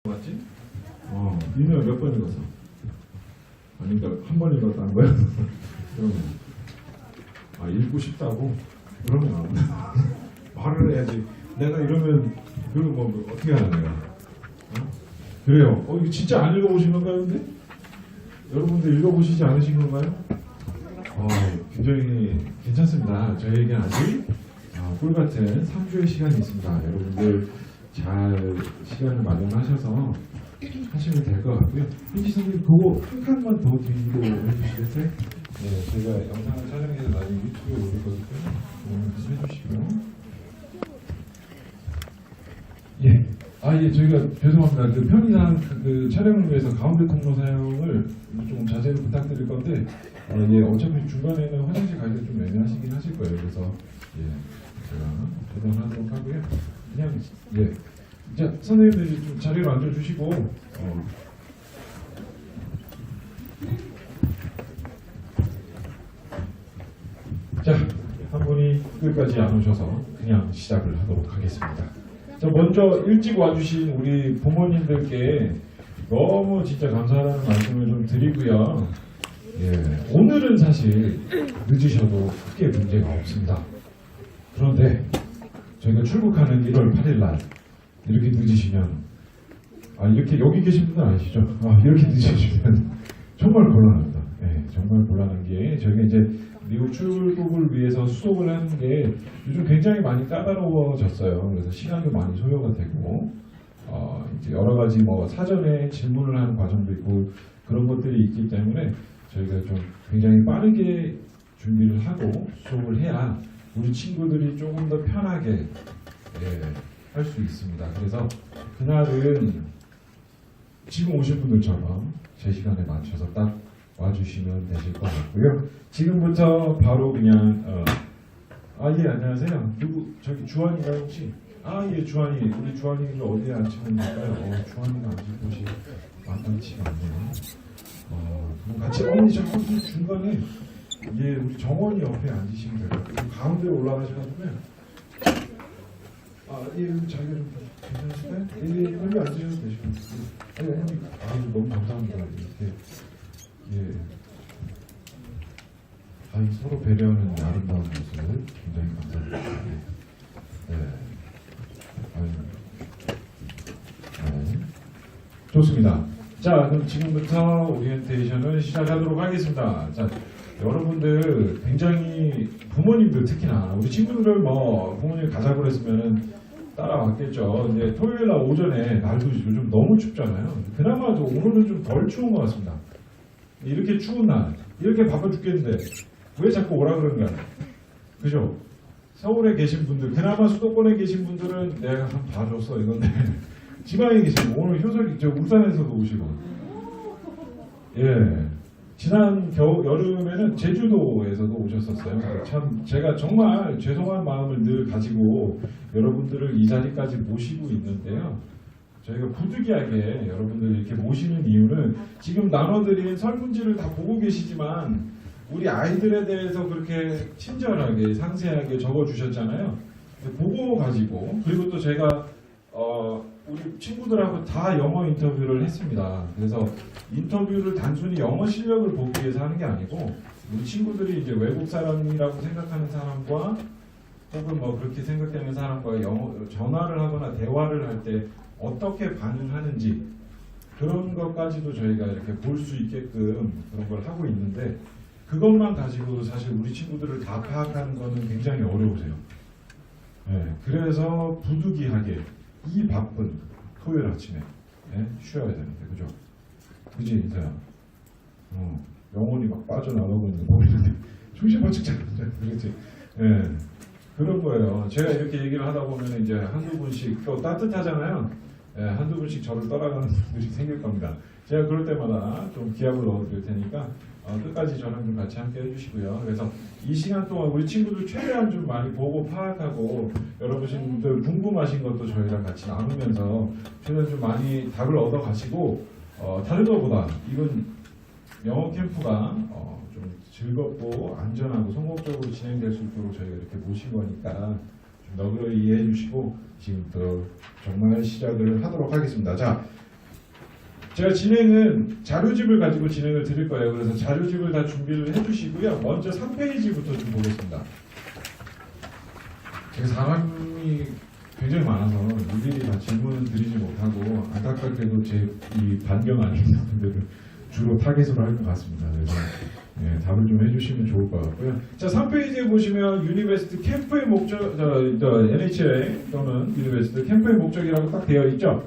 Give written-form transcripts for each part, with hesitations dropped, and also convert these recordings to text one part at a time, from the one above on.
맞지? 이메일 몇 번 읽었어? 아니, 그러니까 한 번 읽었다는 거야? 그러면 읽고 싶다고? 그러면 말을 해야지. 내가 이러면 그거 뭐 어떻게 하나 내가? 그래요. 이거 진짜 안 읽어보신 건가요, 근데? 여러분들 읽어보시지 않으신 건가요? 굉장히 괜찮습니다. 저희에겐 아직 꿀같은 3주의 시간이 있습니다. 여러분들 잘 시간을 마련하셔서 하시면 될 것 같고요. 민지 선생님 그거 한 칸만 더 뒤로 해주시겠어요? 네, 제가 영상을 촬영해서 나중에 유튜브에 올릴 거니까 좀 해주시고요. 예. 예, 저희가 죄송합니다. 그 편의상 그 촬영을 위해서 가운데 통로 사용을 좀 자제를 부탁드릴 건데, 예, 어차피 중간에는 화장실 가기가 좀 애매하시긴 하실 거예요. 그래서 예, 제가 배정하도록 하고요. 그냥 예, 자 선생님들이 좀 자리로 앉아주시고. 자, 한 분이 끝까지 안 오셔서 그냥 시작을 하도록 하겠습니다. 자, 먼저 일찍 와주신 우리 부모님들께 너무 진짜 감사하다는 말씀을 좀 드리고요. 예, 오늘은 사실 늦으셔도 크게 문제가 없습니다. 그런데 저희가 출국하는 1월 8일 날 이렇게 늦으시면 이렇게 여기 계신 분들 아시죠? 이렇게 늦으시면 정말 곤란합니다. 예, 정말 곤란한 게 저희가 이제 미국 출국을 위해서 수속을 하는 게 요즘 굉장히 많이 까다로워졌어요. 그래서 시간도 많이 소요가 되고 이제 여러 가지 뭐 사전에 질문을 하는 과정도 있고 그런 것들이 있기 때문에 저희가 좀 굉장히 빠르게 준비를 하고 수속을 해야 우리 친구들이 조금 더 편하게 할 수 있습니다. 그래서 그날은 지금 오신 분들처럼 제 시간에 맞춰서 딱 와주시면 되실 것 같고요. 지금부터 바로 그냥 예, 안녕하세요. 누구 저기 주환이가 혹시 예, 주환이 우리 주환이를 어디에 앉히면 될까요? 주환이가 앉을 곳이 많지가 않네요. 그럼 같이 잠깐 중간에 우리 정원이 옆에 앉으시면 돼요. 가운데로 올라가셔가지고요. 여기 자기가 좀 괜찮으실까요? 여기 앉으셔도 되시고. 너무 감사합니다. 이렇게 서로 배려하는 아름다운 모습을 굉장히 감사합니다. 좋습니다. 자, 그럼 지금부터 오리엔테이션을 시작하도록 하겠습니다. 자, 여러분들 굉장히 부모님들 특히나 우리 친구들 부모님 가자고 그랬으면은 따라왔겠죠. 근데 토요일 날 오전에 날도 요즘 너무 춥잖아요. 그나마 오늘은 좀 덜 추운 것 같습니다. 이렇게 추운 날, 이렇게 바빠 죽겠는데 왜 자꾸 오라 그러는가? 그죠? 서울에 계신 분들, 그나마 수도권에 계신 분들은 내가 한번 봐줬어 이건데 지방에 계시고 오늘 효석이 울산에서도 오시고, 지난 여름에는 제주도에서도 오셨었어요. 참 제가 정말 죄송한 마음을 늘 가지고 여러분들을 이 자리까지 모시고 있는데요. 저희가 부득이하게 여러분들 이렇게 모시는 이유는 지금 나눠드린 설문지를 다 보고 계시지만 우리 아이들에 대해서 그렇게 친절하게 상세하게 적어주셨잖아요. 보고 가지고 그리고 또 제가 우리 친구들하고 다 영어 인터뷰를 했습니다. 그래서 인터뷰를 단순히 영어 실력을 보기 위해서 하는 게 아니고 우리 친구들이 이제 외국 사람이라고 생각하는 사람과 혹은 그렇게 생각되는 사람과 전화를 하거나 대화를 할 때 어떻게 반응하는지 그런 것까지도 저희가 이렇게 볼 수 있게끔 그런 걸 하고 있는데 그것만 가지고 사실 우리 친구들을 다 파악하는 거는 굉장히 어려우세요. 그래서 부득이하게 이 바쁜 토요일 아침에 쉬어야 되는데 그죠? 그지 인사야? 영혼이 막 빠져나가고 있는 거 보이는데 정신 바짝 차리는데 그렇지? 그런 거예요. 제가 이렇게 얘기를 하다 보면 이제 한두 분씩 또 따뜻하잖아요. 한두 분씩 저를 떠나가는 분들이 생길 겁니다. 제가 그럴 때마다 좀 기합을 넣어드릴 테니까 끝까지 저랑 좀 같이 함께 해주시고요. 그래서 이 시간 동안 우리 친구들 최대한 좀 많이 보고 파악하고 여러분들 궁금하신 것도 저희랑 같이 나누면서 최대한 좀 많이 답을 얻어가시고 다른 것보다 이건 영어 캠프가 좀 즐겁고 안전하고 성공적으로 진행될 수 있도록 저희가 이렇게 모신 거니까 좀 너그러이 이해해 주시고 지금부터 정말 시작을 하도록 하겠습니다. 자, 제가 진행은 자료집을 가지고 진행을 드릴 거예요. 그래서 자료집을 다 준비를 해주시고요. 먼저 3페이지부터 좀 보겠습니다. 제가 사람이 굉장히 많아서 일일이 다 질문을 드리지 못하고 안타깝게도 제 이 반경 안에 있는 분들을 주로 타겟으로 할 것 같습니다. 그래서 답을 좀 해주시면 좋을 것 같고요. 자, 3페이지에 보시면 유니베스트 캠프의 목적, NHA 또는 유니베스트 캠프의 목적이라고 딱 되어 있죠.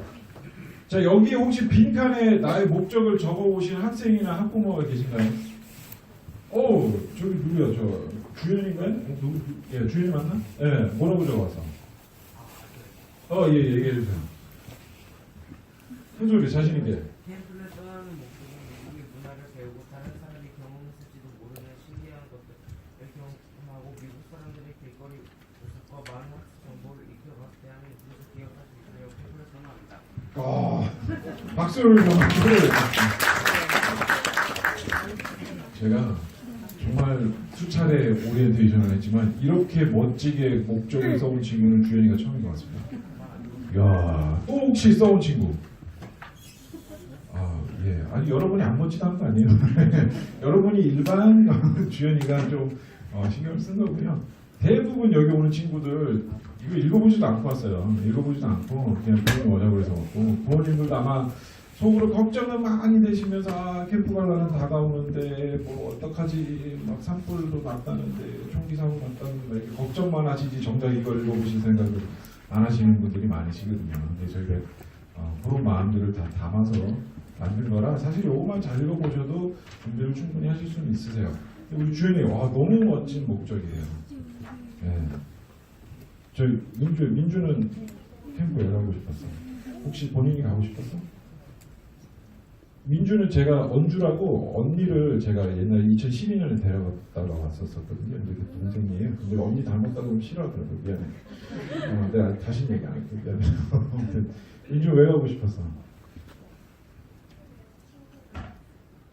자, 여기 혹시 빈칸에 나의 목적을 적어오신 학생이나 학부모가 계신가요? 저기 누구야? 저 주연인가요? 누구? 예, 주연이 맞나? 예, 뭐라고 적어왔어? 예, 얘기해주세요. 큰 소리 자신 있게. 캠프를 떠나는 목적은 미국의 문화를 배우고 다른 사람이 경험했을지도 모르는 신기한 것들을 경험하고 미국 사람들의 길거리 모습과 많은 학습 정보를 익혀가 대한민국에서 기억할 수 있도록 캠프를 선호합니다. 박수를 좀 제가 정말 수차례 오리엔테이션을 했지만 이렇게 멋지게 목적을 써온 친구는 주연이가 처음인 것 같습니다. 이야, 또 혹시 써온 친구? 예. 아니, 여러분이 안 멋지다는 거 아니에요. 여러분이 일반 주연이가 좀 신경을 쓴 거고요. 대부분 여기 오는 친구들 이거 읽어보지도 않고 왔어요. 읽어보지도 않고 그냥 부모님 오자고 해서 왔고, 부모님들도 아마 속으로 걱정을 많이 되시면서 캠프 가려면 다가오는데 뭐 어떡하지, 막 산불도 났다는데 총기 사고 났다는데 이렇게 걱정만 하시지 정작 이걸 읽어보실 생각을 안 하시는 분들이 많으시거든요. 근데 저희가 그런 마음들을 다 담아서 만든 거라 사실 요것만 잘 읽어보셔도 준비를 충분히 하실 수는 있으세요. 우리 주연이 너무 멋진 목적이에요. 예. 저희 민주는 캠프 왜 가고 싶었어? 혹시 본인이 가고 싶었어? 민주는 제가 언주라고 언니를 제가 옛날에 2012년에 데려갔다가 왔었거든요. 근데 그 동생이에요. 근데 언니 닮았다고 하면 싫어하더라고요. 미안해. 내가 다시 얘기 안 할게. 미안해. 민주 왜 가고 싶었어?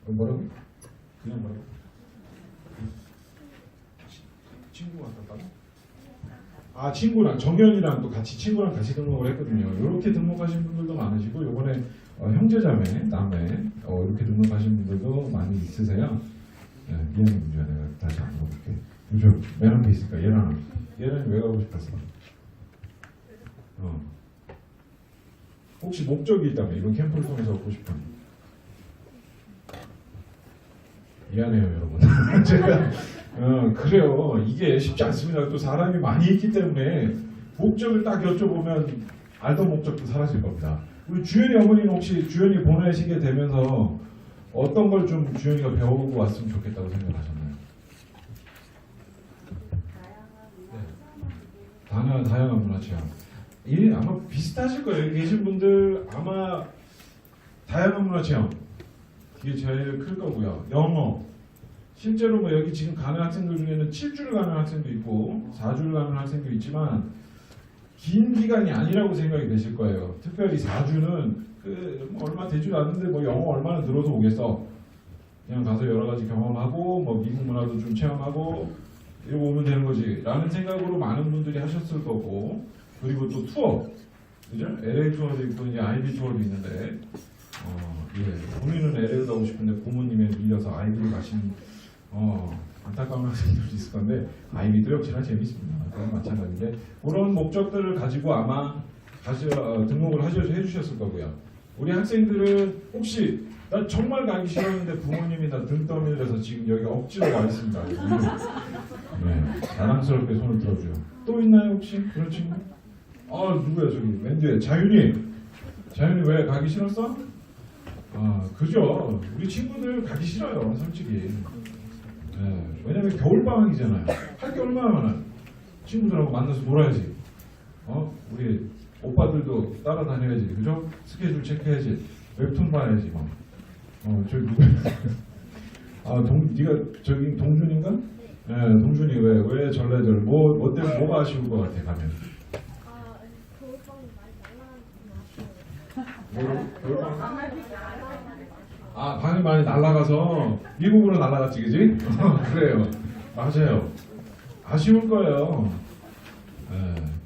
뭐라고? 그냥 뭐라고? 친구가 갔다고? 친구랑 정연이랑 또 같이 친구랑 같이 등록을 했거든요. 이렇게 등록하신 분들도 많으시고 요번에 형제자매, 남매 이렇게 등록하신 분들도 많이 있으세요. 미안해 민주야, 내가 다시 안 물어볼게. 민주 맨 앞에 있을까? 얘는 왜 가고 싶었어? 혹시 목적이 있다면 이번 캠프를 통해서 얻고 싶은? 미안해요 여러분. 제가 그래요. 이게 쉽지 않습니다. 또 사람이 많이 있기 때문에 목적을 딱 여쭤보면 알던 목적도 사라질 겁니다. 우리 주연이 어머니는 혹시 주연이 보내시게 되면서 어떤 걸 좀 주연이가 배워보고 왔으면 좋겠다고 생각하셨나요? 다양한 문화 체험. 아마 비슷하실 거예요. 여기 계신 분들 아마 다양한 문화 체험 이게 제일 클 거고요. 영어. 실제로 뭐 여기 지금 가는 학생들 중에는 7주를 가는 학생도 있고 4주를 가는 학생도 있지만 긴 기간이 아니라고 생각이 되실 거예요. 특별히 4주는 얼마 되지도 않는데 뭐 영어 얼마나 들어서 오겠어. 그냥 가서 여러 가지 경험하고 뭐 미국 문화도 좀 체험하고 이러고 오면 되는 거지 라는 생각으로 많은 분들이 하셨을 거고, 그리고 또 투어, 그죠? LA 투어도 있고 이제 아이비 투어도 있는데 본인은 LA를 가고 싶은데 부모님에 밀려서 아이비를 가신 안타까운 학생들도 있을 건데 아이비도 역시나 재밌습니다. 그건 마찬가지인데 그런 목적들을 가지고 아마 등록을 해주셨을 거고요. 우리 학생들은 혹시 나 정말 가기 싫었는데 부모님이 나 등 떠밀려서 지금 여기 억지로 와 있습니다. 자랑스럽게 손을 들어줘요. 또 있나요 혹시 그런 친구? 누구야 저기 왼뒤에 자윤이 왜 가기 싫었어? 그죠. 우리 친구들 가기 싫어요 솔직히. 왜냐면 겨울방학이잖아요. 할 게 얼마나 많아요. 친구들하고 만나서 놀아야지. 우리 오빠들도 따라다녀야지. 그죠? 스케줄 체크해야지. 웹툰 봐야지. 저기 누구야? 네가 저기 동준인가? 동준이 왜 절레절 뭐 때문에 뭐가 아쉬울 것 같아 가면? 겨울방학 많이 날라가는 방이 많이 날아가서 미국으로 날아갔지, 그지? 그래요. 맞아요. 아쉬울 거예요.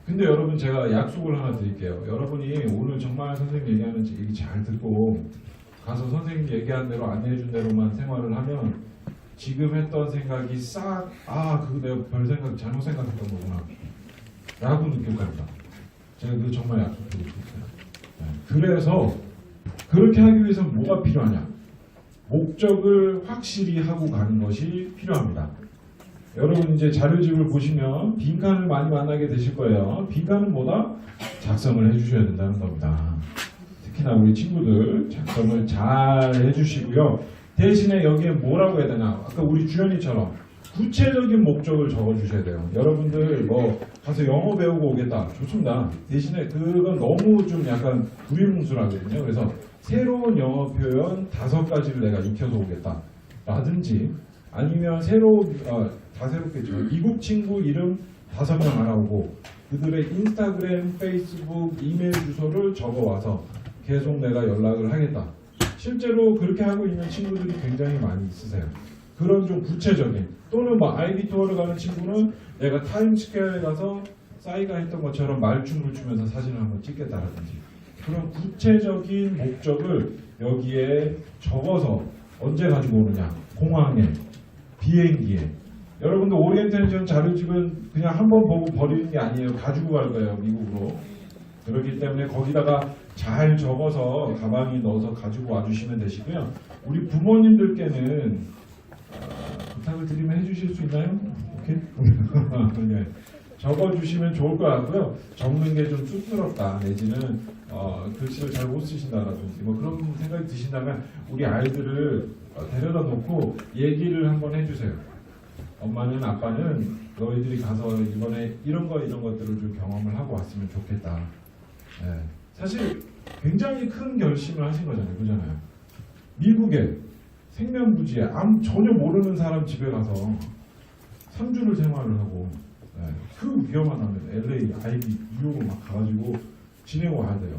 근데 여러분 제가 약속을 하나 드릴게요. 여러분이 오늘 정말 선생님 얘기하는 얘기 잘 듣고 가서 선생님 얘기한 대로 안내해 준 대로만 생활을 하면 지금 했던 생각이 싹 그거 내가 별 생각 잘못 생각했던 거구나 라고 느낄 겁니다. 제가 그거 정말 약속드리고 싶어요. 그래서 그렇게 하기 위해서는 뭐가 필요하냐? 목적을 확실히 하고 가는 것이 필요합니다. 여러분 이제 자료집을 보시면 빈칸을 많이 만나게 되실 거예요. 빈칸은 뭐다? 작성을 해주셔야 된다는 겁니다. 특히나 우리 친구들 작성을 잘 해주시고요. 대신에 여기에 뭐라고 해야 되나? 아까 우리 주연이처럼 구체적인 목적을 적어주셔야 돼요. 여러분들 뭐 가서 영어 배우고 오겠다. 좋습니다. 대신에 그건 너무 좀 약간 두리뭉술하거든요. 그래서 새로운 영어 표현 5가지를 내가 익혀서 오겠다. 라든지 아니면 다 새롭겠죠. 미국 친구 이름 5명 알아오고 그들의 인스타그램, 페이스북, 이메일 주소를 적어와서 계속 내가 연락을 하겠다. 실제로 그렇게 하고 있는 친구들이 굉장히 많이 있으세요. 그런 좀 구체적인 또는 뭐 아이비 투어를 가는 친구는 내가 타임스퀘어에 가서 싸이가 했던 것처럼 말춤을 추면서 사진을 한번 찍겠다라든지 그런 구체적인 목적을 여기에 적어서 언제 가지고 오느냐? 공항에, 비행기에. 여러분들 오리엔테이션 자료집은 그냥 한번 보고 버리는 게 아니에요. 가지고 갈 거예요, 미국으로. 그렇기 때문에 거기다가 잘 적어서 가방에 넣어서 가지고 와주시면 되시고요. 우리 부모님들께는 부탁을 드리면 해주실 수 있나요? 오케이? 네. 적어주시면 좋을 것 같고요. 적는 게 좀 쑥스럽다 내지는 글씨를 잘 못 쓰신다라든지 뭐 그런 생각이 드신다면 우리 아이들을 데려다 놓고 얘기를 한번 해주세요. 엄마는 아빠는 너희들이 가서 이번에 이런 것들을 좀 경험을 하고 왔으면 좋겠다. 네. 사실 굉장히 큰 결심을 하신 거잖아요. 그잖아요. 미국에 생면부지에 전혀 모르는 사람 집에 가서 3주를 생활을 하고 그 위험한 하면 LA, 아이비, 뉴욕을 막 가가지고 지내고 와야 돼요.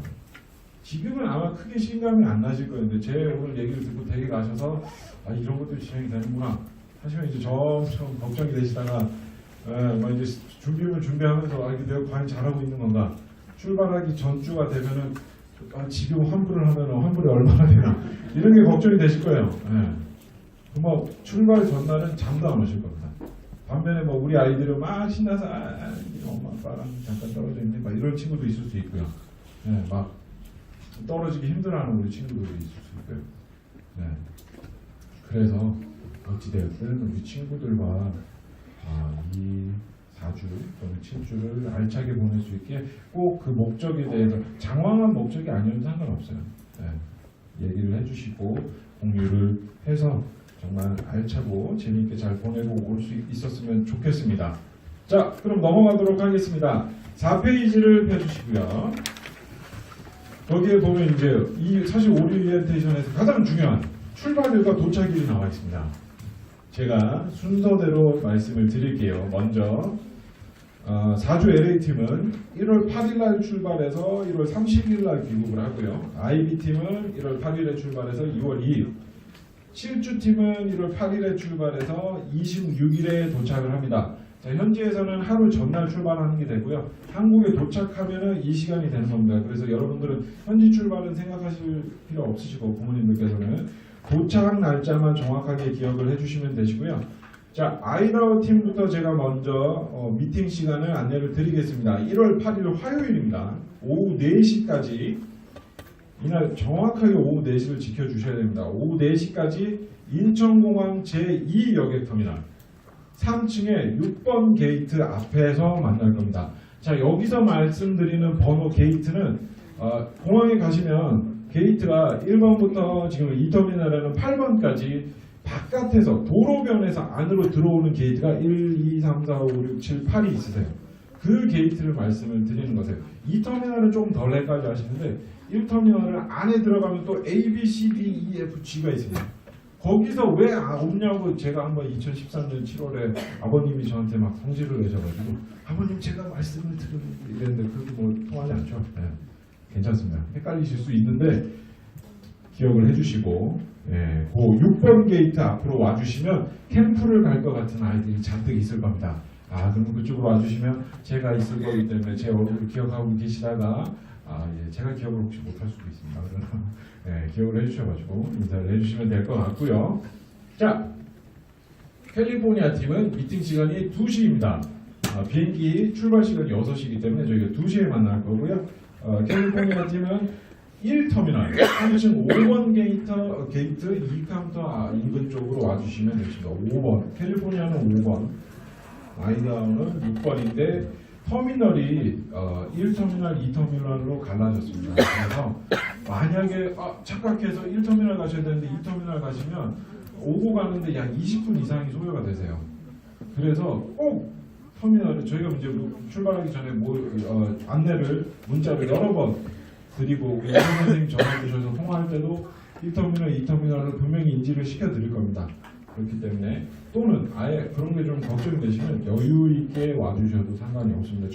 지금은 아마 크게 실감이 안 나실 거예요. 근데 제 오늘 얘기를 듣고 댁에 가셔서 이런 것도 진행이 되는구나 하시면 이제 점점 걱정이 되시다가 이제 준비하면서 이게 내가 과연 잘하고 있는 건가? 출발하기 전주가 되면은 지금 환불을 하면 환불이 얼마나 되나? 이런 게 걱정이 되실 거예요. 뭐 출발 전날은 잠도 안 오실 겁니다. 반면에 뭐 우리 아이들은 막 신나서 엄마 아빠랑 잠깐 떨어져 있네 막 이런 친구도 있을 수 있고요. 막 떨어지기 힘들어하는 우리 친구들도 있을 수 있고요. 그래서 어찌되었든 우리 친구들과 이 4주 또는 7주를 알차게 보낼 수 있게 꼭 그 목적에 대해서 장황한 목적이 아니어도 상관없어요. 얘기를 해주시고 공유를 해서 정말 알차고 재미있게 잘 보내고 올 수 있었으면 좋겠습니다. 자, 그럼 넘어가도록 하겠습니다. 4페이지를 펴주시고요. 거기에 보면 이제 사실 오리엔테이션에서 가장 중요한 출발일과 도착일이 나와 있습니다. 제가 순서대로 말씀을 드릴게요. 먼저 4주 LA팀은 1월 8일날 출발해서 1월 30일날 귀국을 하고요. IB팀은 1월 8일에 출발해서 2월 2일 7주팀은 1월 8일에 출발해서 26일에 도착을 합니다. 자, 현지에서는 하루 전날 출발하는 게 되고요. 한국에 도착하면은 이 시간이 되는 겁니다. 그래서 여러분들은 현지 출발은 생각하실 필요 없으시고 부모님들께서는 도착 날짜만 정확하게 기억을 해주시면 되시고요. 자, 아이다호 팀부터 제가 먼저 미팅 시간을 안내를 드리겠습니다. 1월 8일 화요일입니다. 오후 4시까지 이날 정확하게 오후 4시를 지켜주셔야 됩니다. 오후 4시까지 인천공항 제2여객터미널 3층에 6번 게이트 앞에서 만날 겁니다. 자, 여기서 말씀드리는 번호 게이트는 공항에 가시면 게이트가 1번부터 지금 2터미널에는 8번까지 바깥에서 도로변에서 안으로 들어오는 게이트가 1, 2, 3, 4, 5, 6, 7, 8이 있으세요. 그 게이트를 말씀을 드리는 거세요. 2터미널은 조금 덜 헷갈려 하시는데 1터미널은 안에 들어가면 또 A, B, C, D, E, F, G가 있습니다. 거기서 왜 없냐고 제가 한번 2013년 7월에 아버님이 저한테 막 성질을 내셔가지고 아버님 제가 말씀을 드렸는데 이랬는데 그렇게 뭐 통하지 않죠. 괜찮습니다. 헷갈리실 수 있는데 기억을 해주시고 그 6번 게이트 앞으로 와주시면 캠프를 갈 것 같은 아이들이 잔뜩 있을 겁니다. 그러면 그쪽으로 와주시면 제가 있을 거기 때문에 제 얼굴을 기억하고 계시다가 예, 제가 기억을 혹시 못할 수도 있습니다. 그래서 예, 기억을 해주셔가지고 인사를 해주시면 될 것 같고요. 자, 캘리포니아 팀은 미팅 시간이 2시입니다. 비행기 출발 시간이 6시이기 때문에 저희가 2시에 만날 거고요. 캘리포니아 팀은 1터미널 3층 5번 게이트 2카운터 인근 쪽으로 와주시면 되십니다. 5번, 캘리포니아는 5번, 아이다호는 6번인데 터미널이 1터미널, 2터미널로 갈라졌습니다. 그래서 만약에 착각해서 1터미널 가셔야 되는데 2터미널 가시면 오고 가는데 약 20분 이상이 소요가 되세요. 그래서 꼭 터미널을 저희가 이제 출발하기 전에 안내를 문자를 여러 번 드리고 우리 선생님 전화 주셔서 통화할 때도 1터미널, 2터미널을 분명히 인지를 시켜드릴 겁니다. 그렇기 때문에 또는 아예 그런 게 좀 걱정이 되시면 여유 있게 와주셔도 상관이 없습니다.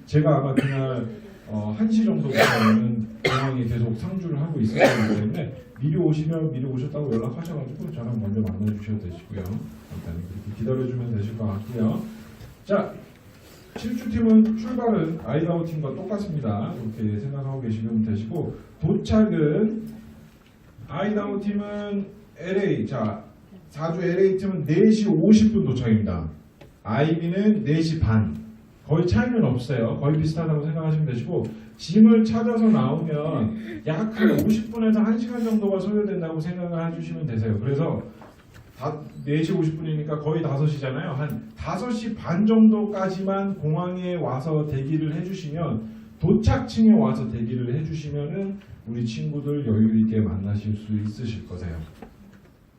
제가 아마 그날 1시 정도부터는 공항에 계속 상주를 하고 있을 거기 때문에 미리 오시면 미리 오셨다고 연락하셔가지고 저랑 먼저 만나주셔도 되시고요. 일단 그렇게 기다려주면 되실 것 같고요. 자, 7주팀은 출발은 아이다호 팀과 똑같습니다. 이렇게 생각하고 계시면 되시고 도착은 아이다호 팀은 LA, 자 4주 LA 팀은 4시 50분 도착입니다. IB는 4시 반. 거의 차이는 없어요. 거의 비슷하다고 생각하시면 되시고 짐을 찾아서 나오면 약 50분에서 1시간 정도가 소요된다고 생각을 해주시면 되세요. 그래서 4시 50분이니까 거의 5시잖아요. 한 5시 반 정도까지만 공항에 와서 대기를 해주시면 도착층에 와서 대기를 해주시면은 우리 친구들 여유 있게 만나실 수 있으실 거세요.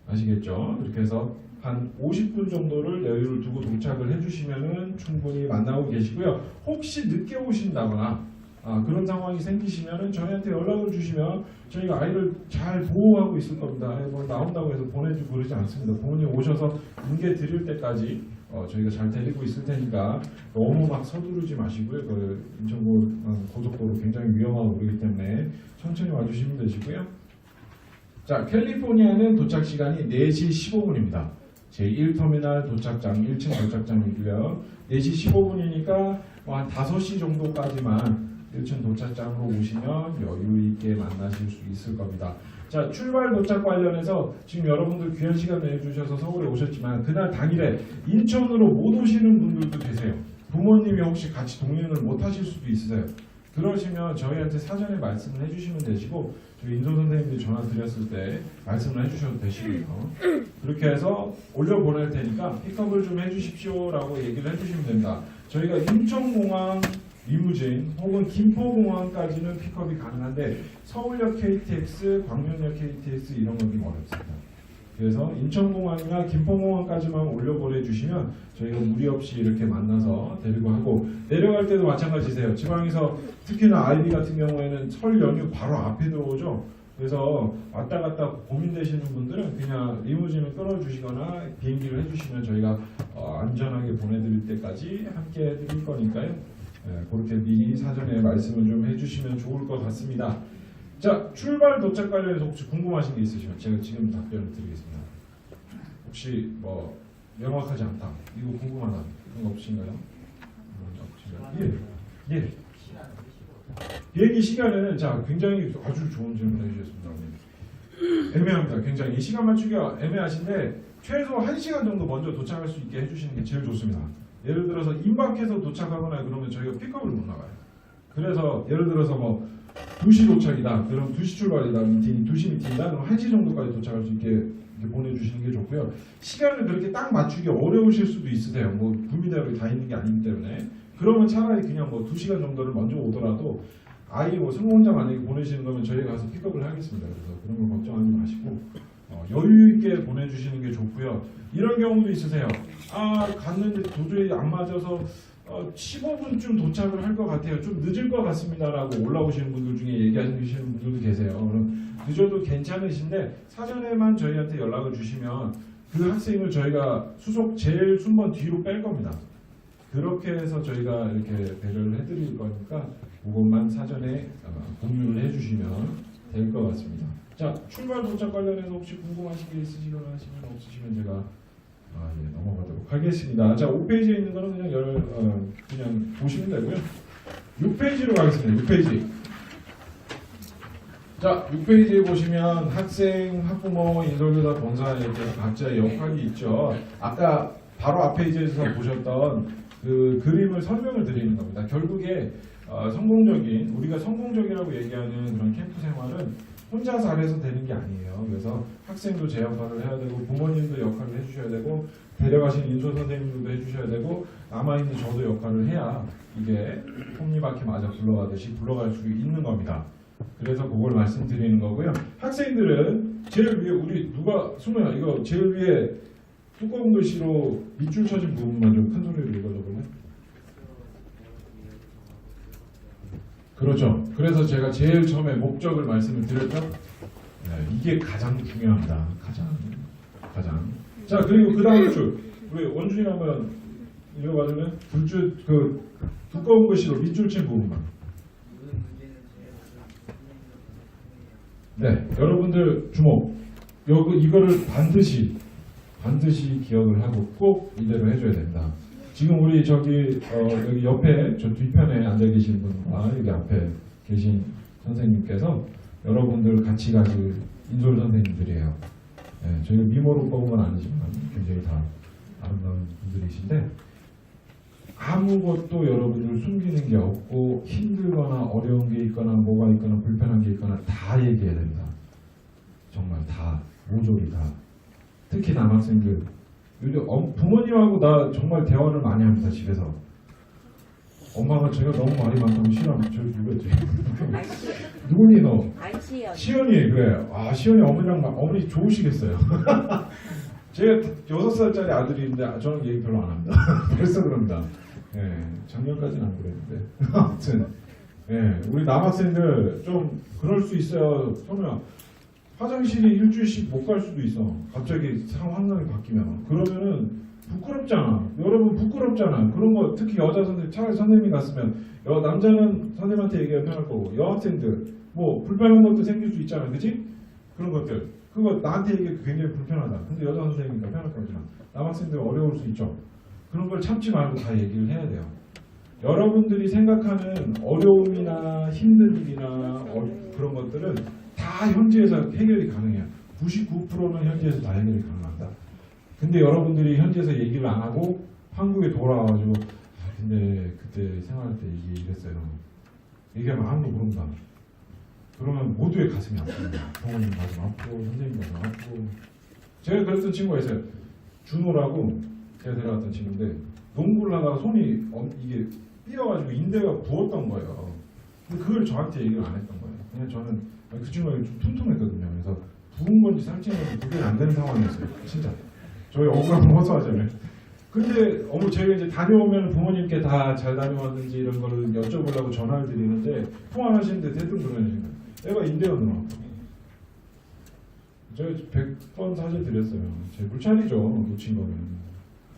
아시겠죠? 이렇게 해서 한 50분 정도를 여유를 두고 도착을 해주시면은 충분히 만나고 계시고요. 혹시 늦게 오신다거나 그런 상황이 생기시면은 저희한테 연락을 주시면 저희가 아이를 잘 보호하고 있을 겁니다. 뭐 나온다고 해서 보내주고 그러지 않습니다. 부모님 오셔서 인계 드릴 때까지 저희가 잘 데리고 있을 테니까 너무 막 서두르지 마시고요. 그 고속도로 굉장히 위험한 도로이기 때문에 천천히 와주시면 되시고요. 자, 캘리포니아는 도착 시간이 4시 15분입니다. 제1터미널 도착장 1층 도착장이고요. 4시 15분이니까 한 5시 정도까지만 1층 도착장으로 오시면 여유 있게 만나실 수 있을 겁니다. 자, 출발 도착 관련해서 지금 여러분들 귀한 시간 내주셔서 서울에 오셨지만 그날 당일에 인천으로 못 오시는 분들도 계세요. 부모님이 혹시 같이 동행을 못 하실 수도 있으세요. 그러시면 저희한테 사전에 말씀을 해주시면 되시고 저희 인솔 선생님들이 전화 드렸을 때 말씀을 해주셔도 되시고요. 그렇게 해서 올려보낼 테니까 픽업을 좀 해주십시오라고 얘기를 해주시면 됩니다. 저희가 인천공항 리무진 혹은 김포공항까지는 픽업이 가능한데 서울역 KTX, 광명역 KTX 이런 건 좀 어렵습니다. 그래서 인천공항이나 김포공항까지만 올려보내주시면 저희가 무리 없이 이렇게 만나서 데리고 하고 내려갈 때도 마찬가지세요. 지방에서 특히나 아이비 같은 경우에는 설 연휴 바로 앞에 들어오죠. 그래서 왔다 갔다 고민되시는 분들은 그냥 리무진을 끌어주시거나 비행기를 해주시면 저희가 안전하게 보내드릴 때까지 함께 해드릴 거니까요. 그렇게 미리 사전에 말씀을 좀 해주시면 좋을 것 같습니다. 자, 출발 도착 관련해서 혹시 궁금하신 게 있으시면 제가 지금 답변을 드리겠습니다. 혹시 뭐 명확하지 않다, 이거 궁금하다 그런 거 없으신가요? 예. 비행기 시간에는 자 굉장히 아주 좋은 질문 해주셨습니다. 애매합니다. 굉장히 이 시간 맞추기가 애매하신데 최소 1시간 정도 먼저 도착할 수 있게 해주시는 게 제일 좋습니다. 예를 들어서 임박해서 도착하거나 그러면 저희가 픽업을 못 나가요. 그래서 예를 들어서 뭐 2시 도착이다. 그럼 2시 출발이다. 2시 미팅이다. 그럼 1시 정도까지 도착할 수 있게 이렇게 보내주시는 게 좋고요. 시간을 그렇게 딱 맞추기 어려우실 수도 있으세요. 뭐 구미대로 다 있는 게 아니기 때문에. 그러면 차라리 그냥 뭐 2시간 정도를 먼저 오더라도 아이 뭐 승무 혼자 만약에 보내시는 거면 저희가 가서 픽업을 하겠습니다. 그래서 그런 거 걱정하지 마시고 여유 있게 보내주시는 게 좋고요. 이런 경우도 있으세요. 갔는데 도저히 안 맞아서 15분쯤 도착을 할 것 같아요. 좀 늦을 것 같습니다라고 올라오시는 분들 중에 얘기하시는 분들도 계세요. 그럼 늦어도 괜찮으신데 사전에만 저희한테 연락을 주시면 그 학생을 저희가 수속 제일 순번 뒤로 뺄 겁니다. 그렇게 해서 저희가 이렇게 배려를 해드릴 거니까 그것만 사전에 공유를 해주시면 될 것 같습니다. 자, 출발 도착 관련해서 혹시 궁금하신 게 있으시거나 하시면 없으시면 제가 넘어가도록 하겠습니다. 자, 5페이지에 있는 거는 그냥 보시면 되고요. 6페이지로 가겠습니다. 6페이지. 자, 6페이지에 보시면 학생, 학부모, 인솔교사, 본사에 대해서 각자의 역할이 있죠. 아까 바로 앞 페이지에서 보셨던 그 그림을 설명을 드리는 겁니다. 결국에 성공적인, 우리가 성공적이라고 얘기하는 그런 캠프 생활은 혼자 잘해서 되는 게 아니에요. 그래서 학생도 제 역할을 해야 되고 부모님도 역할을 해주셔야 되고 데려가신 인솔 선생님들도 해주셔야 되고 남아있는 저도 역할을 해야 이게 톱니바퀴 맞아 굴러가듯이 굴러갈 수 있는 겁니다. 그래서 그걸 말씀드리는 거고요. 학생들은 제일 위에 우리 누가 수모야 이거 제일 위에 두꺼운 글씨로 밑줄 쳐진 부분만 좀 큰 소리로 읽어줘 볼래? 그렇죠. 그래서 제가 제일 처음에 목적을 말씀을 드렸죠. 네, 이게 가장 중요합니다. 가장. 자 그리고 그 다음 줄 우리 원준이 한번 읽어봐주면 둘줄 그 두꺼운 글씨로 밑줄 친 부분만. 네, 여러분들 주목. 이거를 반드시 기억을 하고 꼭 이대로 해줘야 됩니다. 지금 우리 여기 옆에 저 뒤편에 앉아 계신 분과 여기 앞에 계신 선생님께서 여러분들 같이 가실 인솔 선생님들이에요. 네, 저희가 미모로 뽑은 건 아니지만 굉장히 다 아름다운 분들이신데 아무것도 여러분들 숨기는 게 없고 힘들거나 어려운 게 있거나 뭐가 있거나 불편한 게 있거나 다 얘기해야 됩니다. 정말 다 모조리 다. 특히 남학생들 요즘 부모님하고 나 정말 대화를 많이 합니다. 집에서 엄마가 제가 너무 말이 많다고 싫어하면 저 누구였지? 누구니 너? 시연이 그래. 아 시연이 어머니 좋으시겠어요. 제가 6살짜리 아들이 있는데 저는 얘기 별로 안 합니다. 벌써 그럽니다. 예, 작년까지는 안 그랬는데 아무튼 예, 우리 남학생들 좀 그럴 수 있어요. 선우야 화장실이 일주일씩 못 갈 수도 있어. 갑자기 상황이 바뀌면 그러면은 부끄럽잖아. 여러분 부끄럽잖아. 그런 거 특히 여자 선생님 차라리 선생님이 갔으면 남자는 선생님한테 얘기하면 편할 거고 여학생들 뭐 불편한 것도 생길 수 있잖아. 그치? 그런 것들 그거 나한테 얘기하기 굉장히 불편하다. 근데 여자 선생님이니까 편할 거잖아. 남학생들 어려울 수 있죠. 그런 걸 참지 말고 다 얘기를 해야 돼요. 여러분들이 생각하는 어려움이나 힘든 일이나 그런 것들은 다 현지에서 해결이 가능해요. 99%는 현지에서 다 해결이 가능합니다. 근데 여러분들이 현지에서 얘기를 안 하고 한국에 돌아와가지고 근데 그때 생활할 때 이랬어요. 얘기하면 아무도 모른다. 그러면 모두의 가슴이 아픕니다. 부모님 가슴 아프고 선생님 가슴 아프고 제가 그랬던 친구가 있어요. 준호라고 제가 데려갔던 친구인데 농구를 하다가 손이 이게 삐어가지고 인대가 부었던 거예요. 근데 그걸 저한테 얘기를 안 했던 거예요. 그냥 저는 그 친구가 좀 퉁퉁했거든요. 그래서 부은 건지 살찐 건지 구별이 안 되는 상황이었어요. 진짜. 저희 억울함을 호소하잖아요. 근데 저희가 이제 다녀오면 부모님께 다 잘 다녀왔는지 이런 거를 여쭤보려고 전화를 드리는데 통화를 하시는데 대뜸 그러시는 거예요. 애가 인대가 늘어났고. 제가 100번 사실 드렸어요. 제 물차리죠. 놓친 거는.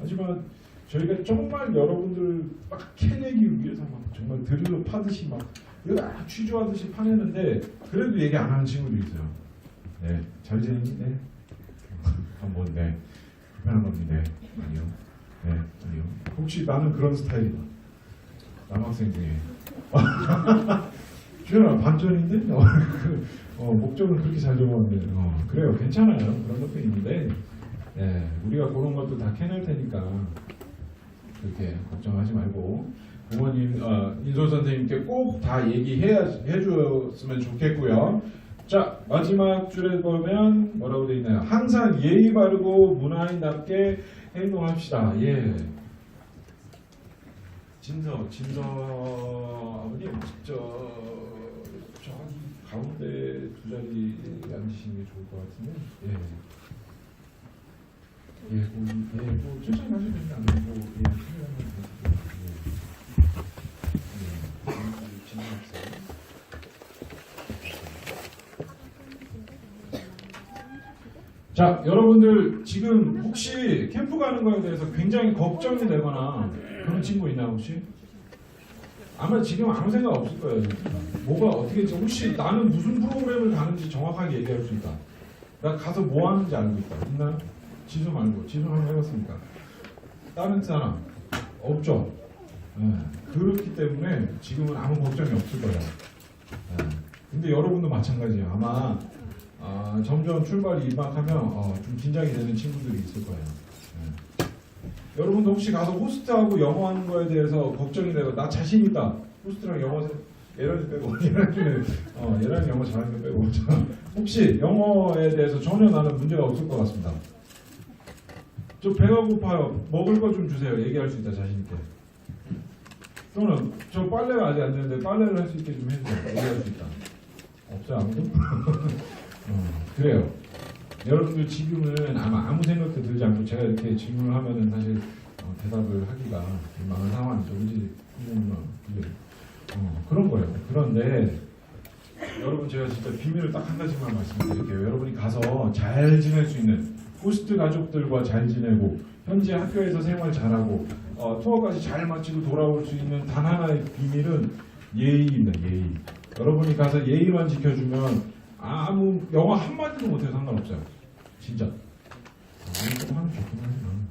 하지만 저희가 정말 여러분들 막 캐내기 위해서 막 정말 드릴로 파듯이 막 취조하듯이 파내는데 그래도 얘기 안 하는 친구들이 있어요. 네, 잘 지내니? 네. 한번 네. 불편한 겁니다. 네. 아니요. 네, 아니요. 혹시 나는 그런 스타일이다. 남학생 중에. 주연아 반전인데? 목적은 그렇게 잘 적었는데 그래요. 괜찮아요. 그런 것도 있는데 네, 우리가 그런 것도 다 캐낼 테니까 그렇게 걱정하지 말고 부모님, 인솔 선생님께 꼭 다 해주었으면 좋겠고요. 자, 마지막 줄에 보면 뭐라고 되어 있나요? 항상 예의 바르고 문화인답게 행동합시다. 예. 진서 아버님, 저 가운데 두 자리 앉으시는 게 좋을 것 같은데. 예. 뭐 천천히 하시면 됩니다. 뭐, 자, 여러분들 지금 혹시 캠프 가는 거에 대해서 굉장히 걱정이 되거나 그런 친구 있나요 혹시? 아마 지금 아무 생각 없을 거예요. 뭐가 어떻게 될지 혹시 나는 무슨 프로그램을 가는지 정확하게 얘기할 수 있다. 나 가서 뭐 하는지 알고 있다. 있나요? 지수 말고 지수 한번 해봤습니까? 다른 사람 없죠. 네. 그렇기 때문에 지금은 아무 걱정이 없을 거예요. 네. 근데 여러분도 마찬가지예요. 아마 점점 출발이 임박하면 좀 긴장이 되는 친구들이 있을 거예요. 여러분도 혹시 가서 호스트하고 영어 하는 거에 대해서 걱정이 되고 나 자신 있다. 호스트랑 영어 얘랑 빼고 얘랑 영어 잘하는 거 빼고 혹시 영어에 대해서 전혀 나는 문제가 없을 것 같습니다. 저 배가 고파요. 먹을 거 좀 주세요. 얘기할 수 있다 자신 있게. 또는 저 빨래가 아직 안 되는데 빨래를 할 수 있게 좀 해주세요. 얘기할 수 있다. 없어요 아무도? 그래요. 여러분들 지금은 아무 생각도 들지 않고 제가 이렇게 질문을 하면은 사실 대답을 하기가 민망한 상황이죠. 그지? 그런 거예요. 그런데 여러분 제가 진짜 비밀을 딱 한 가지만 말씀드릴게요. 여러분이 가서 잘 지낼 수 있는 호스트 가족들과 잘 지내고 현재 학교에서 생활 잘하고 투어까지 잘 마치고 돌아올 수 있는 단 하나의 비밀은 예의입니다. 예의. 여러분이 가서 예의만 지켜주면 아무 영어 한마디도 못해도 상관없어요. 진짜. 조금 하면 좋긴 하지만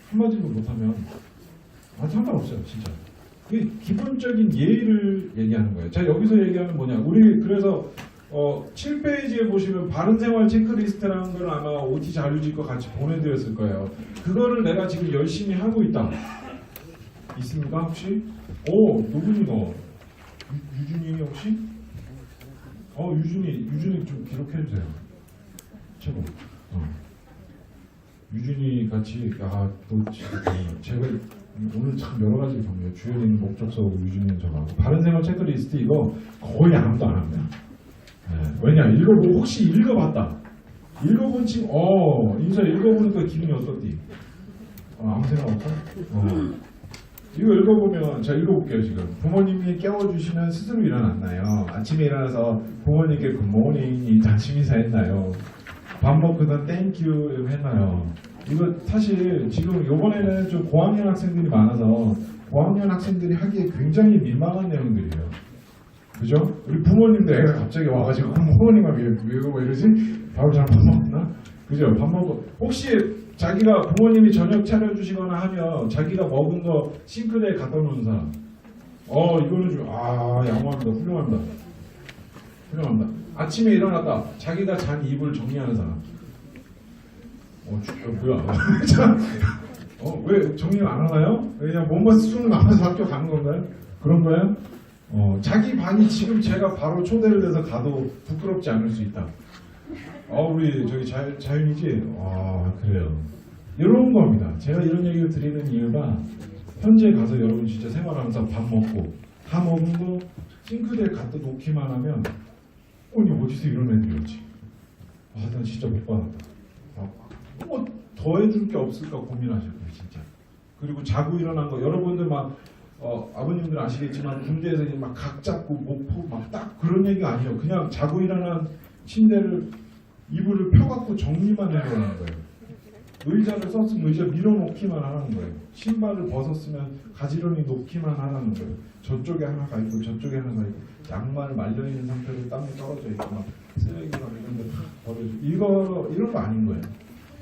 한마디도 못하면 상관없어요. 진짜. 그 기본적인 예의를 얘기하는 거예요. 자 여기서 얘기하는 뭐냐. 우리 그래서 7페이지에 보시면 바른생활 체크리스트라는 걸 아마 OT 자료집과 같이 보내드렸을 거예요. 그거를 내가 지금 열심히 하고 있다. 있습니까 혹시? 누구니 너? 유준이 혹시? 유준이 좀 기록해주세요. 최고. 유준이 같이 제가 오늘 참 여러 가지 경우에 주연이는 목적서고 유준이는 저하고 바른생활 체크리스트 이거 거의 아무도 안 합니다. 왜냐 읽어보고 혹시 읽어봤다. 읽어본 친구 인사 읽어보니까 기분이 어떻디? 아무 생각 없어? 이거 읽어보면 제가 읽어볼게요. 지금 부모님이 깨워주시면 스스로 일어났나요? 아침에 일어나서 부모님께 굿모닝 아침 인사했나요? 밥 먹고는 땡큐 했나요? 이거 사실 지금 이번에는 좀 고학년 학생들이 많아서 고학년 학생들이 하기에 굉장히 민망한 내용들이에요. 그죠? 우리 부모님도 애가 갑자기 와가지고 부모님하고 왜 이러지? 밥을 잘 못 먹나? 그죠? 밥 먹고 혹시 자기가 부모님이 저녁 차려주시거나 하면 자기가 먹은 거 싱크대에 갖다 놓는 사람 이거는 좀 양호합니다. 훌륭합니다. 아침에 일어났다 자기가 잔 이불 정리하는 사람 뭐야 왜 정리 안 하나요? 그냥 몸만 수능 남아서 학교 가는 건가요? 그런 거예요? 자기 반이 지금 제가 바로 초대를 해서 가도 부끄럽지 않을 수 있다. 우리 저기 자윤이지? 그래요. 이런 겁니다. 제가 이런 얘기를 드리는 이유가 현재 가서 여러분 진짜 생활하면서 밥 먹고 다 먹은 거 싱크대에 갖다 놓기만 하면 이게 어디서 이런 애들이 오지? 난 진짜 못 받았다. 뭐 더 해줄 게 없을까 고민하실 거예요 진짜. 그리고 자고 일어난 거 여러분들 막 아버님들 아시겠지만 군대에서 막 각 잡고 목포 막 딱 그런 얘기가 아니에요. 그냥 자고 일어난 침대를 이불을 펴갖고 정리만 해놓는 거예요. 의자를 썼으면 의자 밀어놓기만 하라는 거예요. 신발을 벗었으면 가지런히 놓기만 하라는 거예요. 저쪽에 하나가 있고 저쪽에 하나가 있고 양말 말려있는 상태로 땀이 떨어져 있고 막 쓰레기가 이런 데 버려지고 이런 거 아닌 거예요.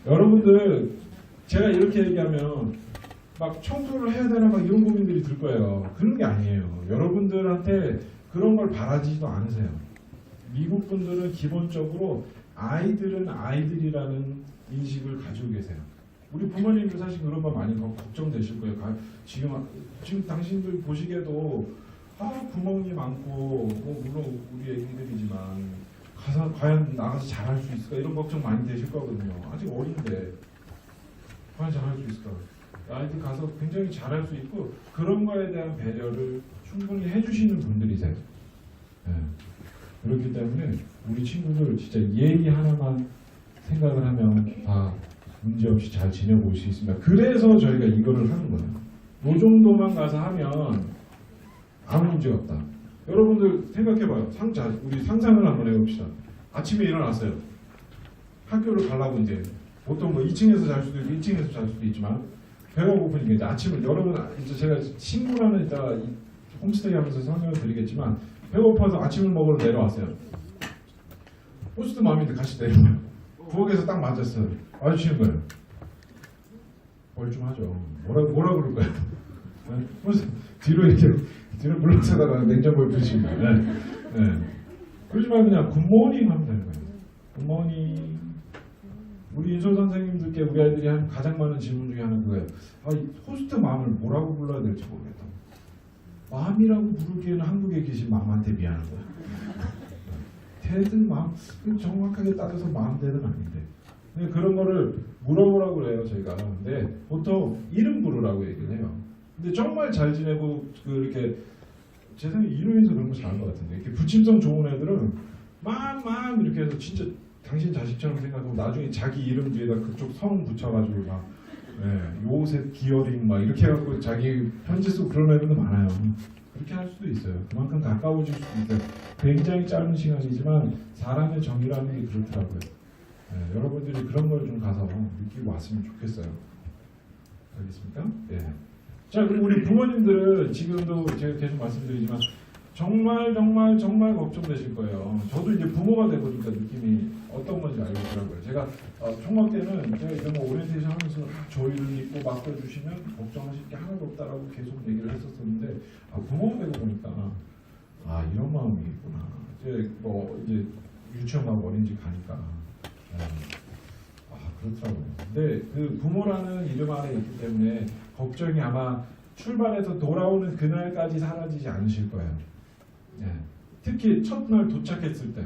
여러분들 제가 이렇게 얘기하면 막 청소를 해야 되나 막 이런 고민들이 들 거예요. 그런 게 아니에요. 여러분들한테 그런 걸 바라지도 않으세요. 미국 분들은 기본적으로 아이들은 아이들이라는 인식을 가지고 계세요. 우리 부모님도 사실 그런 거 많이 걱정되실 거예요. 지금 당신들 보시기에도 구멍이 많고 물론 우리 애기들이지만 과연 나가서 잘할 수 있을까 이런 걱정 많이 되실 거거든요. 아직 어린데 과연 잘할 수 있을까? 아이들 가서 굉장히 잘할 수 있고 그런 거에 대한 배려를 충분히 해주시는 분들이세요. 그렇기 때문에 우리 친구들 진짜 예의 하나만 생각을 하면 다 문제없이 잘 지내고 올 수 있습니다. 그래서 저희가 이거를 하는 거예요. 이 정도만 가서 하면 아무 문제가 없다. 여러분들 생각해봐요. 우리 상상을 한번 해봅시다. 아침에 일어났어요. 학교를 가려고 이제 보통 2층에서 잘 수도 있고 1층에서 잘 수도 있지만 배가 고프니까 이제 아침을 여러분 이제 제가 친구라는 이따 홈스테이 하면서 설명을 드리겠지만 배고파서 아침을 먹으러 내려왔어요. 호스트 마음인데 같이 내려와요. 부엌에서 딱 맞았어요. 와주시는 거예요. 멀쩡하죠. 뭐라 그럴 거예요? 뒤로 물러서다가 냉장고에 부으시는 거예요. 그러지 말고 그냥 굿모닝 하면 되는 거예요. 굿모닝. 우리 인솔 선생님들께 우리 아이들이 한 가장 많은 질문 중에 하나는 그거예요. 이 호스트 맘을 뭐라고 불러야 될지 모르겠다. 맘이라고 부르기에는 한국에 계신 맘한테 미안한 거야. 걔들 맘, 정확하게 따져서 마음대로는 아닌데. 근데 그런 거를 물어보라고 그래요, 저희가. 근데 보통 이름 부르라고 얘기를 해요. 근데 정말 잘 지내고 이렇게 제 생각에 이름에서 그런 거 잘한 것 같은데 이렇게 부침성 좋은 애들은 맘 이렇게 해서 진짜 당신 자식처럼 생각하고 나중에 자기 이름 뒤에다 그쪽 성 붙여가지고 막 요셉 기어링 막 이렇게 해갖고 자기 편지 쓰고 그런 애들도 많아요. 그렇게 할 수도 있어요. 그만큼 가까워질 수도 있어요. 굉장히 짧은 시간이지만 사람의 정이라는 게 그렇더라고요. 여러분들이 그런 걸 좀 가서 느끼고 왔으면 좋겠어요. 알겠습니까? 네. 자, 그리고 우리 부모님들은 지금도 제가 계속 말씀드리지만 정말 걱정되실 거예요. 저도 이제 부모가 되보니까 느낌이 어떤 건지 알겠더라고요. 제가 총각 때는 제가 이런 거 오리엔테이션 하면서 조의를 입고 맡겨주시면 걱정하실 게 하나도 없다라고 계속 얘기를 했었었는데 부모가 되고 보니까 이런 마음이 있구나. 이제 유치원 가고 어린이집 가니까 그렇더라고요. 근데 그 부모라는 이름 안에 있기 때문에 걱정이 아마 출발해서 돌아오는 그날까지 사라지지 않으실 거예요. 특히 첫날 도착했을 때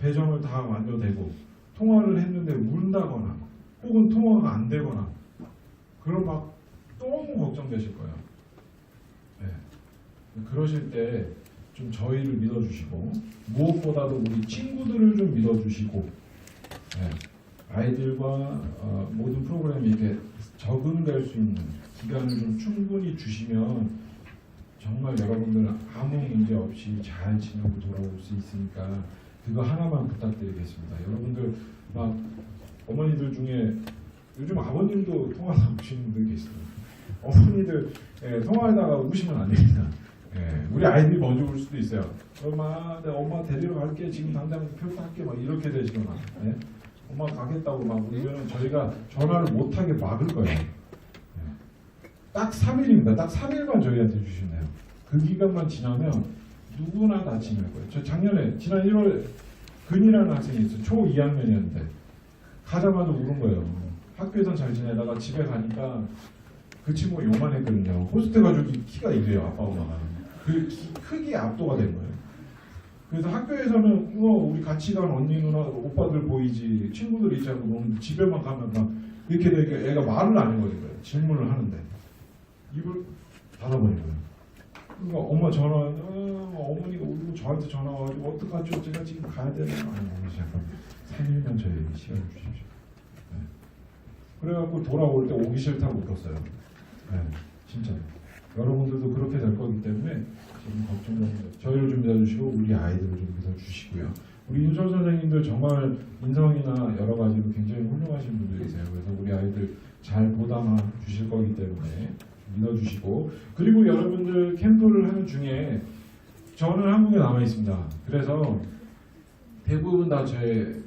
배정을 다 완료되고 통화를 했는데 운다거나 혹은 통화가 안 되거나 그럼 막 너무 걱정되실 거예요. 그러실 때 좀 저희를 믿어주시고 무엇보다도 우리 친구들을 좀 믿어주시고 아이들과 모든 프로그램에 이렇게 적응될 수 있는 기간을 좀 충분히 주시면 정말 여러분들 아무 문제 없이 잘 지내고 돌아올 수 있으니까 그거 하나만 부탁드리겠습니다. 여러분들 막 어머니들 중에 요즘 아버님도 통화하고 오시는 분들 계시죠. 어머니들 통화하다가 우시면 안 됩니다. 우리 아이들이 먼저 울 수도 있어요. 엄마, 내가 엄마 데리러 갈게. 지금 당장 표 탈게. 막 이렇게 되시거나. 엄마 가겠다고 막 울면 저희가 전화를 못하게 막을 거예요. 딱 3일입니다. 딱 3일만 저희한테 주시면 돼요. 그 기간만 지나면 누구나 다 지낼 거예요. 저 작년에 지난 1월 근이라는 학생이 있어요. 초 2학년이었는데 가자마자 우는 거예요. 학교에선 잘 지내다가 집에 가니까 그 친구가 요만했거든요. 호스트 가족이 키가 이래요. 아빠 엄마가. 그 크기에 압도가 된 거예요. 그래서 학교에서는 우리 같이 간 언니 누나 오빠들 보이지 친구들 있지 않고 노는데 집에만 가면 막 이렇게 되니까 애가 말을 안 해버린 거예요. 질문을 하는데 입을 닫아버린 거예요. 그러니까 엄마 전화 어머니가 울고 저한테 전화 와가지고 어떡하죠? 제가 지금 가야 되나? 아니 잠깐 3일만 저희 시간을 주십시오. 그래갖고 돌아올 때 오기 싫다고 울었어요. 진짜 여러분들도 그렇게 될 거기 때문에 지금 걱정됩니다. 저희를 좀 믿어주시고 우리 아이들을 좀 믿어주시고요. 우리 인솔 선생님들 정말 인성이나 여러 가지로 굉장히 훌륭하신 분들이세요. 그래서 우리 아이들 잘 보담아 주실 거기 때문에 믿어주시고 그리고 여러분들 캠프를 하는 중에 저는 한국에 남아 있습니다. 그래서 대부분 다 제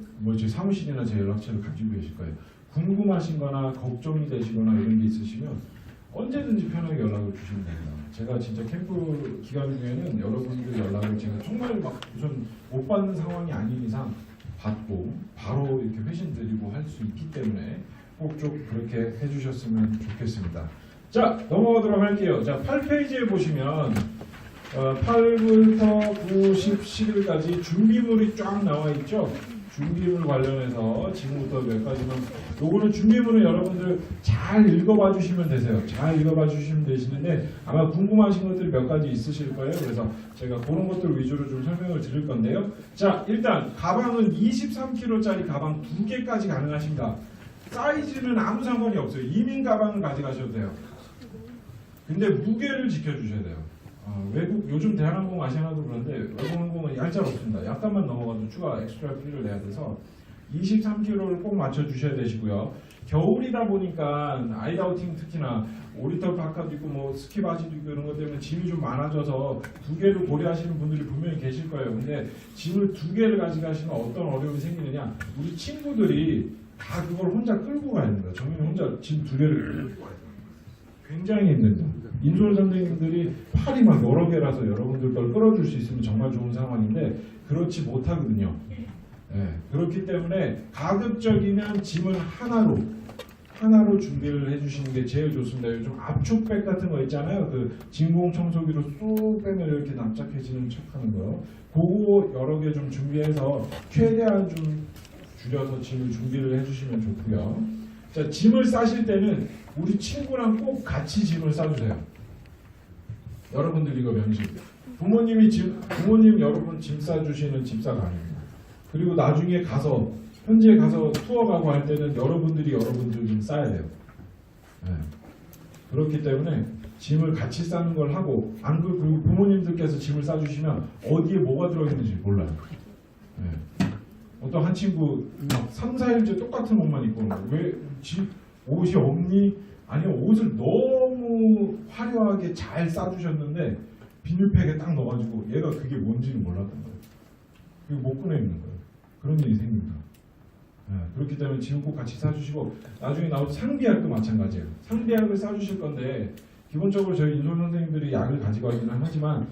사무실이나 제 연락처를 가지고 계실 거예요. 궁금하신 거나 걱정이 되시거나 이런 게 있으시면 언제든지 편하게 연락을 주시면 됩니다. 제가 진짜 캠프 기간 중에는 여러분들 연락을 제가 정말 막 우선 못 받는 상황이 아닌 이상 받고 바로 이렇게 회신 드리고 할 수 있기 때문에 꼭 좀 그렇게 해주셨으면 좋겠습니다. 자, 넘어가도록 할게요. 자, 8페이지에 보시면 8부터 9, 10, 11까지 준비물이 쫙 나와 있죠. 준비물 관련해서 지금부터 몇 가지만 요거는 준비물은 여러분들 잘 읽어봐 주시면 되세요. 잘 읽어봐 주시면 되시는데 아마 궁금하신 것들이 몇 가지 있으실 거예요. 그래서 제가 그런 것들 위주로 좀 설명을 드릴 건데요. 자, 일단 가방은 23kg짜리 가방 2개까지 가능하십니다. 사이즈는 아무 상관이 없어요. 이민 가방을 가져가셔도 돼요. 근데 무게를 지켜주셔야 돼요. 외국 요즘 대한항공 아시아나도 그런데 외국 항공은 얄짤없습니다. 약간만 넘어가도 추가 엑스트라 피를 내야 돼서 23kg를 꼭 맞춰주셔야 되시고요. 겨울이다 보니까 아이다우팅 특히나 오리털 파카도 있고 스키 바지도 있고 이런 것 때문에 짐이 좀 많아져서 2개를 고려하시는 분들이 분명히 계실 거예요. 근데 짐을 2개를 가져가시면 어떤 어려움이 생기느냐, 우리 친구들이 다 그걸 혼자 끌고 가야 됩니다. 정민이 혼자 짐 2개를 끌고 가야 됩니다. 굉장히 힘듭니다. 인솔 선생님들이 팔이 막 여러 개라서 여러분들 걸 끌어줄 수 있으면 정말 좋은 상황인데 그렇지 못하거든요. 예, 그렇기 때문에 가급적이면 짐을 하나로 준비를 해주시는 게 제일 좋습니다. 요즘 압축백 같은 거 있잖아요. 그 진공 청소기로 쏙 빼면 이렇게 납작해지는 척하는 거. 그거 여러 개 좀 준비해서 최대한 좀 줄여서 짐을 준비를 해주시면 좋고요. 자, 짐을 싸실 때는 우리 친구랑 꼭 같이 짐을 싸주세요. 여러분들 이거 명심. 부모님 여러분 짐 싸주시는 집사가 아닙니다. 그리고 나중에 가서 현지에 가서 투어 가고 할 때는 여러분들 좀 싸야 돼요. 네. 그렇기 때문에 짐을 같이 싸는 걸 하고 그리고 부모님들께서 짐을 싸주시면 어디에 뭐가 들어있는지 몰라요. 네. 어떤 한 친구 막 3, 4일째 똑같은 옷만 입고 오는 거예요. 왜 옷이 없니? 아니요, 옷을 너무 화려하게 잘 싸주셨는데 비닐팩에 딱 넣어가지고 얘가 그게 뭔지는 몰랐던 거예요. 그리고 못 꺼내 입는 거예요. 그런 일이 생깁니다. 네, 그렇기 때문에 짐 꼭 같이 싸주시고 나중에 나올 상비약도 마찬가지예요. 상비약을 싸주실 건데 기본적으로 저희 인솔 선생님들이 약을 가지고 가기는 하지만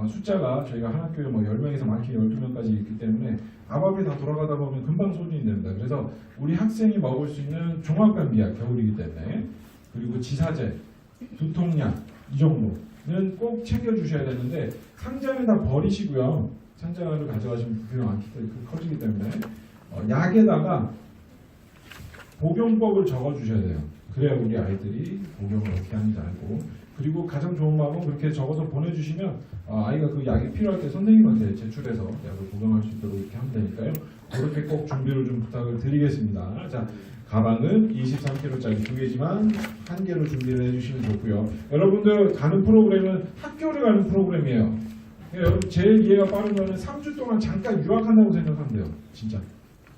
숫자가 저희가 한 학교에 뭐 10명에서 많게 12명까지 있기 때문에 앞앞에 다 돌아가다 보면 금방 소진이 됩니다. 그래서 우리 학생이 먹을 수 있는 종합감기약 겨울이기 때문에 그리고 지사제, 두통약 이 정도는 꼭 챙겨주셔야 되는데 상자는 다 버리시고요. 상자를 가져가시면 부피가 많기 때문에 커지기 때문에 약에다가 복용법을 적어주셔야 돼요. 그래야 우리 아이들이 복용을 어떻게 하는지 알고 그리고 가장 좋은 방법은 그렇게 적어서 보내주시면 아이가 그 약이 필요할 때 선생님한테 제출해서 약을 복용할 수 있도록 이렇게 하면 되니까요. 그렇게 꼭 준비를 좀 부탁을 드리겠습니다. 자, 가방은 23kg짜리 2개지만 1개로 준비를 해주시면 좋고요. 여러분들 가는 프로그램은 학교를 가는 프로그램이에요. 여러분 제일 이해가 빠른 거는 3주 동안 잠깐 유학한다고 생각하면 돼요. 진짜.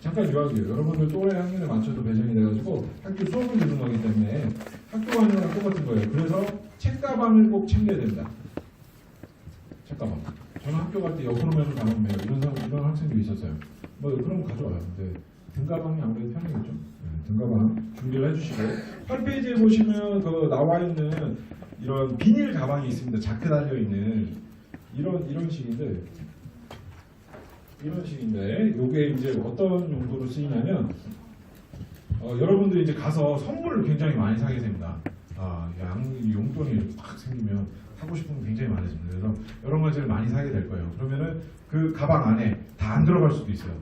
잠깐 유학이에요. 여러분들 또래 학년에 맞춰서 배정이 돼가지고 학교 수업을 듣는 거기 때문에 학교 가는 거랑 똑같은 거예요. 그래서 책가방을 꼭 챙겨야 됩니다. 책가방. 저는 학교 갈 때 옆으로면서 가면 매요. 이런 학생도 있었어요. 뭐 그런 거 가져와요. 근데 등가방이 아무래도 편하겠죠. 네, 등가방 준비를 해주시고 8페이지에 보시면 그 나와 있는 이런 비닐 가방이 있습니다. 자크 달려 있는 이런 식인데. 이런 식인데 이게 이제 어떤 용도로 쓰이냐면 여러분들이 이제 가서 선물을 굉장히 많이 사게 됩니다. 용돈이 딱 생기면 사고 싶은 거 굉장히 많아집니다. 그래서 여러 가지를 많이 사게 될 거예요. 그러면은 그 가방 안에 다 안 들어갈 수도 있어요.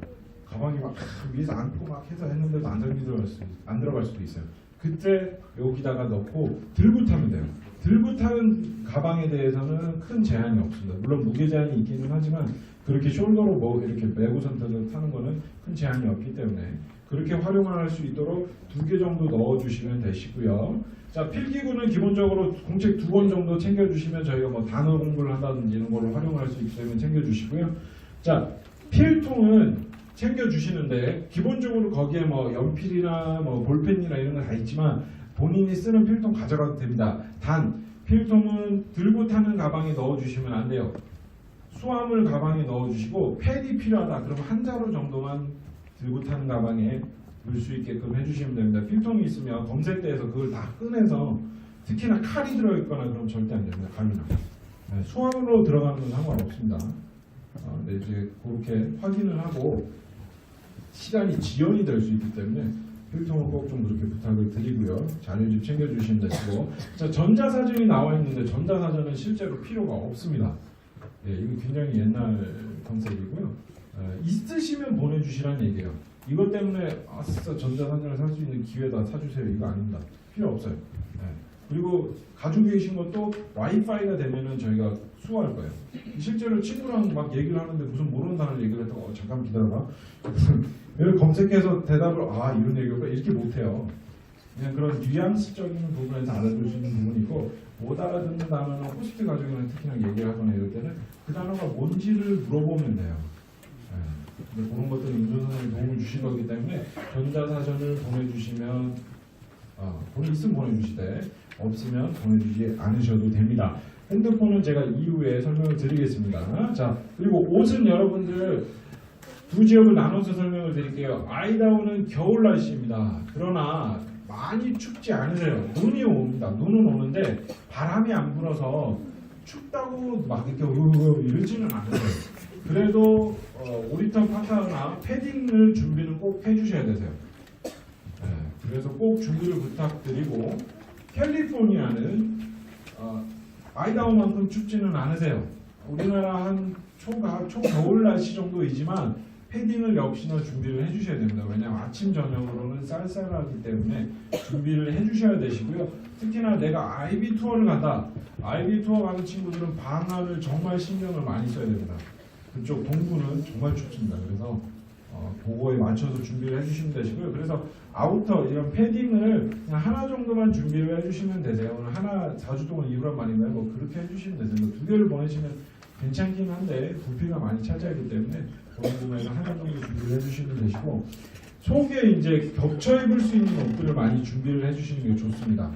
가방이 막 위에서 안고 막 해서 했는데도 안 들어갈 수도 있어요. 그때 여기다가 넣고 들고 타면 돼요. 들고 타는 가방에 대해서는 큰 제한이 없습니다. 물론 무게 제한이 있기는 하지만 그렇게 숄더로 뭐 이렇게 메고선 타는 거는 큰 제한이 없기 때문에 그렇게 활용을 할 수 있도록 2개 정도 넣어주시면 되시고요. 자, 필기구는 기본적으로 공책 2권 정도 챙겨주시면 저희가 뭐 단어 공부를 한다든지 이런 걸로 활용을 할 수 있기 때문에 챙겨주시고요. 자, 필통은 챙겨주시는데 기본적으로 거기에 뭐 연필이나 뭐 볼펜이나 이런 거 다 있지만 본인이 쓰는 필통 가져가도 됩니다. 단 필통은 들고 타는 가방에 넣어주시면 안 돼요. 수화물 가방에 넣어주시고 펜이 필요하다 그러면 한 자루 정도만 들고 타는 가방에 넣을 수 있게끔 해주시면 됩니다. 필통이 있으면 검색대에서 그걸 다 꺼내서 특히나 칼이 들어있거나 그러면 절대 안 됩니다. 칼이나 네, 수화물로 들어가는 건 상관없습니다. 네, 이제 그렇게 확인을 하고 시간이 지연이 될 수 있기 때문에 필통을 꼭 좀 그렇게 부탁을 드리고요. 자료집 챙겨주시면 되시고 자, 전자사전이 나와 있는데 전자사전은 실제로 필요가 없습니다. 네, 이거 굉장히 옛날 컨셉이고요. 있으시면 보내주시라는 얘기예요. 이것 때문에 아싸 전자사전을 살 수 있는 기회다 사주세요. 이거 아닙니다. 필요 없어요. 네. 그리고 가지고 계신 것도 와이파이가 되면은 저희가 수호할 거예요. 실제로 친구랑 막 얘기를 하는데 무슨 모르는 단어를 얘기를 했다고 잠깐 기다려봐. 이렇게 검색해서 대답을 이런 얘기가 이렇게 못해요. 그냥 그런 뉘앙스적인 부분에서 알아들 수 있는 부분이고 못 알아듣는 단어는 호스트 가족이나 특히나 얘기를 하거나 이럴 때는 그 단어가 뭔지를 물어보면 돼요. 네. 그런 것들은 인조 선생님이 도움을 주실 거기 때문에 전자사전을 보내주시면 돈이 있으면 보내주시되 없으면 보내주지 않으셔도 됩니다. 핸드폰은 제가 이후에 설명을 드리겠습니다. 자, 그리고 옷은 여러분들 두 지역을 나눠서 설명을 드릴게요. 아이다오는 겨울 날씨입니다. 그러나 많이 춥지 않으세요. 눈이 옵니다. 눈은 오는데 바람이 안 불어서 춥다고 막 이렇게 이러지는 않으세요. 그래도 오리터 파카나 패딩을 준비는 꼭 해주셔야 되세요. 그래서 꼭 준비를 부탁드리고 캘리포니아는 아이다호만큼 춥지는 않으세요. 우리나라 한 초겨울 날씨 정도이지만 패딩을 역시나 준비를 해주셔야 됩니다. 왜냐하면 아침 저녁으로는 쌀쌀하기 때문에 준비를 해주셔야 되시고요. 특히나 내가 아이비 투어를 간다. 아이비 투어 가는 친구들은 방안을 정말 신경을 많이 써야 됩니다. 그쪽 동부는 정말 춥습니다. 그래서 그거에 맞춰서 준비를 해주시면 되시고요. 그래서 아우터 이런 패딩을 그냥 하나 정도만 준비를 해주시면 되세요. 오늘 하나 4주 동안 입으란 말인가요? 뭐 그렇게 해주시면 되세요. 뭐 2개를 보내시면 괜찮긴 한데 부피가 많이 차지하기 때문에 그런 부분에는 하나 정도 준비를 해주시면 되시고 속에 이제 겹쳐 입을 수 있는 옷들을 많이 준비를 해주시는 게 좋습니다.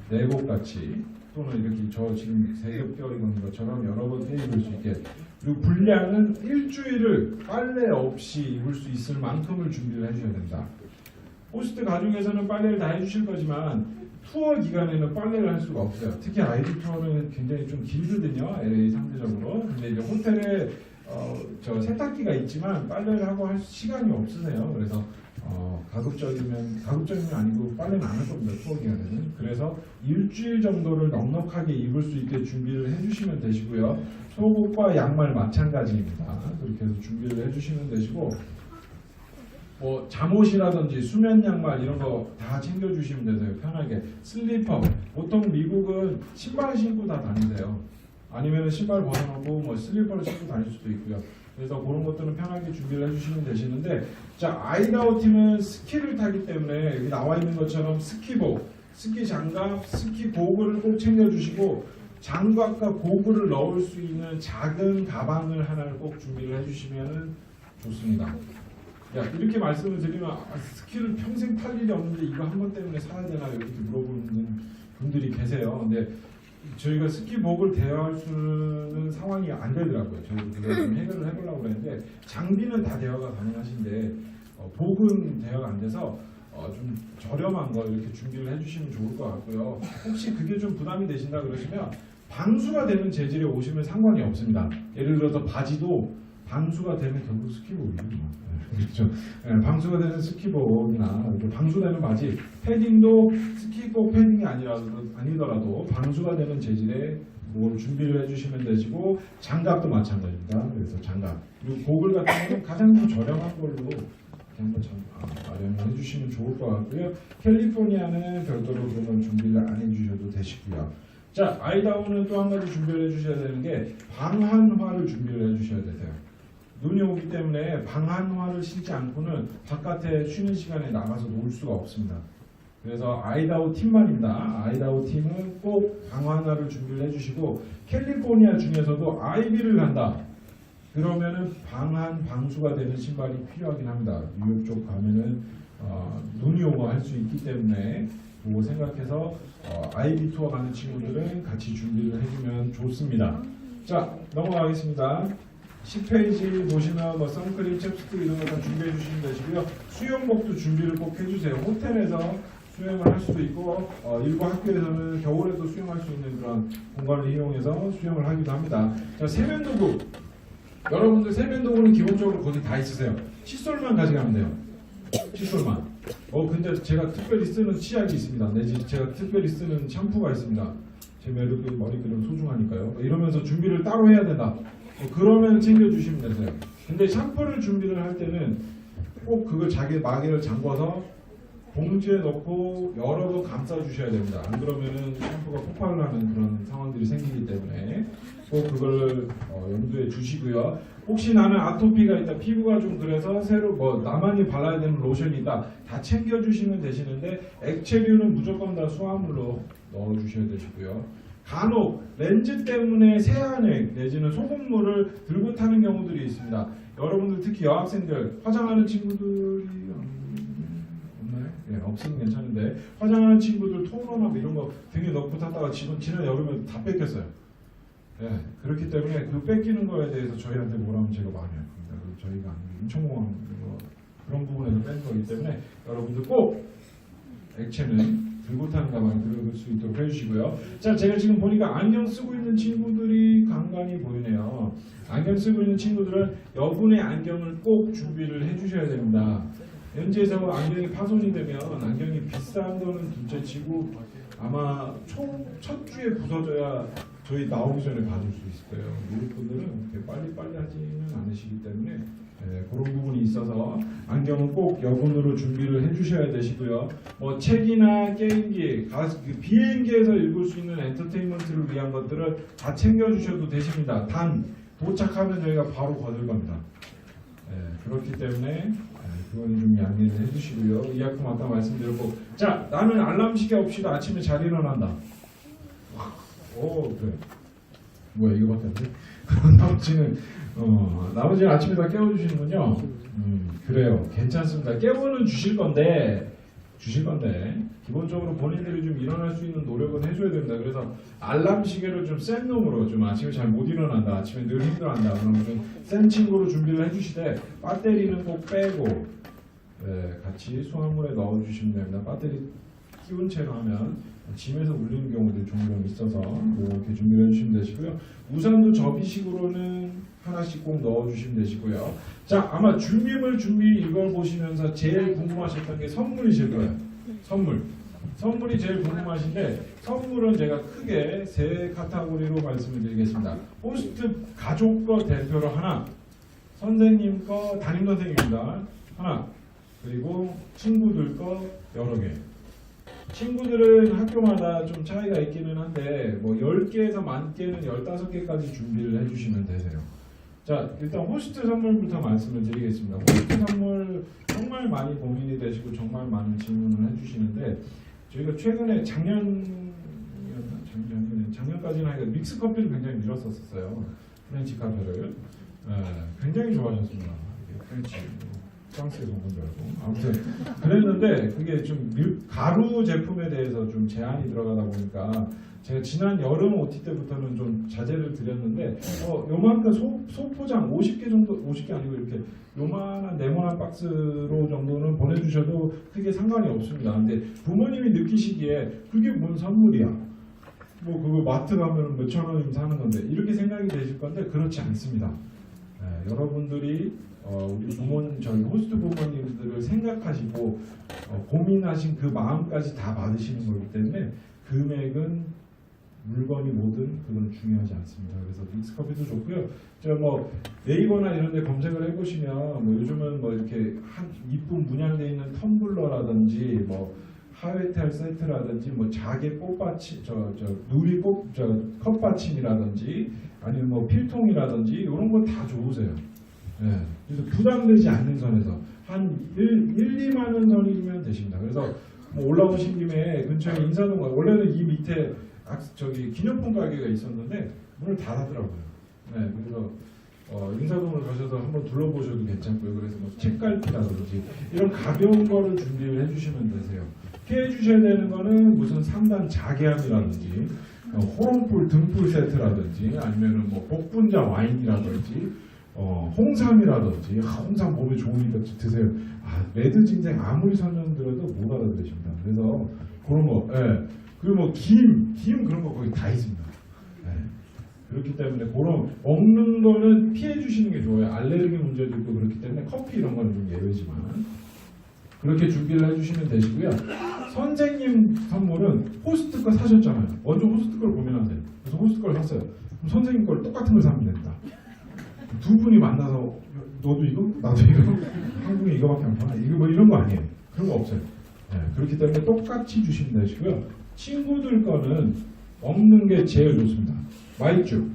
내복 같이 또는 이렇게 저 지금 세겹결 입은 것처럼 여러 번 입을 수 있게. 그리고 분량은 일주일을 빨래 없이 입을 수 있을 만큼을 준비를 해주셔야 됩니다. 호스트 가족에서는 빨래를 다 해주실 거지만 투어 기간에는 빨래를 할 수가 없어요. 특히 아이비 투어는 굉장히 좀 길거든요. LA 상대적으로. 근데 이제 호텔에 저 세탁기가 있지만 빨래를 하고 할 시간이 없으세요. 그래서 가급적이면 아니고 빨래는 안 할 겁니다. 투어 기간에는. 그래서 일주일 정도를 넉넉하게 입을 수 있게 준비를 해주시면 되시고요. 속옷과 양말 마찬가지입니다. 그렇게 해서 준비를 해주시면 되시고 뭐 잠옷이라든지 수면 양말 이런 거 다 챙겨주시면 되세요. 편하게. 슬리퍼. 보통 미국은 신발 신고 다 다니세요. 아니면 신발 벗어놓고 뭐 슬리퍼를 신고 다닐 수도 있고요. 그래서 그런 것들은 편하게 준비를 해주시면 되시는데, 자 아이다호 팀은 스키를 타기 때문에 여기 나와 있는 것처럼 스키복, 스키 장갑, 스키 고글을 꼭 챙겨주시고 장갑과 고글을 넣을 수 있는 작은 가방을 하나를 꼭 준비를 해주시면 좋습니다. 이렇게 말씀을 드리면 스키를 평생 탈 일이 없는데 이거 한 번 때문에 사야 되나 이렇게 물어보는 분들이 계세요. 근데 저희가 스키복을 대여할 수는 상황이 안 되더라고요. 저희도 그걸 좀 해결을 해보려고 했는데 장비는 다 대여가 가능하신데 복은 대여가 안 돼서 좀 저렴한 거 이렇게 준비를 해주시면 좋을 것 같고요. 혹시 그게 좀 부담이 되신다 그러시면 방수가 되는 재질에 오시면 상관이 없습니다. 예를 들어서 바지도 방수가 되면 결국 스키복이죠. 그렇죠. 방수가 되는 스키복이나 방수되는 바지, 패딩도 스키복 패딩이 아니더라도 방수가 되는 재질의 그걸 준비를 해주시면 되시고 장갑도 마찬가지입니다. 그래서 장갑 그리고 고글 같은 경우는 가장 좀 저렴한 걸로 한번 마련을 해주시면 좋을 것 같고요. 캘리포니아는 별도로 그런 건 준비를 안 해주셔도 되시고요. 자 아이다호는 또 한 가지 준비를 해주셔야 되는 게 방한화를 준비를 해주셔야 되세요. 눈이 오기 때문에 방한화를 신지 않고는 바깥에 쉬는 시간에 나가서 놀 수가 없습니다. 그래서 아이다호 팀만입니다. 아이다호 팀은 꼭 방한화를 준비를 해주시고 캘리포니아 중에서도 아이비를 간다. 그러면은 방수가 되는 신발이 필요하긴 합니다. 뉴욕 쪽 가면은 눈이 오고 할 수 있기 때문에 그거 생각해서 아이비 투어 가는 친구들은 같이 준비를 해주면 좋습니다. 자 넘어가겠습니다. 10페이지 보시면 뭐 선크림, 챕스틱 이런 거 다 준비해 주시면 되시고요. 수영복도 준비를 꼭 해주세요. 호텔에서 수영을 할 수도 있고 일부 학교에서는 겨울에도 수영할 수 있는 그런 공간을 이용해서 수영을 하기도 합니다. 자 세면도구. 여러분들 세면도구는 기본적으로 거기 다 있으세요. 칫솔만 가져가면 돼요. 칫솔만. 근데 제가 특별히 쓰는 치약이 있습니다. 내지 제가 특별히 쓰는 샴푸가 있습니다. 제 머리끈은 소중하니까요. 이러면서 준비를 따로 해야 된다. 그러면 챙겨주시면 되세요. 근데 샴푸를 준비를 할 때는 꼭 그걸 자기 마개를 잠궈서 봉지에 넣고 여러 번 감싸 주셔야 됩니다. 안 그러면은 샴푸가 폭발을 하는 그런 상황들이 생기기 때문에 꼭 그걸 염두에 주시고요. 혹시 나는 아토피가 있다, 피부가 좀 그래서 새로 나만이 발라야 되는 로션이 있다, 다 챙겨주시면 되시는데 액체류는 무조건 다 수화물로 넣어주셔야 되시고요. 간혹 렌즈 때문에 세안액 내지는 소금물을 들고 타는 경우들이 있습니다. 여러분들 특히 여학생들 화장하는 친구들이 없나요? 네, 없으면 괜찮은데 화장하는 친구들 토너나 이런 거 등에 넣고 탔다가 지난 여름에 다 뺏겼어요. 네, 그렇기 때문에 그 뺏기는 거에 대해서 저희한테 뭐라면 제가 많이 할 겁니다. 저희가 인천공항 그런 부분에서 뺀 거기 때문에 여러분들 꼭 액체는 들고 타는 가방에 들어올 수 있도록 해주시고요. 자, 제가 지금 보니까 안경 쓰고 있는 친구들이 간간히 보이네요. 안경 쓰고 있는 친구들은 여분의 안경을 꼭 준비를 해주셔야 됩니다. 현지에서 안경이 파손이 되면 안경이 비싼 거는 둘째치고 아마 첫 주에 부서져야 저희 나오기 전에 받을 수 있을 거예요. 우리 분들은 그렇게 빨리빨리 하지는 않으시기 때문에 그런 부분이 있어서 안경은 꼭 여분으로 준비를 해주셔야 되시고요. 뭐 책이나 게임기, 비행기에서 읽을 수 있는 엔터테인먼트를 위한 것들을 다 챙겨주셔도 되십니다. 단 도착하면 저희가 바로 거둘 겁니다. 그렇기 때문에 그건 좀 양해를 해주시고요. 의약품 아까 말씀드렸고, 자, 나는 알람 시계 없이도 아침에 잘 일어난다. 그래. 뭐야, 이거밖에 안 돼? 나머지는 아침에 다 깨워주시는군요. 그래요. 괜찮습니다. 깨워는 주실 건데 기본적으로 본인들이 좀 일어날 수 있는 노력은 해줘야 됩니다. 그래서 알람 시계를 좀 센 놈으로, 좀 아침에 잘 못 일어난다, 아침에 늘 힘들어한다 그러면 좀 센 친구로 준비를 해주시되, 배터리는 꼭 빼고 같이 수화물에 넣어주시면 됩니다. 배터리 끼운 채로 하면 짐에서 울리는 경우들이 종종 있어서 이렇게 준비를 해주시면 되시고요. 우산도 접이식으로는 하나씩 꼭 넣어주시면 되시고요. 자, 아마 준비물 이걸 보시면서 제일 궁금하셨던 게 선물이실 거예요. 선물이 제일 궁금하신데, 선물은 제가 크게 세 카테고리로 말씀을 드리겠습니다. 호스트 가족 거 대표로 하나, 선생님 거, 담임 선생님입니다. 하나, 그리고 친구들 거 여러 개. 친구들은 학교마다 좀 차이가 있기는 한데 뭐 10개에서 많게는 15개까지 준비를 해주시면 되세요. 자, 일단 호스트 선물부터 말씀을 드리겠습니다. 호스트 선물 정말 많이 고민이 되시고 정말 많은 질문을 해주시는데, 저희가 최근에 작년까지는 하니까 믹스 커피를 굉장히 밀었었어요. 프렌치 카페를. 굉장히 좋아하셨습니다. 프렌치. 프랑스에서 온 줄 알고. 아무튼 그랬는데 그게 좀 가루 제품에 대해서 좀 제한이 들어가다 보니까 제가 지난 여름 OT 때부터는 좀 자제를 드렸는데, 요만큼 소포장 50개 정도, 50개 아니고 이렇게 요만한 네모난 박스로 정도는 보내주셔도 크게 상관이 없습니다. 근데 부모님이 느끼시기에 그게 뭔 선물이야, 뭐 그거 마트 가면 몇천 원이면 사는 건데, 이렇게 생각이 되실 건데 그렇지 않습니다. 여러분들이 우리 저희 호스트 부모님들을 생각하시고 고민하신 그 마음까지 다 받으시는 거기 때문에 금액은 물건이 뭐든 그건 중요하지 않습니다. 그래서 믹스커피도 좋고요. 제가 뭐 네이버나 이런 데 검색을 해보시면 뭐 요즘은 뭐 이렇게 이쁜 문양되어 있는 텀블러라든지 뭐 하회탈 세트라든지 뭐 자개 꽃받침, 컵받침이라든지 아니면 뭐 필통이라든지 이런 거 다 좋으세요. 그래서 부담되지 않는 선에서 한 2만 원 선이면 되십니다. 그래서 뭐 올라오신 김에 근처에 인사동, 원래는 이 밑에 기념품 가게가 있었는데 문을 닫았더라고요. 그래서 인사동을 가셔서 한번 둘러보셔도 괜찮고요. 그래서 뭐 책갈피라든지 이런 가벼운 거를 준비를 해주시면 되세요. 피해 주셔야 되는 거는 무슨 3단 자개함이라든지 호롱불 등불 세트라든지 아니면은 뭐 복분자 와인이라든지 홍삼이라든지, 홍삼 몸에 좋으니까 드세요. 레드 진생 아무리 설명드려도 못 알아들으십니다. 그래서 그런 거, 그리고 뭐 김 그런 거 거기 다 있습니다. 그렇기 때문에 그런 먹는 거는 피해 주시는 게 좋아요. 알레르기 문제도 있고 그렇기 때문에 커피 이런 거는 좀 예외지만 그렇게 준비를 해주시면 되시고요. 선생님 선물은 호스트 거 사셨잖아요. 먼저 호스트 걸 고민하세요. 그래서 호스트 걸 샀어요. 그럼 선생님 걸 똑같은 걸 사면 됩니다. 두 분이 만나서 너도 이거? 나도 이거? 한국에 이거밖에 안 파나? 이거 뭐 이런 거 아니에요. 그런 거 없어요. 그렇기 때문에 똑같이 주시면 되시고요. 친구들 거는 먹는 게 제일 좋습니다. 마이쮸,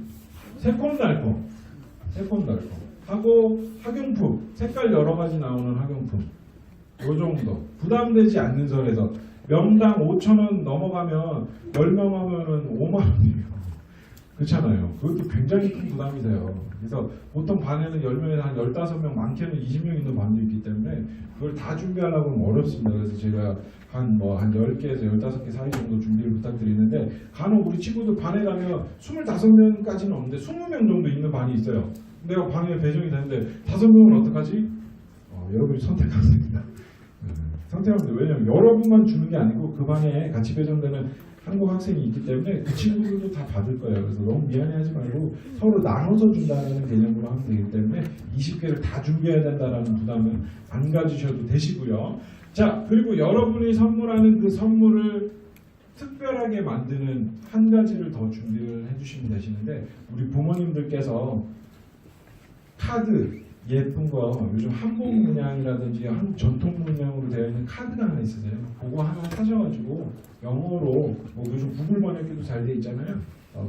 새콤달콤 하고 학용품, 색깔 여러 가지 나오는 학용품, 요 정도 부담되지 않는 선에서 명당 5,000원 넘어가면 10명 하면은 5만 원이에요. 그렇잖아요. 그것도 굉장히 큰 부담이세요. 그래서 보통 반에는 10명에서 한 15명, 많게는 20명 있는 반도 있기 때문에 그걸 다 준비하려고 하면 어렵습니다. 그래서 제가 한 10개에서 15개 사이 정도 준비를 부탁드리는데, 간혹 우리 친구들 반에 가면 25명까지는 없는데 20명 정도 있는 반이 있어요. 내가 반에 배정이 되는데 5명은 어떡하지? 여러분이 선택하면 됩니다. 상태랍니다. 왜냐하면 여러분만 주는 게 아니고 그 반에 같이 배정되는 한국 학생이 있기 때문에 그 친구들도 다 받을 거예요. 그래서 너무 미안해하지 말고 서로 나눠서 준다는 개념으로 하면 되기 때문에 20개를 다 준비해야 된다는 부담은 안 가지셔도 되시고요. 자, 그리고 여러분이 선물하는 그 선물을 특별하게 만드는 한 가지를 더 준비를 해주시면 되시는데, 우리 부모님들께서 카드 예쁜 거, 요즘 한복 문양이라든지 한국 전통 문양으로 되어 있는 카드가 하나 있으세요. 그거 하나 사셔가지고 영어로, 뭐 요즘 구글 번역기도 잘 돼 있잖아요.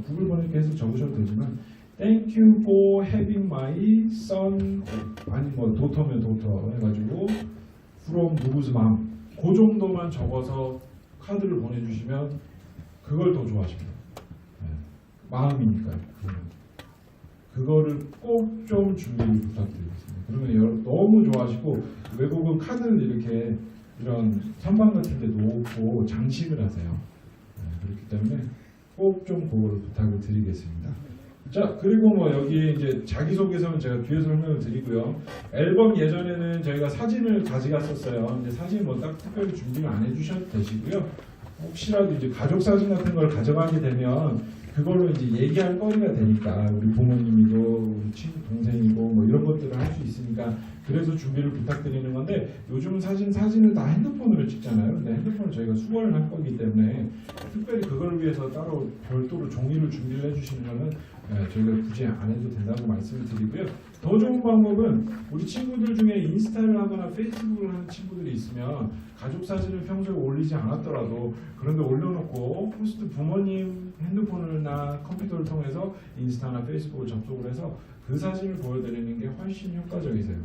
구글 번역기에서 적으셔도 되지만 Thank you for having my son, 아니 뭐 도터면 도터 해가지고 from 누구's mom, 그 정도만 적어서 카드를 보내주시면 그걸 더 좋아하십니다. 네. 마음이니까요. 그거를 꼭 좀 준비를 부탁드리겠습니다. 그러면 너무 좋아하시고, 외국은 카드를 이렇게 이런 선반 같은 데 놓고 장식을 하세요. 네, 그렇기 때문에 꼭 좀 그거를 부탁을 드리겠습니다. 자, 그리고 뭐 여기 이제 자기소개서는 제가 뒤에 설명을 드리고요. 앨범 예전에는 저희가 사진을 가져갔었어요. 근데 사진 뭐 딱 특별히 준비를 안 해주셔도 되시고요. 혹시라도 이제 가족 사진 같은 걸 가져가게 되면 그걸로 이제 얘기할 거리가 되니까, 우리 부모님이고 우리 친구 동생이고 뭐 이런 것들을 할 수 있으니까 그래서 준비를 부탁드리는 건데, 요즘은 사진을 다 핸드폰으로 찍잖아요. 근데 핸드폰을 저희가 수거를 할 거기 때문에 특별히 그걸 위해서 따로 별도로 종이를 준비를 해주시는 거는 저희가 굳이 안 해도 된다고 말씀을 드리고요. 더 좋은 방법은 우리 친구들 중에 인스타를 하거나 페이스북을 하는 친구들이 있으면 가족 사진을 평소에 올리지 않았더라도 그런 데 올려놓고 포스트, 부모님 핸드폰이나 컴퓨터를 통해서 인스타나 페이스북을 접속을 해서 그 사진을 보여드리는 게 훨씬 효과적이세요.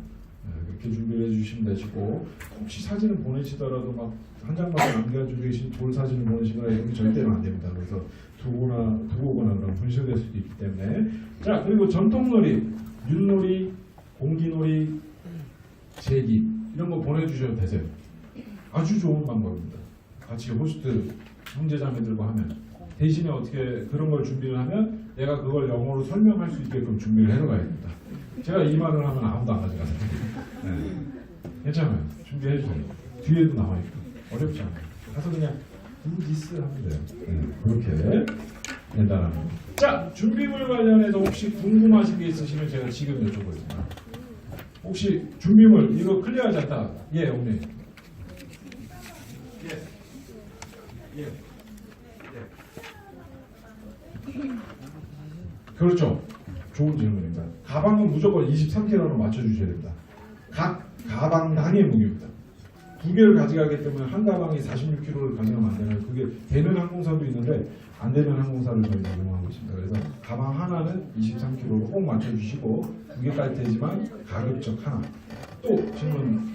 그렇게 준비를 해주시면 되시고, 혹시 사진을 보내시더라도 막 한 장만 남겨주고 계신 돌 사진을 보내시거나 이런 게 절대로 안 됩니다. 그래서 두고 오거나 그런 분실될 수도 있기 때문에. 자, 그리고 전통놀이, 윷놀이, 공기놀이, 제기 이런 거 보내주셔도 되세요. 아주 좋은 방법입니다. 같이 호스트 형제자매들과 하면, 대신에 어떻게 그런 걸 준비를 하면 내가 그걸 영어로 설명할 수 있게끔 준비를 해서 가야 됩니다. 제가 이 말을 하면 아무도 안 가져가요. 네. 괜찮아요. 준비해 주세요. 뒤에도 나와 있고 어렵지 않아요. 가서 그냥 do this 하면 돼요. 네. 그렇게 간단합니다. 자, 준비물 관련해서 혹시 궁금하신 게 있으시면 제가 지금 여쭤보겠습니다. 혹시 준비물 이거 클리어하지 않다? 예, 어머니. 예. 그렇죠. 좋은 질문입니다. 가방은 무조건 23kg로 맞춰주셔야 됩니다. 각 가방당의 무게입니다. 두 개를 가져가기 때문에 한 가방이 46kg를 가져가면 안 되나요? 그게 되는 항공사도 있는데 안 되는 항공사를 저희가 이용하고 있습니다. 그래서 가방 하나는 23kg로 꼭 맞춰주시고, 두 개까지 되지만 가급적 하나. 또 질문.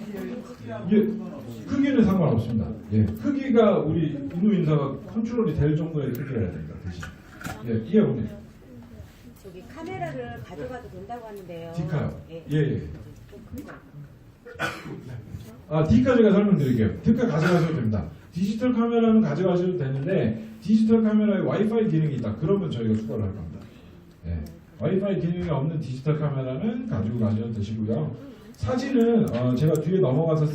예, 크기는 상관없습니다. 예, 크기가 우리 인후 인사가 컨트롤이 될 정도의 크기여야 됩니다. 대신. 예, 이게 오늘. 저기 카메라를 가져가도 된다고 하는데요. 디카요. 예. 예. 좀 큰 거. 디카 제가 설명드릴게요. 디카 가져가셔도 됩니다. 디지털 카메라는 가져가셔도 되는데, 디지털 카메라에 와이파이 기능이 있다. 그러면 저희가 수거를 할 겁니다. 예. 와이파이 기능이 없는 디지털 카메라는 가지고 가셔도 되시고요. 사진은 제가 뒤에 넘어가서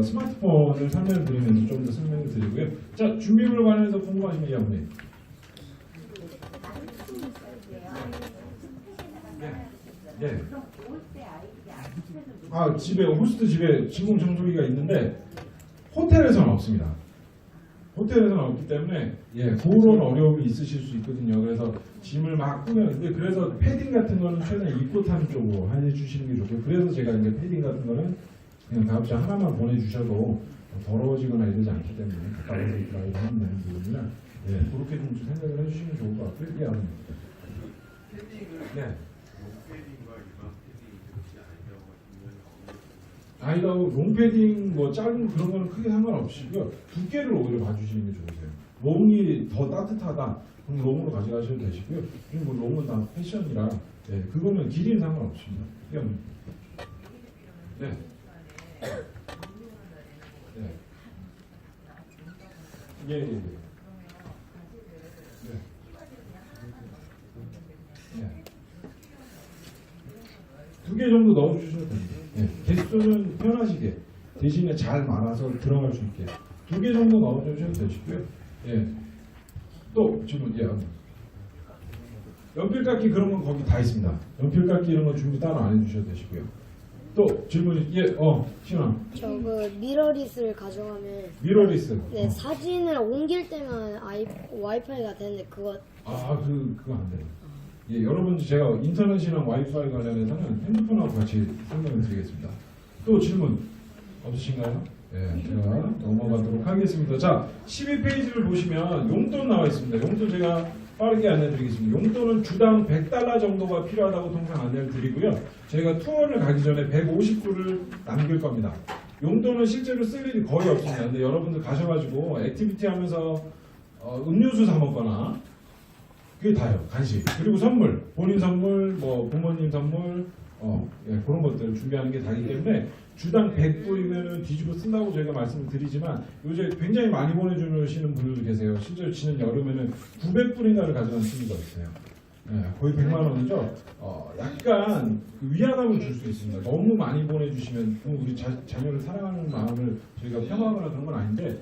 스마트폰을 설명드리면서 좀 더 설명을 드리고요. 자, 준비물 관련해서 궁금하시면 이 어머니. 예. 집에 호스트 집에 진공 청소기가 있는데 호텔에서는 없습니다. 호텔에서는 없기 때문에 그런 어려움이 있으실 수 있거든요. 그래서 짐을 막 꾸며는데, 그래서 패딩 같은 거는 최대한 입고 타는 쪽으로 해주시는 게 좋고요. 그래서 제가 이제 패딩 같은 거는 그냥 가급적 하나만 보내주셔도 더러워지거나 이러지 않기 때문에 가까워서 입고 하면 되는 부분이라, 그렇게 좀 생각을 해주시면 좋을 것 같고요. 예, 아버님. 네. 아니다, 롱패딩 뭐 짧은 그런 거는 크게 상관없이고요. 두께를 오히려 봐주시는 게 좋으세요. 롱이 더 따뜻하다, 그럼 롱으로 가져가셔도 되시고요. 그리고 뭐 롱은 다 패션이라, 그거는 길이는 상관없습니다. 그냥 네. 예. 두 개 정도 넣어주셔도 됩니다. 개수는 편하시게. 대신에 잘 말아서 들어갈 수 있게 2개 정도 넣어주셔도 되시고요. 예. 또 질문. 예. 연필깎이 그런 건 거기 다 있습니다. 연필깎이 이런 거 준비 따로 안 해주셔도 되시고요. 또 질문이. 예. 신아. 저 그 미러리스를 가져가면 미러리스. 네, 사진을 옮길 때만 와이파이가 되는데 그거 그거 안 돼요. 예, 여러분들 제가 인터넷이랑 와이파이 관련해서는 핸드폰하고 같이 설명을 드리겠습니다. 또 질문 없으신가요? 예, 제가 넘어가도록 하겠습니다. 자, 12페이지를 보시면 용돈 나와 있습니다. 용돈 제가 빠르게 안내드리겠습니다. 용돈은 주당 $100 정도가 필요하다고 통상 안내를 드리고요. 저희가 투어를 가기 전에 150불을 남길 겁니다. 용돈은 실제로 쓸 일이 거의 없습니다. 근데 여러분들 가셔가지고 액티비티 하면서 음료수 사 먹거나 그게 다예요. 간식. 그리고 선물. 본인 선물, 뭐 부모님 선물, 예, 그런 것들 준비하는 게 다이기 때문에 주당 100불이면 뒤집어 쓴다고 저희가 말씀을 드리지만 요새 굉장히 많이 보내주시는 분들도 계세요. 실제로 지난 여름에는 900불인가를 가져간 친구가 있어요. 예, 거의 100만 원이죠. 약간 그 위안감을 줄 수 있습니다. 너무 많이 보내주시면 우리 자녀를 사랑하는 마음을 저희가 폄하하거나 그런 건 아닌데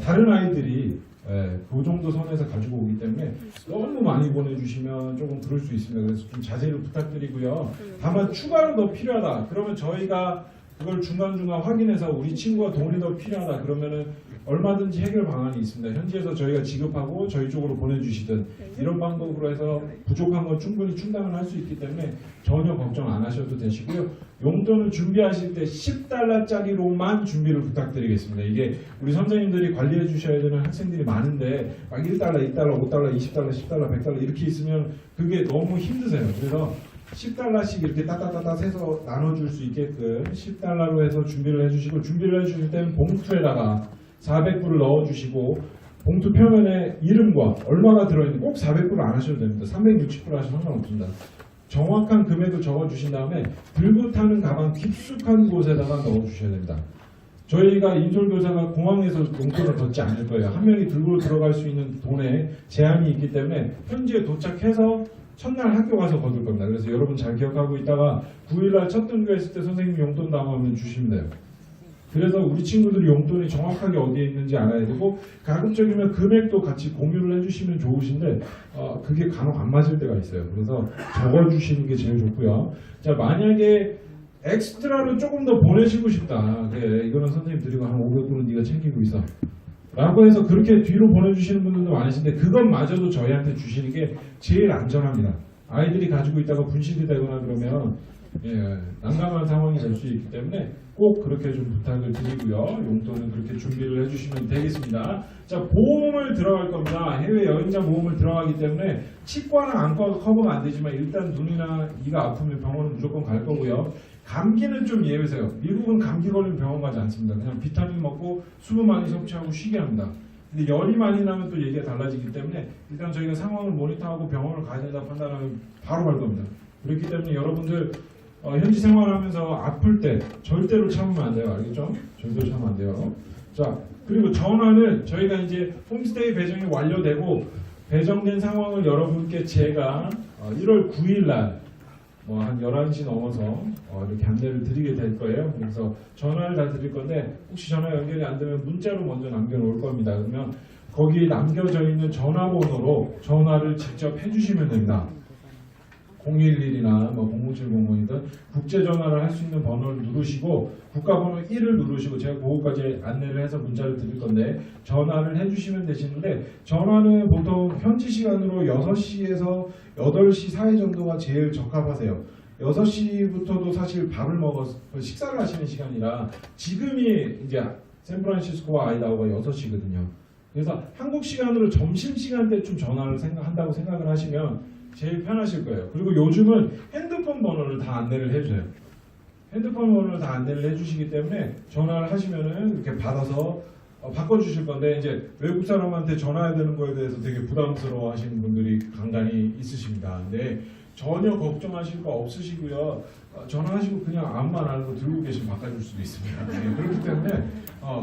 다른 아이들이 그 정도 선에서 가지고 오기 때문에 너무 많이 보내주시면 조금 그럴 수 있습니다. 그래서 좀 자제를 부탁드리고요. 다만 추가로 더 필요하다. 그러면 저희가 그걸 중간중간 확인해서 우리 친구가 돈이 더 필요하다. 그러면은 얼마든지 해결 방안이 있습니다. 현지에서 저희가 지급하고 저희 쪽으로 보내주시든 이런 방법으로 해서 부족한 건 충분히 충당을 할 수 있기 때문에 전혀 걱정 안 하셔도 되시고요. 용돈을 준비하실 때 $10짜리로만 준비를 부탁드리겠습니다. 이게 우리 선생님들이 관리해 주셔야 되는 학생들이 많은데 막 $1, $2, $5, $20, $10, $100 이렇게 있으면 그게 너무 힘드세요. 그래서 $10씩 이렇게 따따따따 세서 나눠줄 수 있게끔 $10로 해서 준비를 해주시고 준비를 해주실 때는 봉투에다가 400불을 넣어주시고 봉투 표면에 이름과 얼마가 들어있는지 꼭 400불을 안 하셔도 됩니다. 360불 하셔도 상관없습니다. 정확한 금액을 적어주신 다음에 들고 타는 가방 깊숙한 곳에다가 넣어주셔야 됩니다. 저희가 인솔교사가 공항에서 용돈을 걷지 않을 거예요. 한 명이 들고 들어갈 수 있는 돈에 제한이 있기 때문에 현지에 도착해서 첫날 학교 가서 거둘 겁니다. 그래서 여러분 잘 기억하고 있다가 9일날 첫 등교했을 때 선생님 용돈 남으면 주시면 돼요. 그래서 우리 친구들이 용돈이 정확하게 어디에 있는지 알아야 되고 가급적이면 금액도 같이 공유를 해주시면 좋으신데 그게 간혹 안 맞을 때가 있어요. 그래서 적어주시는 게 제일 좋고요. 자, 만약에 엑스트라로 조금 더 보내시고 싶다. 그래, 이거는 선생님 드리고 한 500불은 네가 챙기고 있어. 라고 해서 그렇게 뒤로 보내주시는 분들도 많으신데 그것마저도 저희한테 주시는 게 제일 안전합니다. 아이들이 가지고 있다가 분실이 되거나 그러면 난감한 상황이 될 수 있기 때문에 꼭 그렇게 좀 부탁을 드리고요. 용돈은 그렇게 준비를 해주시면 되겠습니다. 자, 보험을 들어갈 겁니다. 해외 여행자 보험을 들어가기 때문에 치과랑 안과가 커버가 안 되지만 일단 눈이나 이가 아프면 병원은 무조건 갈 거고요. 감기는 좀 예외세요. 미국은 감기 걸리면 병원 가지 않습니다. 그냥 비타민 먹고 수분 많이 섭취하고 쉬게 합니다. 근데 열이 많이 나면 또 얘기가 달라지기 때문에 일단 저희가 상황을 모니터하고 병원을 가야 된다 판단하면 바로 갈 겁니다. 그렇기 때문에 여러분들 현지 생활하면서 아플 때 절대로 참으면 안 돼요. 알겠죠? 절대로 참으면 안 돼요. 자, 그리고 전화는 저희가 이제 홈스테이 배정이 완료되고 배정된 상황을 여러분께 제가 1월 9일 날 뭐 한 11시 넘어서 이렇게 안내를 드리게 될 거예요. 그래서 전화를 다 드릴 건데 혹시 전화 연결이 안 되면 문자로 먼저 남겨놓을 겁니다. 그러면 거기 남겨져 있는 전화번호로 전화를 직접 해주시면 됩니다. 011이나 뭐 00700이든 국제 전화를 할 수 있는 번호를 누르시고 국가번호 1을 누르시고 제가 그거까지 안내를 해서 문자를 드릴 건데 전화를 해주시면 되시는데 전화는 보통 현지 시간으로 6시에서 8시 사이 정도가 제일 적합하세요. 6시부터도 사실 밥을 먹어서 식사를 하시는 시간이라 지금이 이제 샌프란시스코와 아이다호가 6시거든요. 그래서 한국 시간으로 점심시간 때쯤 전화를 한다고 생각을 하시면 제일 편하실 거예요. 그리고 요즘은 핸드폰 번호를 다 안내를 해줘요. 핸드폰 번호를 다 안내를 해주시기 때문에 전화를 하시면은 이렇게 받아서 바꿔주실 건데 이제 외국 사람한테 전화해야 되는 거에 대해서 되게 부담스러워 하시는 분들이 간간히 있으십니다. 근데 전혀 걱정하실 거 없으시고요. 전화하시고 그냥 아무만 안 하고 들고 계시면 바꿔줄 수도 있습니다. 네, 그렇기 때문에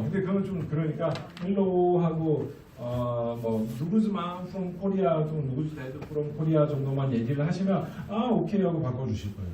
근데 그건 좀 그러니까 헬로우 하고 뭐 누구즈 맘 from 코리아 또는 누구즈 데드 from 코리아 정도만 얘기를 하시면 오케이 하고 바꿔주실 거예요.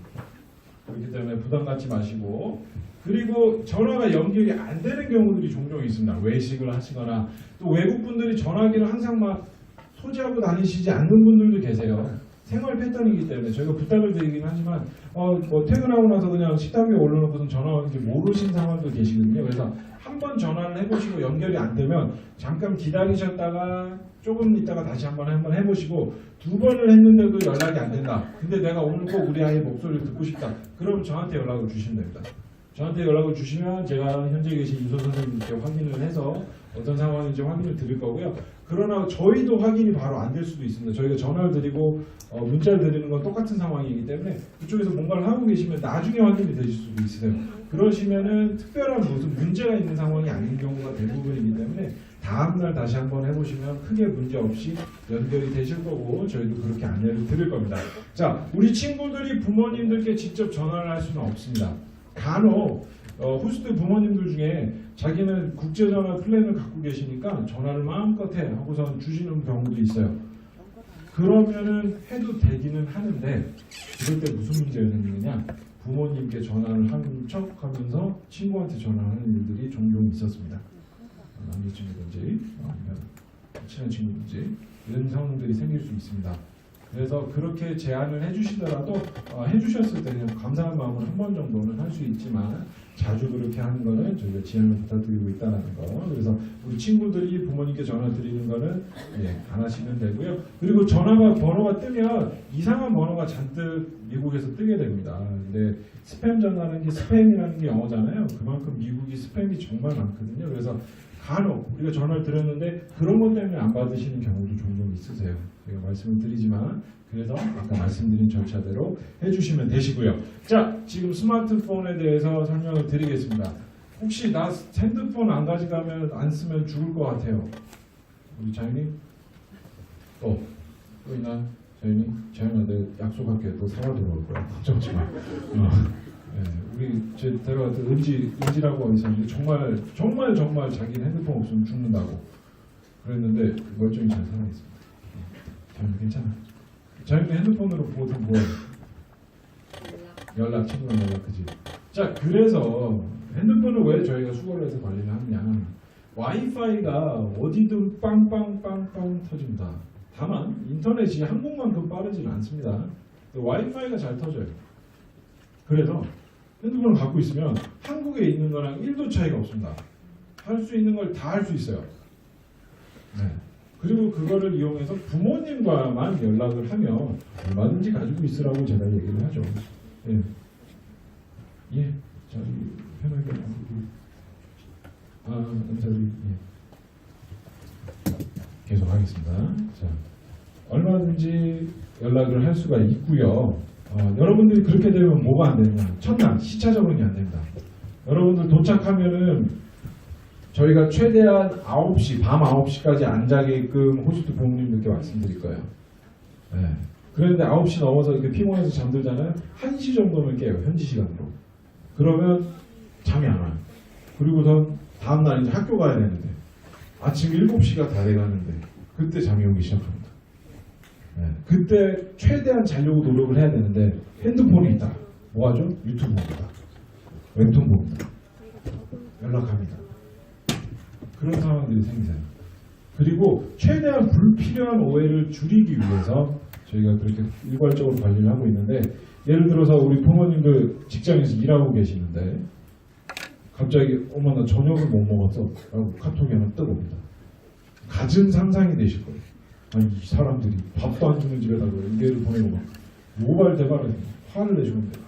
그렇기 때문에 부담 갖지 마시고 그리고 전화가 연결이 안 되는 경우들이 종종 있습니다. 외식을 하시거나 또 외국 분들이 전화기를 항상 막 소지하고 다니시지 않는 분들도 계세요. 생활 패턴이기 때문에 저희가 부탁을 드리긴 하지만 뭐 퇴근하고 나서 그냥 식탁 위에 올려놓고선 전화 오는지 모르신 상황도 계시거든요. 그래서 한번 전화를 해보시고 연결이 안 되면 잠깐 기다리셨다가 조금 있다가 다시 한번 해보시고 두 번을 했는데도 연락이 안 된다. 근데 내가 오늘 꼭 우리 아이 목소리를 듣고 싶다. 그럼 저한테 연락을 주시면 됩니다. 저한테 연락을 주시면 제가 현재 계신 유서 선생님께 확인을 해서 어떤 상황인지 확인을 드릴 거고요. 그러나 저희도 확인이 바로 안 될 수도 있습니다. 저희가 전화를 드리고 문자를 드리는 건 똑같은 상황이기 때문에 그쪽에서 뭔가를 하고 계시면 나중에 확인이 되실 수도 있으세요. 그러시면은 특별한 무슨 문제가 있는 상황이 아닌 경우가 대부분이기 때문에 다음날 다시 한번 해보시면 크게 문제 없이 연결이 되실 거고 저희도 그렇게 안내를 드릴 겁니다. 자, 우리 친구들이 부모님들께 직접 전화를 할 수는 없습니다. 간혹 호스트 부모님들 중에 자기는 국제전화 플랜을 갖고 계시니까 전화를 마음껏 해 하고선 주시는 경우도 있어요. 그러면은 해도 되기는 하는데 그럴 때 무슨 문제가 생기느냐, 부모님께 전화를 한 척하면서 친구한테 전화하는 일들이 종종 있었습니다. 남자친구든지 아니면 친한 친구든지 이런 상황들이 생길 수 있습니다. 그래서 그렇게 제안을 해주시더라도 해주셨을 때는 감사한 마음으로 한 번 정도는 할 수 있지만 자주 그렇게 하는 거는 저희가 지양을 부탁드리고 있다는 거. 그래서 우리 친구들이 부모님께 전화 드리는 거는 안 하시면 되고요. 그리고 번호가 뜨면 이상한 번호가 잔뜩 미국에서 뜨게 됩니다. 근데 스팸 전화라는 게 스팸이라는 게 영어잖아요. 그만큼 미국이 스팸이 정말 많거든요. 그래서 간혹 우리가 전화를 드렸는데 그런 것 때문에 안 받으시는 경우도 종종 있으세요. 제가 말씀을 드리지만 그래서 아까 말씀드린 절차대로 해주시면 되시고요. 자, 지금 스마트폰에 대해서 설명을 드리겠습니다. 혹시 나 핸드폰 안 가져가면 안 쓰면 죽을 것 같아요. 우리 자연님? 또 있나? 자연님? 자연아, 내가 약속할게. 너 사과 들어올 거야. 걱정하지 마. 우리 제 데려갔던 은지라고 있었는데 정말 자기는 핸드폰 없으면 죽는다고 그랬는데 멀쩡히 잘 살아있습니다. 자연이 괜찮아. 자연이 핸드폰으로 보통 뭐해? 친구랑 연락, 그지? 자, 그래서 핸드폰을 왜 저희가 수거를 해서 관리를 하느냐, 와이파이가 어디든 빵빵빵빵 터집니다. 다만 인터넷이 한국만큼 빠르지는 않습니다. 와이파이가 잘 터져요. 그래서 핸드폰을 갖고 있으면 한국에 있는 거랑 1도 차이가 없습니다. 할 수 있는 걸 다 할 수 있어요. 네. 그리고 그거를 이용해서 부모님과만 연락을 하면 얼마든지 가지고 있으라고 제가 얘기를 하죠. 예. 예. 저희 편하게 저희 계속 하겠습니다. 자, 얼마든지 연락을 할 수가 있고요. 여러분들이 그렇게 되면 뭐가 안 되느냐? 첫날 시차 적응이 안 됩니다. 여러분들 도착하면은 저희가 최대한 9시, 밤 9시까지 안 자게끔 호스트 부모님들께 말씀드릴 거예요. 네. 그런데 9시 넘어서 이렇게 피곤해서 잠들잖아요. 1시 정도면 깨요, 현지 시간으로. 그러면 잠이 안 와요. 그리고선 다음날 이제 학교 가야 되는데 아침 7시가 다 돼가는데 그때 잠이 오기 시작합니다. 네. 그때 최대한 자려고 노력을 해야 되는데 핸드폰이 있다. 뭐 하죠? 유튜브 봅니다. 웹툰 봅니다. 연락합니다. 그런 상황들이 생겨요. 그리고 최대한 불필요한 오해를 줄이기 위해서 저희가 그렇게 일괄적으로 관리를 하고 있는데, 예를 들어서 우리 부모님들 직장에서 일하고 계시는데 갑자기 어머 나 저녁을 못 먹었어 라고 카톡이 하나 뜨겁니다. 갖은 상상이 되실 거예요. 아니 이 사람들이 밥도 안 주는 집에다가 일개를 보내고 막 노발대발해서 화를 내시면 돼요.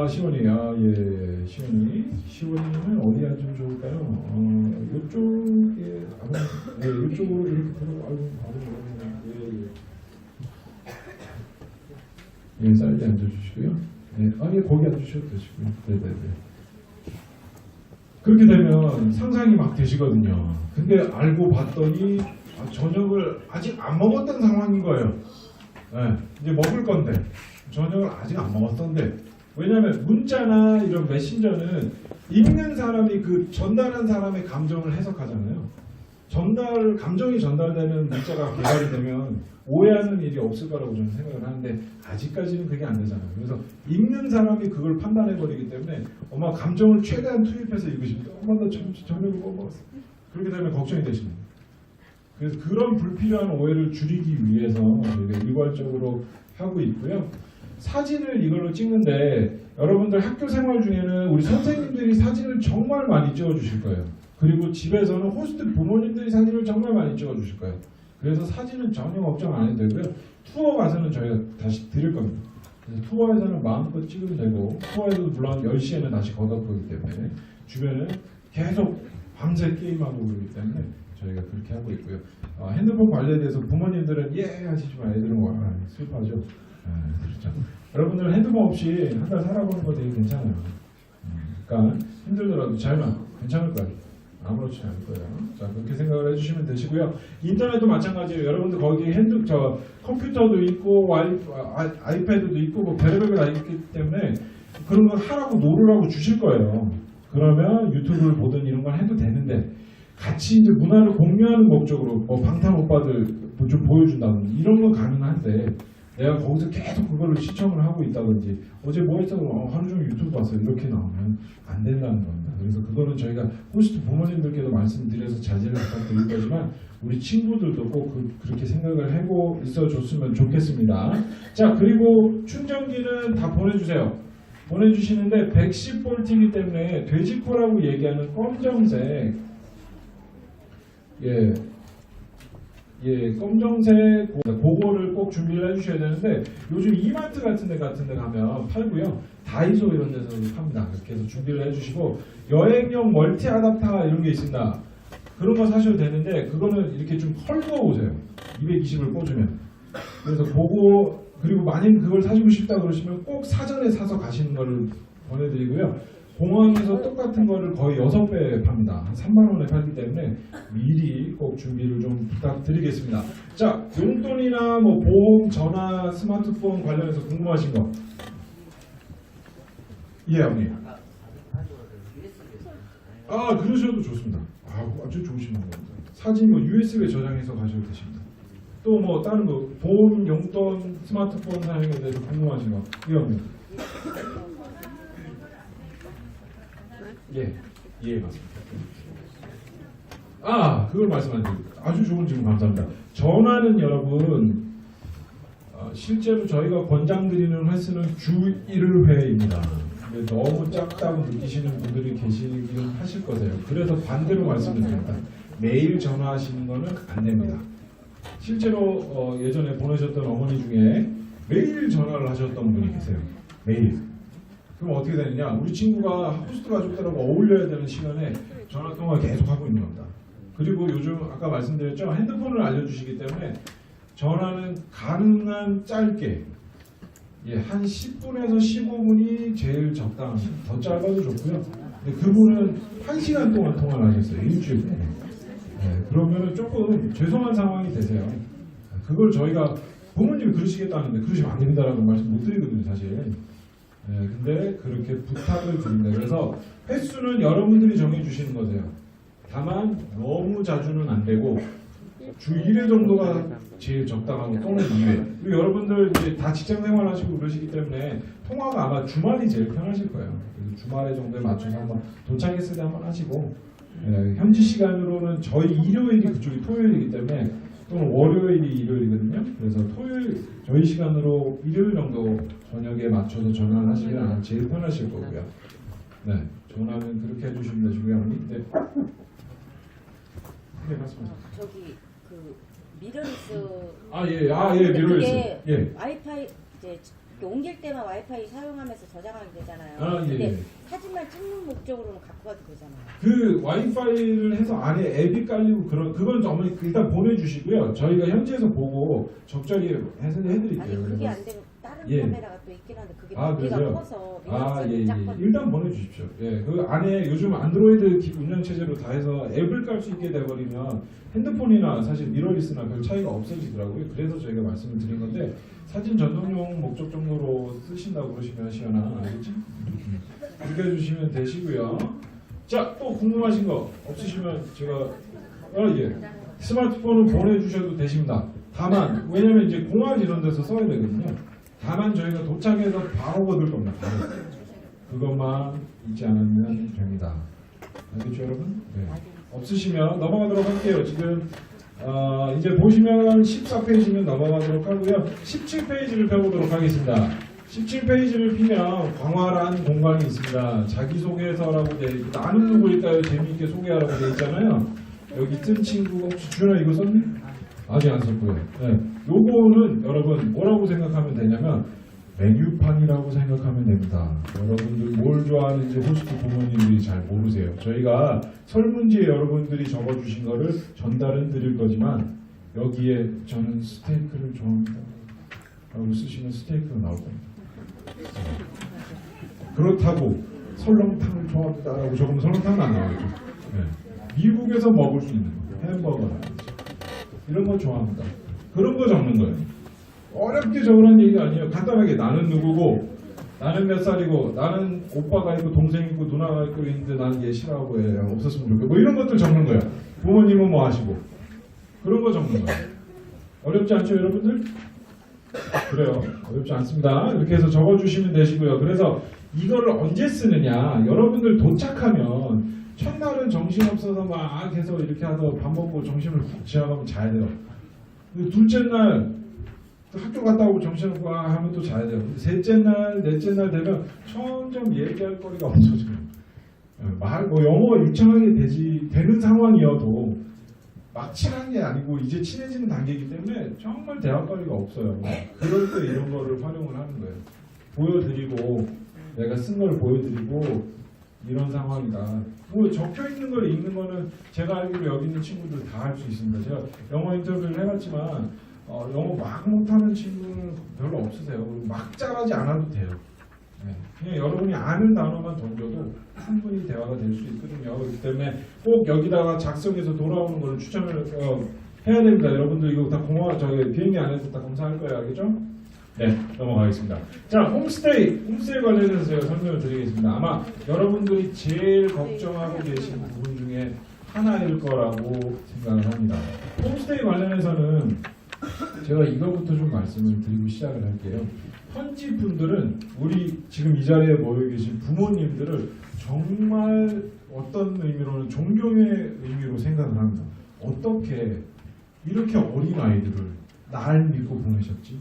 시원이, 예, 시원이는 어디 앉으면 좋을까요? 이쪽에, 이쪽으로 이렇게 들어, 예, 사이드에 앉아주시고요. 예, 거기 앉으셔도 되시고요. 네네네. 그렇게 되면 상상이 막 되시거든요. 근데 알고 봤더니 저녁을 아직 안 먹었던 상황인 거예요. 네, 이제 먹을 건데 저녁을 아직 안 먹었던데, 왜냐하면 문자나 이런 메신저는 읽는 사람이 그 전달한 사람의 감정을 해석하잖아요. 감정이 전달되는 문자가 개발이 되면 오해하는 일이 없을 거라고 저는 생각을 하는데 아직까지는 그게 안 되잖아요. 그래서 읽는 사람이 그걸 판단해 버리기 때문에 엄마 감정을 최대한 투입해서 읽으십니다. 엄마 나 저녁을 뭐 먹었어. 그렇게 되면 걱정이 되십니다. 그래서 그런 불필요한 오해를 줄이기 위해서 저희가 일괄적으로 하고 있고요. 사진을 이걸로 찍는데 여러분들 학교 생활 중에는 우리 선생님들이 사진을 정말 많이 찍어주실 거예요. 그리고 집에서는 호스트 부모님들이 사진을 정말 많이 찍어주실 거예요. 그래서 사진은 전혀 걱정 안 해도 되고요. 투어 가서는 저희가 다시 드릴 겁니다. 그래서 투어에서는 마음껏 찍으면 되고 투어에도 물론 10시에는 다시 걷어보기 때문에 주변에 계속 밤새 게임하고 그러기 때문에 저희가 그렇게 하고 있고요. 핸드폰 관리에 대해서 부모님들은 예 하시지만 애들은 와 슬퍼하죠. 그렇죠. 여러분들은 핸드폰 없이 한 달 살아보는 거 되게 괜찮아요. 그러니까 힘들더라도 잘만 괜찮을 거예요. 아무렇지 않을 거예요. 자 그렇게 생각을 해주시면 되시고요. 인터넷도 마찬가지예요. 여러분들 거기 컴퓨터도 있고 아이패드도 있고 뭐 별의별 다 있기 때문에 그런 거 하라고 놀으라고 주실 거예요. 그러면 유튜브를 보든 이런 걸 해도 되는데 같이 이제 문화를 공유하는 목적으로 뭐 방탄 오빠들 좀 보여준다든지 이런 건 가능한데 내가 거기서 계속 그걸로 시청을 하고 있다든지 어제 뭐 했다고 하루 종일 유튜브 봤어요 이렇게 나오면 안 된다는 겁니다. 그래서 그거는 저희가 호스트 부모님들께도 말씀드려서 자제를 부탁드릴 거지만 우리 친구들도 꼭 그렇게 생각을 하고 있어 줬으면 좋겠습니다. 자 그리고 충전기는 다 보내주세요. 보내주시는데 110V이기 때문에 돼지코라고 얘기하는 검정색 검정색 그거를 꼭 준비를 해주셔야 되는데 요즘 이마트 같은 데 가면 팔고요. 다이소 이런 데서도 팝니다. 그렇게 해서 준비를 해주시고 여행용 멀티 아답터 이런 게 있습니다. 그런 거 사셔도 되는데 그거는 이렇게 좀 헐거 오세요. 220을 꽂으면. 그래서 그거 그리고 만약 그걸 사시고 싶다 그러시면 꼭 사전에 사서 가시는 거를 보내드리고요. 공항에서 똑같은 거를 거의 6배 팝니다. 한 3만 원에 팔기 때문에 미리 꼭 준비를 좀 부탁드리겠습니다. 자, 용돈이나 뭐 보험, 전화, 스마트폰 관련해서 궁금하신 거? 예, 형님. 그러셔도 좋습니다. 아주 좋으신 겁니다. 사진 뭐 USB에 저장해서 가셔도 되십니다. 또 뭐 다른 거 보험, 용돈, 스마트폰 사용에 대해서 궁금하신 거? 예, 형님. 예, 맞습니다. 그걸 말씀하세요. 아주 좋은 질문 감사합니다. 전화는 여러분 실제로 저희가 권장드리는 횟수는 주 1회입니다. 너무 작다고 느끼시는 분들이 계시기는 하실 거세요. 그래서 반대로 말씀을 드립니다. 매일 전화하시는 거는 안 됩니다. 실제로 예전에 보내셨던 어머니 중에 매일 전화를 하셨던 분이 계세요. 매일. 그럼 어떻게 되느냐? 우리 친구가 호스트 가족들하고 어울려야 되는 시간에 전화 통화 계속 하고 있는 겁니다. 그리고 요즘 아까 말씀드렸죠? 핸드폰을 알려주시기 때문에 전화는 가능한 짧게 한 10분에서 15분이 제일 적당합니다. 더 짧아도 좋고요. 근데 그분은 1시간 동안 통화를 하셨어요. 일주일 내내. 그러면 조금 죄송한 상황이 되세요. 그걸 저희가 부모님이 그러시겠다는데 그러시면 안 됩니다라고 말씀 못 드리거든요, 사실. 근데 그렇게 부탁을 드립니다. 그래서 횟수는 여러분들이 정해주시는 거세요. 다만 너무 자주는 안 되고 주 1회 정도가 제일 적당하고 또는 2회. 그리고 여러분들 이제 다 직장 생활하시고 그러시기 때문에 통화가 아마 주말이 제일 편하실 거예요. 그래서 주말에 정도에 맞춰서 한번 도착했을 때 한번 하시고 현지 시간으로는 저희 일요일이 그쪽이 토요일이기 때문에 또는 월요일이 일요일이거든요. 그래서 토요일 저희 시간으로 일요일 정도 저녁에 맞춰서 전화를 하시면 아마 제일 편하실 거고요. 네, 전화는 그렇게 해주시면 되시고요. 네, 맞습니다. 저기 그 미러리스 미러리스. 와이파이 이제 옮길 때만 와이파이 사용하면서 저장하게 되잖아요. 근데 사진만 찍는 목적으로는 갖고 가도 되잖아요. 그 와이파이를 해서 안에 앱이 깔리고 그건 어머니 일단 보내주시고요. 저희가 현지에서 보고 적절히 해드릴게요. 아니 그게 안 되면 다른 카메라가 또 있긴 한데 그게 무게가 커서 미러리스가 작거든요. 일단 보내주십시오. 그 안에 요즘 안드로이드 운영 체제로 다 해서 앱을 깔 수 있게 돼버리면 핸드폰이나 사실 미러리스나 별 차이가 없어지더라고요. 그래서 저희가 말씀을 드린 건데 사진 전송용 목적 정도로 쓰신다고 그러시면 시원한 알겠지? 그렇게 해주시면 되시고요. 자, 또 궁금하신 거 없으시면 제가 예. 스마트폰은 보내주셔도 되십니다. 다만 왜냐면 이제 공항 이런 데서 써야 되거든요. 다만 저희가 도착해서 바로 받을 겁니다. 바로. 그것만 잊지 않으면 됩니다. 알겠죠 여러분? 네. 없으시면 넘어가도록 할게요. 지금 이제 보시면 14페이지는 넘어가도록 하고요. 17페이지를 펴보도록 하겠습니다. 17페이지를 피면 광활한 공간이 있습니다. 자기소개서라고 되어 있고 나는 누구일까요? 재미있게 소개하라고 되어 있잖아요. 여기 뜬 친구 혹시 주연아 이거 썼니? 아직 안 썼고요. 네. 요거는 여러분 뭐라고 생각하면 되냐면 메뉴판이라고 생각하면 됩니다. 여러분들 뭘 좋아하는지 호스트 부모님들이 잘 모르세요. 저희가 설문지에 여러분들이 적어주신 거를 전달은 드릴 거지만 여기에 저는 스테이크를 좋아합니다 라고 쓰시면 스테이크가 나올 겁니다. 그렇다고 설렁탕을 좋아합니다 라고 적으면 설렁탕은 안 나오겠죠. 네. 미국에서 먹을 수 있는 거 햄버거라든지 이런 거 좋아합니다. 그런 거 적는 거예요. 어렵게 적으라는 얘기가 아니에요. 간단하게 나는 누구고 나는 몇 살이고 나는 오빠가 있고 동생 있고 누나가 있고 있는데 나는 얘 싫어하고 얘 없었으면 좋겠고 뭐 이런 것들 적는 거야. 부모님은 뭐 하시고 그런 거 적는 거야. 어렵지 않죠 여러분들? 그래요. 어렵지 않습니다. 이렇게 해서 적어주시면 되시고요. 그래서 이거를 언제 쓰느냐 여러분들 도착하면 첫날은 정신없어서 막 해서 이렇게 하다 밥 먹고 정신을 훅 지나가면 자야 돼요. 둘째 날 학교 갔다 오고 정신없고 하면 또 자야 돼요. 셋째 날, 넷째 날 되면 점점 얘기할 거리가 없어져요. 뭐 영어가 유창하게 되는 상황이어도 막 친한 게 아니고 이제 친해지는 단계이기 때문에 정말 대화 거리가 없어요. 그럴 때 이런 거를 활용을 하는 거예요. 보여드리고 내가 쓴 걸 보여드리고 이런 상황이다. 뭐 적혀 있는 걸 읽는 거는 제가 알기로 여기 있는 친구들 다 할 수 있습니다. 제가 영어 인터뷰를 해봤지만 영어 막 못하는 친구는 별로 없으세요. 막 잘하지 않아도 돼요. 네. 그냥 여러분이 아는 단어만 던져도 충분히 대화가 될 수 있거든요. 그렇기 때문에 꼭 여기다가 작성해서 돌아오는 걸 추천을 해야 됩니다. 여러분들 이거 다 비행기 안에서 다 검사할 거예요. 알겠죠? 네, 넘어가겠습니다. 자, 홈스테이 관련해서 제가 설명을 드리겠습니다. 아마 여러분들이 제일 걱정하고 계신 부분 중에 하나일 거라고 생각을 합니다. 홈스테이 관련해서는 제가 이거부터 좀 말씀을 드리고 시작을 할게요. 현지 분들은 우리 지금 이 자리에 모여 계신 부모님들을 정말 어떤 의미로는 존경의 의미로 생각을 합니다. 어떻게 이렇게 어린 아이들을 날 믿고 보내셨지?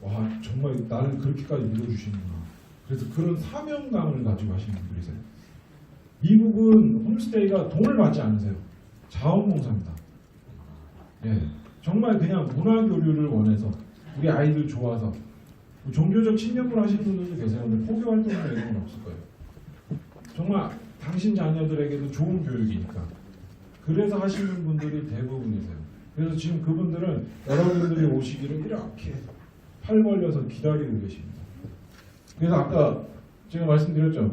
와 정말 나를 그렇게까지 믿어주시는구나. 그래서 그런 사명감을 가지고 하시는 분들이세요. 미국은 홈스테이가 돈을 받지 않으세요. 자원봉사입니다. 예, 정말 그냥 문화교류를 원해서 우리 아이들 좋아서 종교적 친명을 하시는 분들도 계세요. 근데 포교 활동이나 이런 건 없을 거예요. 정말 당신 자녀들에게도 좋은 교육이니까 그래서 하시는 분들이 대부분이세요. 그래서 지금 그분들은 여러분들이 오시기를 이렇게 팔 벌려서 기다리고 계십니다. 그래서 아까 제가 말씀드렸죠.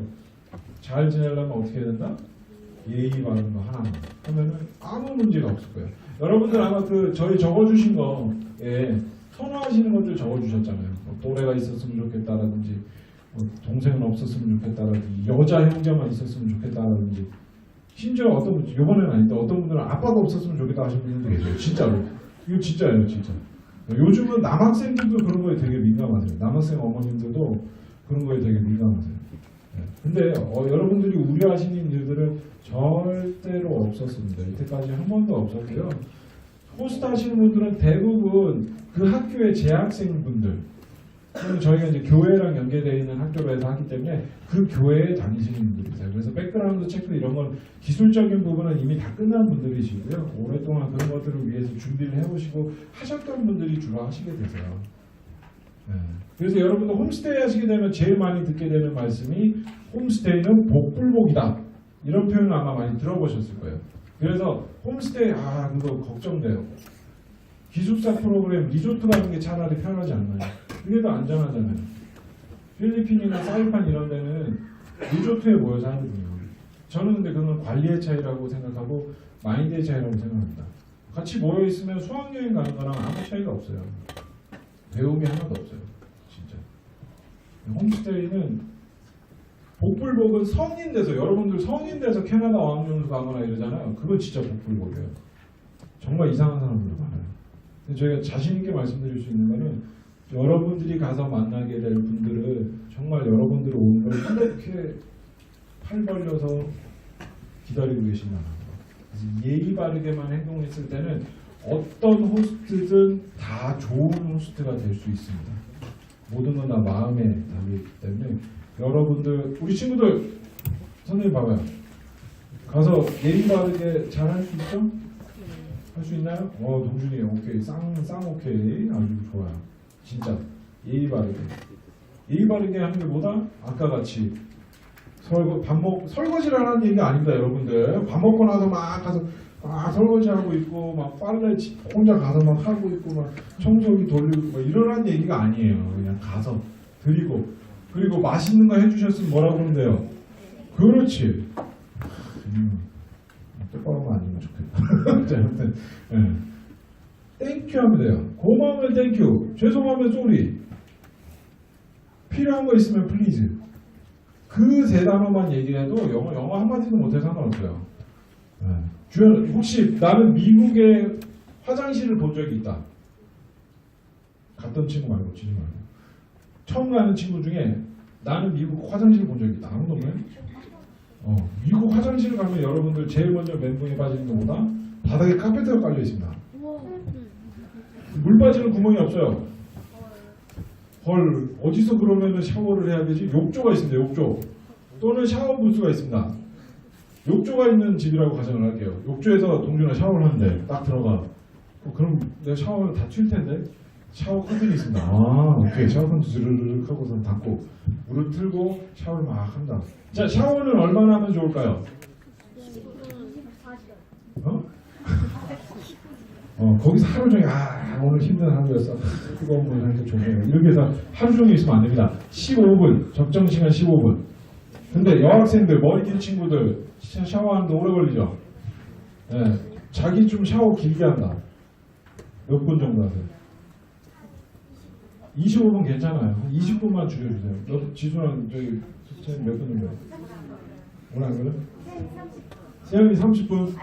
잘 지내려면 어떻게 해야 된다? 예의 바른 거 하나만 하면은 아무 문제가 없을 거예요. 여러분들 아마 저희 적어주신 거에 선호하시는 것들 적어주셨잖아요. 뭐 또래가 있었으면 좋겠다라든지 뭐 동생은 없었으면 좋겠다라든지 여자 형제만 있었으면 좋겠다라든지 심지어 어떤 분 이번에는 아닌데 어떤 분들은 아빠가 없었으면 좋겠다 하시는 분들도 계세요. 진짜로. 이거 진짜예요. 진짜. 요즘은 남학생들도 그런 거에 되게 민감하세요. 남학생 어머님들도 그런 거에 되게 민감하세요. 근데 여러분들이 우려하시는 일들은 절대로 없었습니다. 이때까지 한 번도 없었고요. 호스트 하시는 분들은 대부분 그 학교의 재학생분들 또는 저희가 이제 교회랑 연계되어 있는 학교에서 하기 때문에 그 교회에 다니시는 분들이세요. 그래서 백그라운드 체크 이런 건 기술적인 부분은 이미 다 끝난 분들이시고요. 오랫동안 그런 것들을 위해서 준비를 해오시고 하셨던 분들이 주로 하시게 되세요. 네. 그래서 여러분들 홈스테이 하시게 되면 제일 많이 듣게 되는 말씀이 홈스테이는 복불복이다. 이런 표현을 아마 많이 들어보셨을 거예요. 그래서 홈스테이 그거 걱정돼요. 기숙사 프로그램 리조트 가는 게 차라리 편하지 않나요? 그게 더 안전하잖아요. 필리핀이나 사이판 이런 데는 리조트에 모여서 하거든요. 저는 근데 그건 관리의 차이라고 생각하고 마인드의 차이라고 생각합니다. 같이 모여 있으면 수학여행 가는 거랑 아무 차이가 없어요. 배움이 하나도 없어요. 진짜. 홈스테이는 복불복은 성인 돼서 여러분들 성인 돼서 캐나다 어학연수 가거나 이러잖아요. 그건 진짜 복불복이에요. 정말 이상한 사람들 많아요. 근데 저희가 자신 있게 말씀드릴 수 있는 거는 여러분들이 가서 만나게 될 분들은 정말 여러분들이 오는 걸 이렇게 팔 벌려서 기다리고 계신다는 거. 그래서 예의 바르게만 행동했을 때는 어떤 호스트든 다 좋은 호스트가 될 수 있습니다. 모든 건 다 마음에 달려있기 때문에 여러분들 우리 친구들 선생님 봐봐요. 가서 예의 바르게 잘 할 수 있죠? 할 수 있나요? 동준이 오케이 쌍 오케이 아주 좋아요. 진짜 예의 바르게 하는 게 뭐다? 아까 같이 설거지를 하는 얘기가 아닙니다, 여러분들. 밥 먹고 나서 막 가서 설거지하고 있고 막 빨래 혼자 가서 막 하고 있고 막 청소기 돌리고 막 이러라는 얘기가 아니에요. 그냥 가서 드리고 그리고 맛있는 거 해주셨으면 뭐라고 그러면 돼요? 그렇지. 똑바로만 아니면 좋겠다. 자, 아무튼 땡큐 하면 돼요. 고마우면 땡큐, 죄송하면 쏘리, 필요한 거 있으면 플리즈. 그 세 단어만 얘기해도 영어 한마디도 못해 상관없어요. 주연, 혹시 나는 미국의 화장실을 본 적이 있다. 갔던 친구 말고 치지 말고. 처음 가는 친구 중에 나는 미국 화장실 본 적이 있다. 아무도 없네. 미국 화장실 가면 여러분들 제일 먼저 멘붕에 빠지는 것보다 바닥에 카페트가 깔려 있습니다. 물 빠지는 구멍이 없어요. 헐, 어디서 그러면은 샤워를 해야 되지? 욕조가 있습니다. 욕조 또는 샤워 부스가 있습니다. 욕조가 있는 집이라고 가정을 할게요. 욕조에서 동준아 샤워를 하는데 딱 들어가. 그럼 내가 샤워를 다 튈 텐데 샤워 커튼이 있습니다. 오케이. 샤워 커튼 주르륵 하고서 닫고 물을 틀고 샤워를 막 한다. 자, 샤워는 얼마나 하면 좋을까요? 거기서 하루 종일 오늘 힘든 하루였어. 뜨거운 물 이렇게 좋네요. 이렇게 해서 하루 종일 있으면 안 됩니다. 15분, 적정 시간 15분. 근데 여학생들, 머리 긴 친구들 샤워하는데 오래 걸리죠? 자기 좀 샤워 길게 한다. 몇 분 정도 하세요? 25분 괜찮아요. 20분만 줄여주세요. 너 지수랑 저기 몇 분 정도? 오늘 안 그래? 세영이 30분?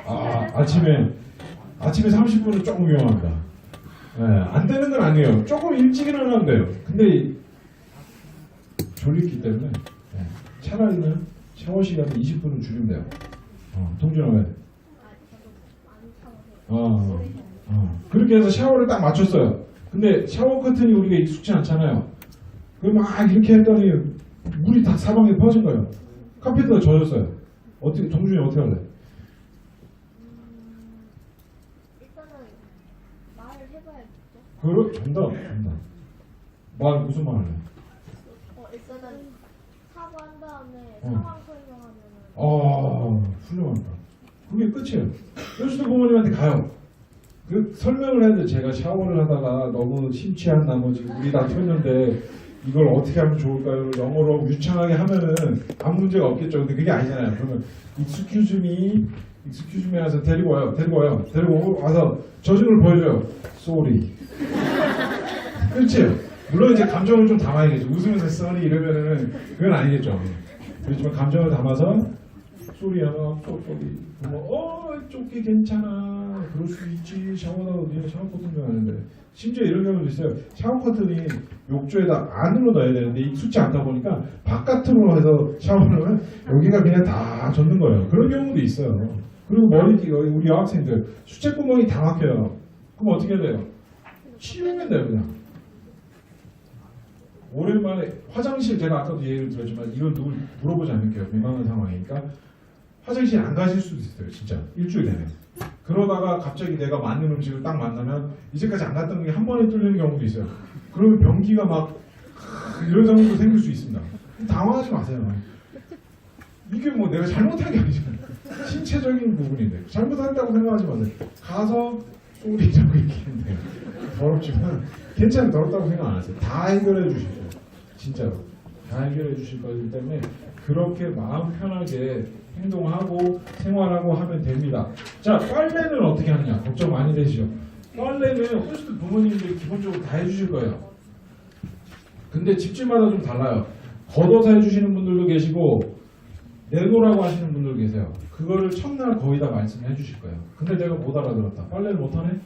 아침에 30분은 조금 위험합니다. 안 되는 건 아니에요. 조금 일찍 일어나면 돼요. 근데 졸리기 때문에 차라리는 샤워 시간을 20분을 줄이면 돼요. 동준아 왜? 그렇게 해서 샤워를 딱 맞췄어요. 근데 샤워 커튼이 우리가 익숙치 않잖아요. 그럼 막 이렇게 했더니 물이 다 사방에 퍼진 거예요. 카페트가 젖었어요. 어떻게 동준이 어떻게 할래? 일단은 말을 해봐야겠죠. 정답. 말 무슨 말 할래? 일단은 사과한 다음에 상황 설명하면은. 훌륭하다. 그게 끝이에요. 여수도 부모님한테 가요. 그 설명을 해야 돼. 제가 샤워를 하다가 너무 심취한 나머지 물이 다 튀었는데 이걸 어떻게 하면 좋을까요? 영어로 유창하게 하면은 아무 문제가 없겠죠. 근데 그게 아니잖아요. 그러면 excuse me 해서 데리고 와서 저승을 보여줘요. sorry. 그렇지. 물론 이제 감정을 좀 담아야겠죠. 웃으면서 sorry 이러면은 그건 아니겠죠. 그렇지만 감정을 담아서 소리야, 소리. 좁게 괜찮아. 그럴 수 있지. 샤워하다가 니네 샤워 커튼도 하는데. 심지어 이런 경우도 있어요. 샤워 커튼이 욕조에다 안으로 넣어야 되는데 익숙치 않다 보니까 바깥으로 해서 샤워를 하면 여기가 그냥 다 젖는 거예요. 그런 경우도 있어요. 그리고 우리 여학생들 수채구멍이 다 막혀요. 그럼 어떻게 해야 돼요? 치우면 돼요, 그냥. 오랜만에 화장실, 제가 아까도 예를 들었지만 이건 누굴 물어보지 않을게요. 민망한 상황이니까. 화장실 안 가실 수도 있어요. 진짜 일주일 내내. 그러다가 갑자기 내가 맞는 음식을 딱 만나면 이제까지 안 갔던 게 한 번에 뚫리는 경우도 있어요. 그러면 변기가 막 이런 상황도 생길 수 있습니다. 당황하지 마세요. 이게 뭐 내가 잘못한 게 아니잖아요. 신체적인 부분인데 잘못했다고 생각하지 마세요. 가서 소리라고 얘기하면 돼요. 더럽지만 괜찮아요. 더럽다고 생각 안 하세요. 다 해결해 주시죠. 진짜로 다 해결해 주실 거기 때문에 그렇게 마음 편하게 행동하고 생활하고 하면 됩니다. 자, 빨래는 어떻게 하느냐 걱정 많이 되시죠. 빨래는 호스트 부모님들이 기본적으로 다 해주실 거예요. 근데 집집마다 좀 달라요. 걷어서 해주시는 분들도 분들도 계시고 내놓으라고 하시는 분들도 계세요. 그거를 첫날 거의 다 말씀해 주실 거예요. 근데 내가 못 알아들었다. 빨래를 못하네?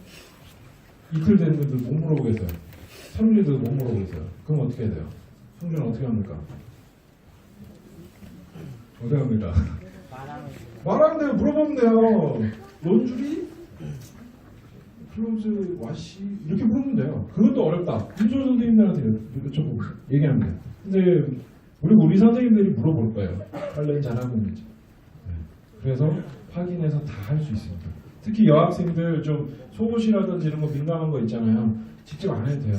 이틀 됐는데 못 물어보겠어요. 3일도 못 물어보겠어요. 그럼 어떻게 해야 돼요? 성준은 어떻게 합니까? 어떻게 합니까? 말하면 돼요. 물어보면 돼요. 론주리? 클로즈 와시? 이렇게 물으면 돼요. 그것도 어렵다. 윤조 선생님들한테 여쭤보고 얘기하면 돼요. 근데 우리 선생님들이 물어볼 거예요. 빨래는 잘하고 있는지. 네. 그래서 확인해서 다 할 수 있습니다. 특히 여학생들 좀 속옷이라든지 이런 거 민감한 거 있잖아요. 직접 안 해도 돼요.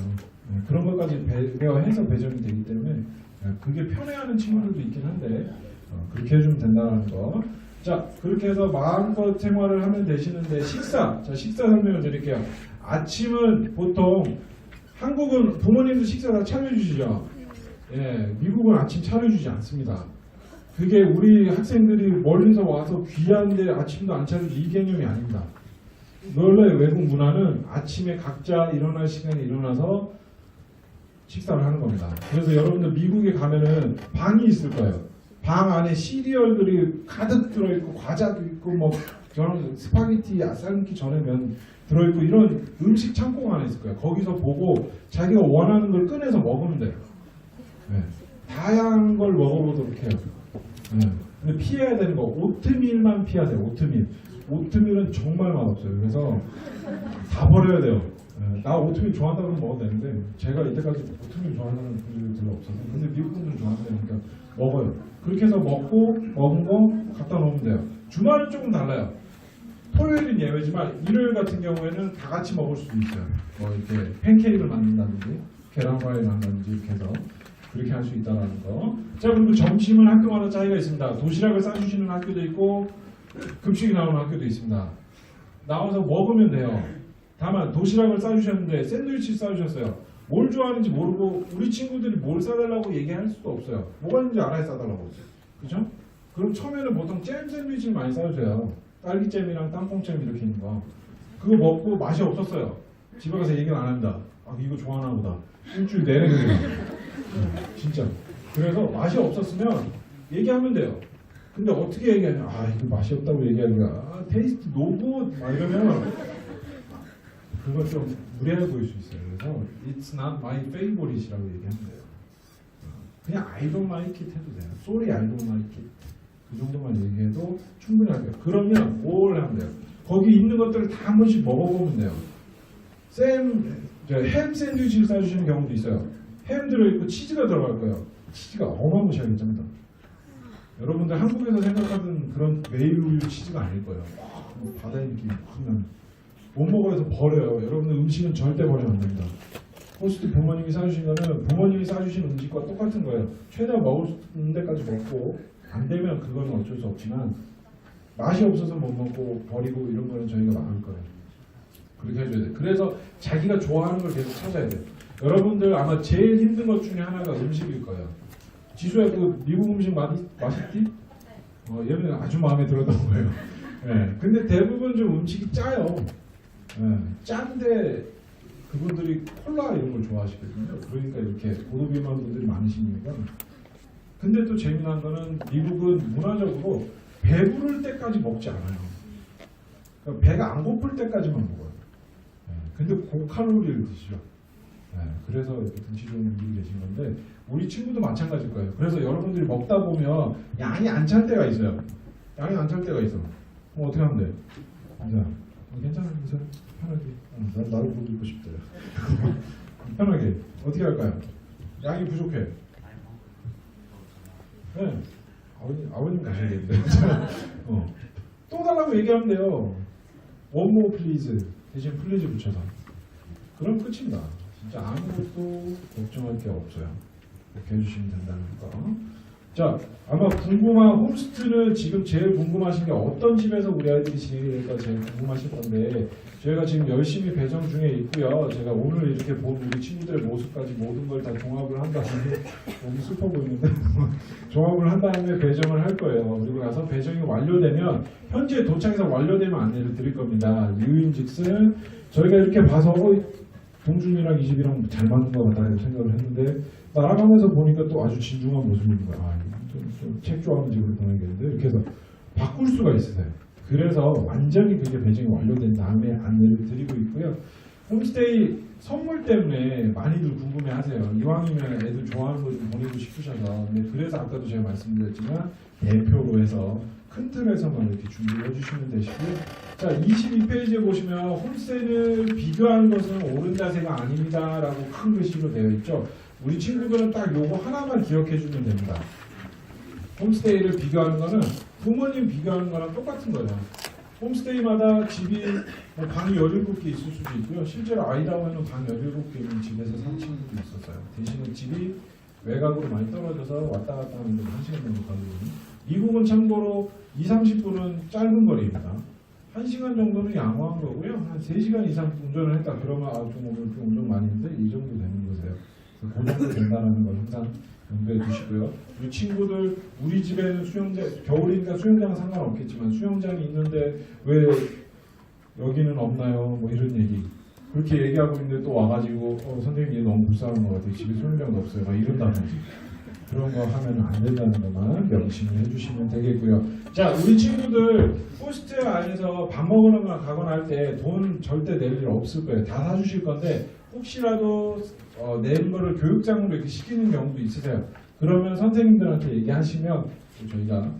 네. 그런 것까지 배워해서 배정이 되기 때문에 그게 편해하는 친구들도 있긴 한데 그렇게 해주면 된다는 거. 자, 그렇게 해서 마음껏 생활을 하면 되시는데 식사. 자, 식사 설명을 드릴게요. 아침은 보통 한국은 부모님도 식사 다 차려주시죠. 예, 미국은 아침 차려주지 않습니다. 그게 우리 학생들이 멀리서 와서 귀한데 아침도 안 차려주지 이 개념이 아닙니다. 원래 외국 문화는 아침에 각자 일어날 시간에 일어나서 식사를 하는 겁니다. 그래서 여러분들 미국에 가면은 방이 있을 거예요. 방 안에 시리얼들이 가득 들어있고 과자도 있고 뭐 저런 스파게티 삶기 전에 면 들어있고 이런 음식 창고가 안에 있을 거예요. 거기서 보고 자기가 원하는 걸 꺼내서 먹으면 돼요. 네. 다양한 걸 먹어보도록 해요. 네. 근데 피해야 되는 거 오트밀만 피하세요. 오트밀은 정말 맛없어요. 그래서 다 버려야 돼요. 네. 나 오트밀 좋아한다 그러면 먹어도 되는데 제가 이때까지 오트밀 좋아하는 분들이 별로 없어서 근데 미국 분들은 좋아한다니까 먹어요. 그렇게 해서 먹은 거 갖다 놓으면 돼요. 주말은 조금 달라요. 토요일은 예외지만 일요일 같은 경우에는 다 같이 먹을 수도 있어요. 뭐 이렇게 팬케이크를 만든다든지 계란 후라이를 만든다든지 이렇게 해서 그렇게 할 수 있다는 거. 자, 그리고 점심은 학교마다 차이가 있습니다. 도시락을 싸주시는 학교도 있고 급식이 나오는 학교도 있습니다. 나와서 먹으면 돼요. 다만 도시락을 싸주셨는데 샌드위치 싸주셨어요. 뭘 좋아하는지 모르고 우리 친구들이 뭘 싸달라고 얘기할 수도 없어요. 뭐가 있는지 알아야 싸달라고 하죠. 그죠? 그럼 처음에는 보통 잼 샌드위치를 많이 싸주세요. 딸기잼이랑 땅콩잼 이렇게 있는 거. 그거 먹고 맛이 없었어요. 집에 가서 얘기는 안 합니다. 아, 이거 좋아하나 보다. 일주일 내내 그래요. 진짜. 그래서 맛이 없었으면 얘기하면 돼요. 근데 어떻게 얘기하냐? 아, 이거 맛이 없다고 얘기하기가 아, 테이스트 노굿 막 이러면 그거 좀 무례해 보일 수 있어요. 그래서 it's not my favorite이라고 얘기하면 돼요. 그냥 I don't like it 해도 돼요. Sorry, I don't like it. 그 정도만 얘기해도 충분히 할게요. 그러면 뭘 하면 돼요? 거기 있는 것들을 다 한 번씩 먹어보면 돼요. 햄 샌드위치를 싸주시는 경우도 있어요. 햄 들어있고 치즈가 들어갈 거예요. 치즈가 어마무시하게 짭니다. 여러분들 한국에서 생각하는 그런 메일 우유 치즈가 아닐 거예요. 바다의 느낌이 확 나는. 못 먹어서 버려요. 여러분들 음식은 절대 버리면 안 됩니다. 호스트 부모님이 싸주신 거는 부모님이 싸주신 음식과 똑같은 거예요. 최대한 먹을 데까지 먹고 안 되면 그거는 어쩔 수 없지만 맛이 없어서 못 먹고 버리고 이런 거는 저희가 막을 거예요. 그렇게 해줘야 돼요. 그래서 자기가 좋아하는 걸 계속 찾아야 돼요. 여러분들 아마 제일 힘든 것 중에 하나가 음식일 거예요. 지수야 그 미국 음식 맛있지? 얘는 아주 마음에 들었던 거예요. 네. 근데 대부분 좀 음식이 짜요. 네. 짠데 그분들이 콜라 이런 걸 좋아하시거든요. 그러니까 이렇게 고도비만 분들이 많으시니까. 근데 또 재미난 거는 미국은 문화적으로 배부를 때까지 먹지 않아요. 그러니까 배가 안 고플 때까지만 먹어요. 네. 근데 고칼로리를 드시죠. 네. 그래서 이렇게 등치 좋은 분들이 계신 건데 우리 친구도 마찬가지일 거예요. 그래서 여러분들이 먹다 보면 양이 안 찰 때가 있어요. 양이 안 찰 때가 있어. 그럼 어떻게 하면 돼? 자, 괜찮아, 괜찮아. 편하게. 나도 못 입고 싶대요. 편하게. 어떻게 할까요? 양이 부족해. 네. 아버님 가셔야 되는데. 또 달라고 얘기하면 돼요. One more please. 대신 please 붙여서. 그럼 끝입니다. 진짜 아무것도 걱정할 게 없어요. 이렇게 해주시면 된다는 거. 자, 아마 궁금한 홈스트는 지금 제일 궁금하신 게 어떤 집에서 우리 아이들이 지내니까 제일 궁금하실 건데 저희가 지금 열심히 배정 중에 있고요. 제가 오늘 이렇게 본 우리 친구들의 모습까지 모든 걸 다 종합을 한 다음에 너무 슬퍼 보이는데 종합을 한 다음에 배정을 할 거예요. 그리고 나서 배정이 완료되면 현재 도착해서 완료되면 안내를 드릴 겁니다. 이유인즉슨 저희가 이렇게 봐서 동준이랑 이 집이랑 잘 맞는 것 같다고 생각을 했는데 날아가면서 보니까 또 아주 진중한 모습인 거야. 책 좋아하는 집으로 보내겠는데 이렇게 해서 바꿀 수가 있으세요. 그래서 완전히 그게 배정이 완료된 다음에 안내를 드리고 있고요. 홈스테이 선물 때문에 많이들 궁금해하세요. 이왕이면 애들 좋아하는 거 좀 보내고 싶으셔서. 근데 그래서 아까도 제가 말씀드렸지만 대표로 해서 큰 틀에서만 이렇게 준비를 해주시면 되시고요. 자, 22페이지에 보시면 홈스테이를 비교하는 것은 옳은 자세가 아닙니다라고 큰 글씨로 되어 있죠. 우리 친구들은 딱 요거 하나만 기억해 주면 됩니다. 홈스테이를 비교하는 거는 부모님 비교하는 거랑 똑같은 거예요. 홈스테이마다 집이 뭐 방이 17개 있을 수도 있고요. 실제로 아이다운에는 방 17개 있는 집에서 산 친구도 있었어요. 대신에 집이 외곽으로 많이 떨어져서 왔다 갔다 하는 데 1시간 정도 가거든요. 미국은 참고로 20-30분은 짧은 거리입니다. 1시간 정도는 양호한 거고요. 한 3시간 이상 운전을 했다 그러면 좀 오늘 좀 운전 많이 했는데 이 정도 되는 거세요. 그 정도 된다는 걸 항상 염두에 두시고요. 우리 친구들 우리 집에는 수영장 겨울이니까 수영장은 상관없겠지만 수영장이 있는데 왜 여기는 없나요? 뭐 이런 얘기 그렇게 얘기하고 있는데 또 와가지고 선생님 얘 너무 불쌍한 것 같아요. 집에 수영장도 없어요. 막 이런다든지 그런 거 하면 안 된다는 것만 명심을 해주시면 되겠고요. 자, 우리 친구들 호스트 안에서 밥 먹으러 가거나 할 때 돈 절대 낼 일 없을 거예요. 다 사주실 건데 혹시라도 낸 거를 교육장으로 이렇게 시키는 경우도 있으세요. 그러면 선생님들한테 얘기하시면 저희가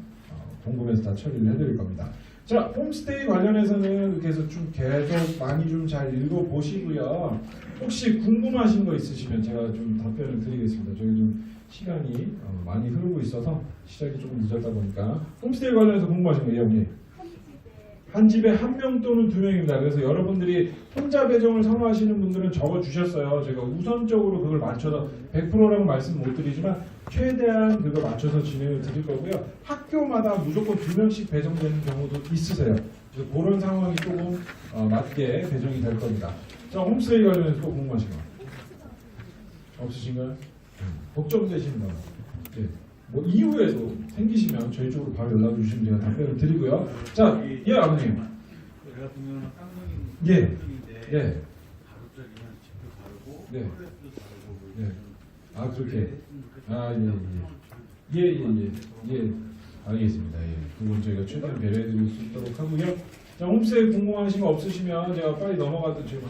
공금에서 다 처리를 해드릴 겁니다. 자, 홈스테이 관련해서는 이렇게 해서 좀 계속 많이 좀 잘 읽어보시고요. 혹시 궁금하신 거 있으시면 제가 좀 답변을 드리겠습니다. 저희 좀 시간이 많이 흐르고 있어서 시작이 조금 늦었다 보니까 홈스테이 관련해서 궁금하신 거 형님? 한 집에 한 명 또는 2명입니다. 그래서 여러분들이 혼자 배정을 선호하시는 분들은 적어주셨어요. 제가 우선적으로 그걸 맞춰서 100%라고 말씀 못 드리지만 최대한 그거 맞춰서 진행을 드릴 거고요. 학교마다 무조건 2명씩 배정되는 경우도 있으세요. 그래서 그런 상황이 조금 맞게 배정이 될 겁니다. 자, 홈스테이 관련해서 또 궁금하신 거 없으신가요? 걱정되시는 거. 네. 뭐 이후에도 생기시면 저희 쪽으로 바로 연락 주시면 제가 답변을 드리고요. 자, 예 아버님. 내가 보면 쌍둥이 예. 인데 예. 가급적이면 집도 다르고 네. 콜레스도 다르고 네. 아 그렇게. 아 예. 예. 알겠습니다. 예. 그건 저희가 최대한 배려해드릴 수 있도록 하고요. 자, 홈스테이 궁금하신 거 없으시면 제가 빨리 넘어가도 지금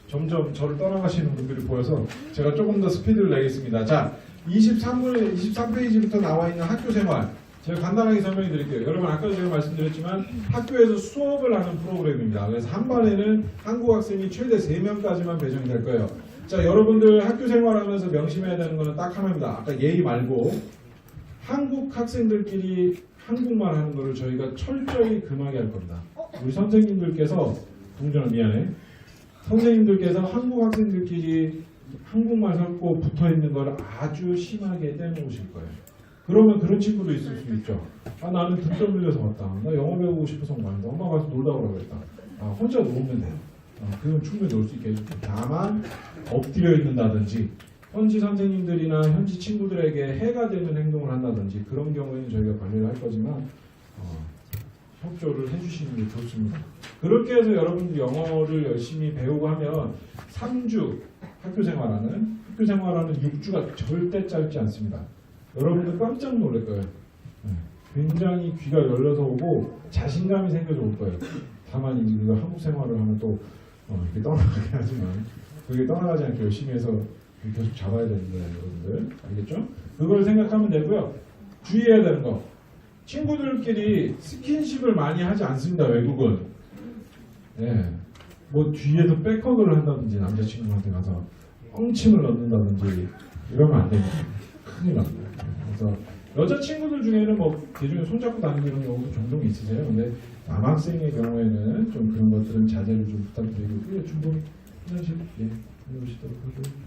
점점 저를 떠나가시는 분들이 보여서 제가 조금 더 스피드를 내겠습니다. 자. 23페이지부터 나와 있는 학교 생활 제가 간단하게 설명해 드릴게요. 여러분 아까도 제가 말씀드렸지만 학교에서 수업을 하는 프로그램입니다. 그래서 한 반에는 한국 학생이 최대 3명까지만 배정이 될 거예요. 자, 여러분들 학교 생활하면서 명심해야 되는 거는 딱 하나입니다. 아까 예의 말고 한국 학생들끼리 한국말 하는 거를 저희가 철저히 금하게 할 겁니다. 우리 선생님들께서 동전아 미안해. 선생님들께서 한국 학생들끼리 한국말 섞고 붙어있는 걸 아주 심하게 떼놓으실 거예요. 그러면 그런 친구도 있을 수 있죠. 아 나는 등점 빌려서 왔다. 나 영어 배우고 싶어서 온 거 아닌데 엄마가 가서 놀다 오라고 했다. 아 혼자 놀면 돼요. 그건 충분히 놀 수 있게 해줄게요. 다만 엎드려 있는다든지 현지 선생님들이나 현지 친구들에게 해가 되는 행동을 한다든지 그런 경우에는 저희가 관리를 할 거지만 협조를 해주시는 게 좋습니다. 그렇게 해서 여러분들이 영어를 열심히 배우고 하면 3주 학교 생활하는 6주가 절대 짧지 않습니다. 여러분들 깜짝 놀랄 거예요. 굉장히 귀가 열려서 오고 자신감이 생겨서 올 거예요. 다만 이제 우리가 한국 생활을 하면 또 이렇게 떠나가게 하지만 그게 떠나가지 않게 열심히 해서 계속 잡아야 되는데 여러분들 알겠죠? 그걸 생각하면 되고요. 주의해야 되는 거 친구들끼리 스킨십을 많이 하지 않습니다. 외국은 예. 뭐 뒤에서 백허그를 한다든지 남자친구한테 가서 엉침을 넣는다든지 이러면 안 됩니다. 큰일 납니다. 그래서 여자친구들 중에는 뭐 대중에 손잡고 다니는 이런 경우도 종종 있으세요. 근데 남학생의 경우에는 좀 그런 것들은 자제를 좀 부탁드리고 중동 화장실 다녀오시도록 하고요.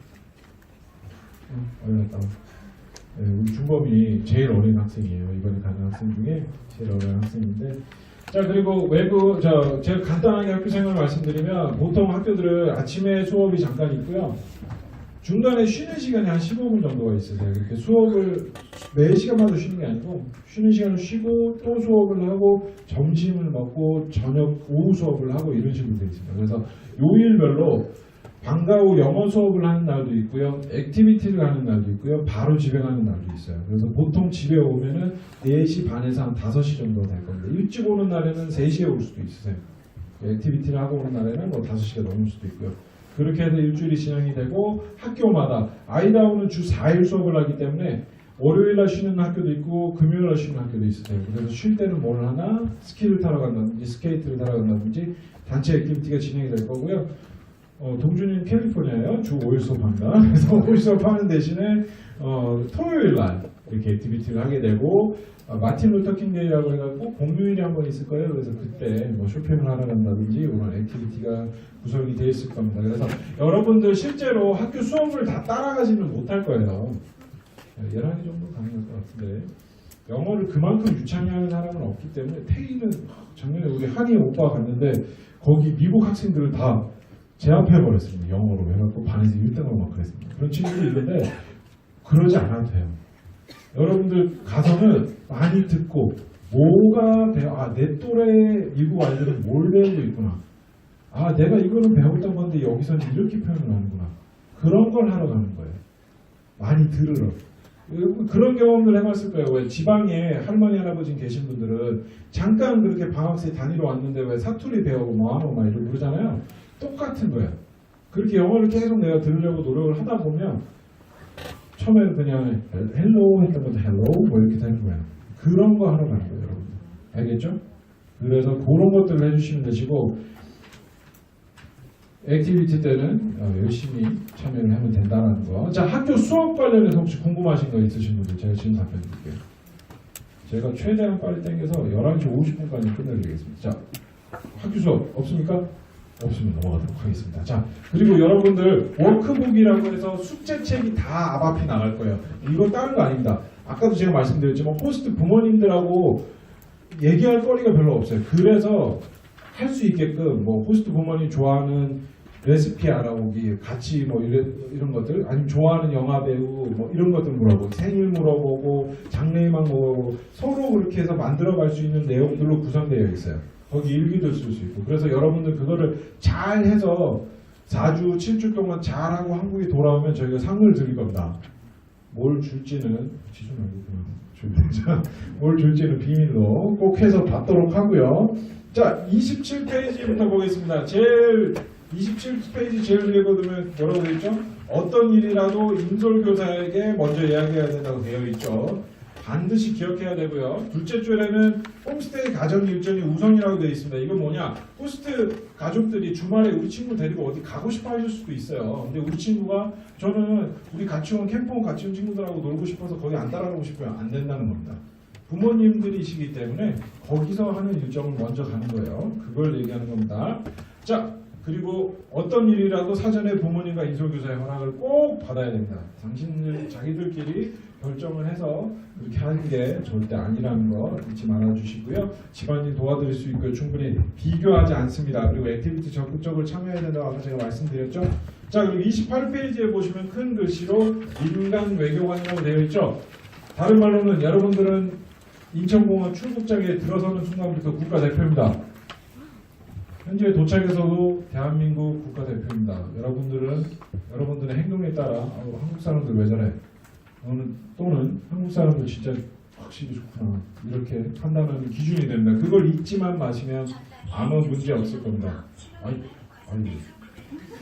얼른 갔다 와. 우리 준범이 제일 어린 학생이에요. 이번에 가는 학생 중에 제일 어린 학생인데 자 그리고 외국 제가 간단하게 학교 생활을 말씀드리면 보통 학교들은 아침에 수업이 잠깐 있고요. 중간에 쉬는 시간이 한 15분 정도가 있으세요. 그렇게 수업을 매 시간마다 쉬는 게 아니고 쉬는 시간을 쉬고 또 수업을 하고 점심을 먹고 저녁 오후 수업을 하고 이런 식으로 되어 있습니다. 그래서 요일별로 방과 후 영어 수업을 하는 날도 있고요. 액티비티를 하는 날도 있고요. 바로 집에 가는 날도 있어요. 그래서 보통 집에 오면은 4시 반에서 한 5시 정도 될 겁니다. 일찍 오는 날에는 3시에 올 수도 있으세요. 액티비티를 하고 오는 날에는 뭐 5시가 넘을 수도 있고요. 그렇게 해서 일주일이 진행이 되고 학교마다 아이다운은 주 4일 수업을 하기 때문에 월요일날 쉬는 학교도 있고 금요일날 쉬는 학교도 있어요. 그래서 쉴 때는 뭘 하나 스키를 타러 간다든지 스케이트를 타러 간다든지 단체 액티비티가 진행이 될 거고요. 동준이는 캘리포니아예요. 주 5일 수업합니다. 그래서 5일 수업하는 대신에 토요일날 이렇게 액티비티를 하게 되고 마틴 루터킹 데이라고 해갖고 공휴일이 한 번 있을 거예요. 그래서 그때 뭐 쇼핑을 하러 간다든지 오늘 액티비티가 구성이 되어 있을 겁니다. 그래서 여러분들 실제로 학교 수업을 다 따라가지는 못할 거예요. 11개 정도 가능할 것 같은데 영어를 그만큼 유창히 하는 사람은 없기 때문에 태희는 작년에 우리 한이 오빠가 갔는데 거기 미국 학생들을 다 제압해버렸습니다. 영어로 해갖고 반에서 1등을 막 그랬습니다. 그런 친구들이 있는데 그러지 않아도 돼요. 여러분들 가서는 많이 듣고 뭐가 내 또래 미국 아이들은 뭘 배우고 있구나. 내가 이거는 배웠던 건데 여기서는 이렇게 표현을 하는구나. 그런 걸 하러 가는 거예요. 많이 들으러. 그런 경험들 해봤을 거예요. 왜 지방에 할머니 할아버지 계신 분들은 잠깐 그렇게 방학생 다니러 왔는데 왜 사투리 배우고 뭐하노 막 이러고 그러잖아요. 똑같은 거예요. 그렇게 영어를 계속 내가 들으려고 노력을 하다 보면 처음에는 그냥 헬로 했던 것도 헬로 뭐 이렇게 되는 거예요. 그런 거 하러 가는 거예요, 여러분들. 알겠죠? 그래서 그런 것들을 해주시면 되시고 액티비티 때는 열심히 참여를 하면 된다는 거. 자, 학교 수업 관련해서 혹시 궁금하신 거 있으신 분들 제가 지금 답변 드릴게요. 제가 최대한 빨리 당겨서 11시 50분까지 끝내드리겠습니다. 자, 학교 수업 없습니까? 없으면 넘어가도록 하겠습니다. 자, 그리고 여러분들 워크북이라고 해서 숙제책이 다 앞앞이 나갈 거예요. 이거 다른 거 아닙니다. 아까도 제가 말씀드렸지만 호스트 부모님들하고 얘기할 거리가 별로 없어요. 그래서 할 수 있게끔 뭐 호스트 부모님 좋아하는 레시피 알아보기, 같이 뭐 이런 것들, 아니면 좋아하는 영화 배우 뭐 이런 것들 물어보고, 생일 물어보고, 장래희망 물어보고, 서로 그렇게 해서 만들어갈 수 있는 내용들로 구성되어 있어요. 거기 일기도 쓸 수 있고. 그래서 여러분들 그거를 잘 해서 4주, 7주 동안 잘하고 한국에 돌아오면 저희가 상을 드릴 겁니다. 뭘 줄지는 뭘 줄지는 비밀로 꼭 해서 받도록 하고요. 자, 27페이지부터 보겠습니다. 27페이지 제일 위에 보면 뭐라고 되어 있죠? 어떤 일이라도 인솔교사에게 먼저 이야기해야 된다고 되어 있죠. 반드시 기억해야 되고요. 둘째 줄에는 홈스테이 가정 일정이 우선이라고 되어 있습니다. 이건 뭐냐? 호스트 가족들이 주말에 우리 친구 데리고 어디 가고 싶어 하실 수도 있어요. 근데 우리 친구가 저는 우리 같이 온 캠프온 같이 온 친구들하고 놀고 싶어서 거기 안 따라가고 싶어요. 안 된다는 겁니다. 부모님들이시기 때문에 거기서 하는 일정을 먼저 가는 거예요. 그걸 얘기하는 겁니다. 자, 그리고 어떤 일이라도 사전에 부모님과 인솔교사의 허락을 꼭 받아야 됩니다. 당신들 자기들끼리 결정을 해서 이렇게 하는 게 절대 아니라는 거 잊지 말아주시고요. 집안일 도와드릴 수 있고요. 충분히 비교하지 않습니다. 그리고 액티비티 적극적으로 참여해야 된다고 아까 제가 말씀드렸죠. 자, 그리고 28페이지에 보시면 큰 글씨로 인간 외교관이라고 되어 있죠. 다른 말로는 여러분들은 인천공항 출국장에 들어서는 순간부터 국가대표입니다. 현재 도착에서도 대한민국 국가대표입니다. 여러분들의 행동에 따라 한국 사람들 왜 저래? 또는 한국 사람들 진짜 확실히 좋구나. 이렇게 판단하는 기준이 됩니다. 그걸 잊지만 마시면 아무 문제 없을 겁니다.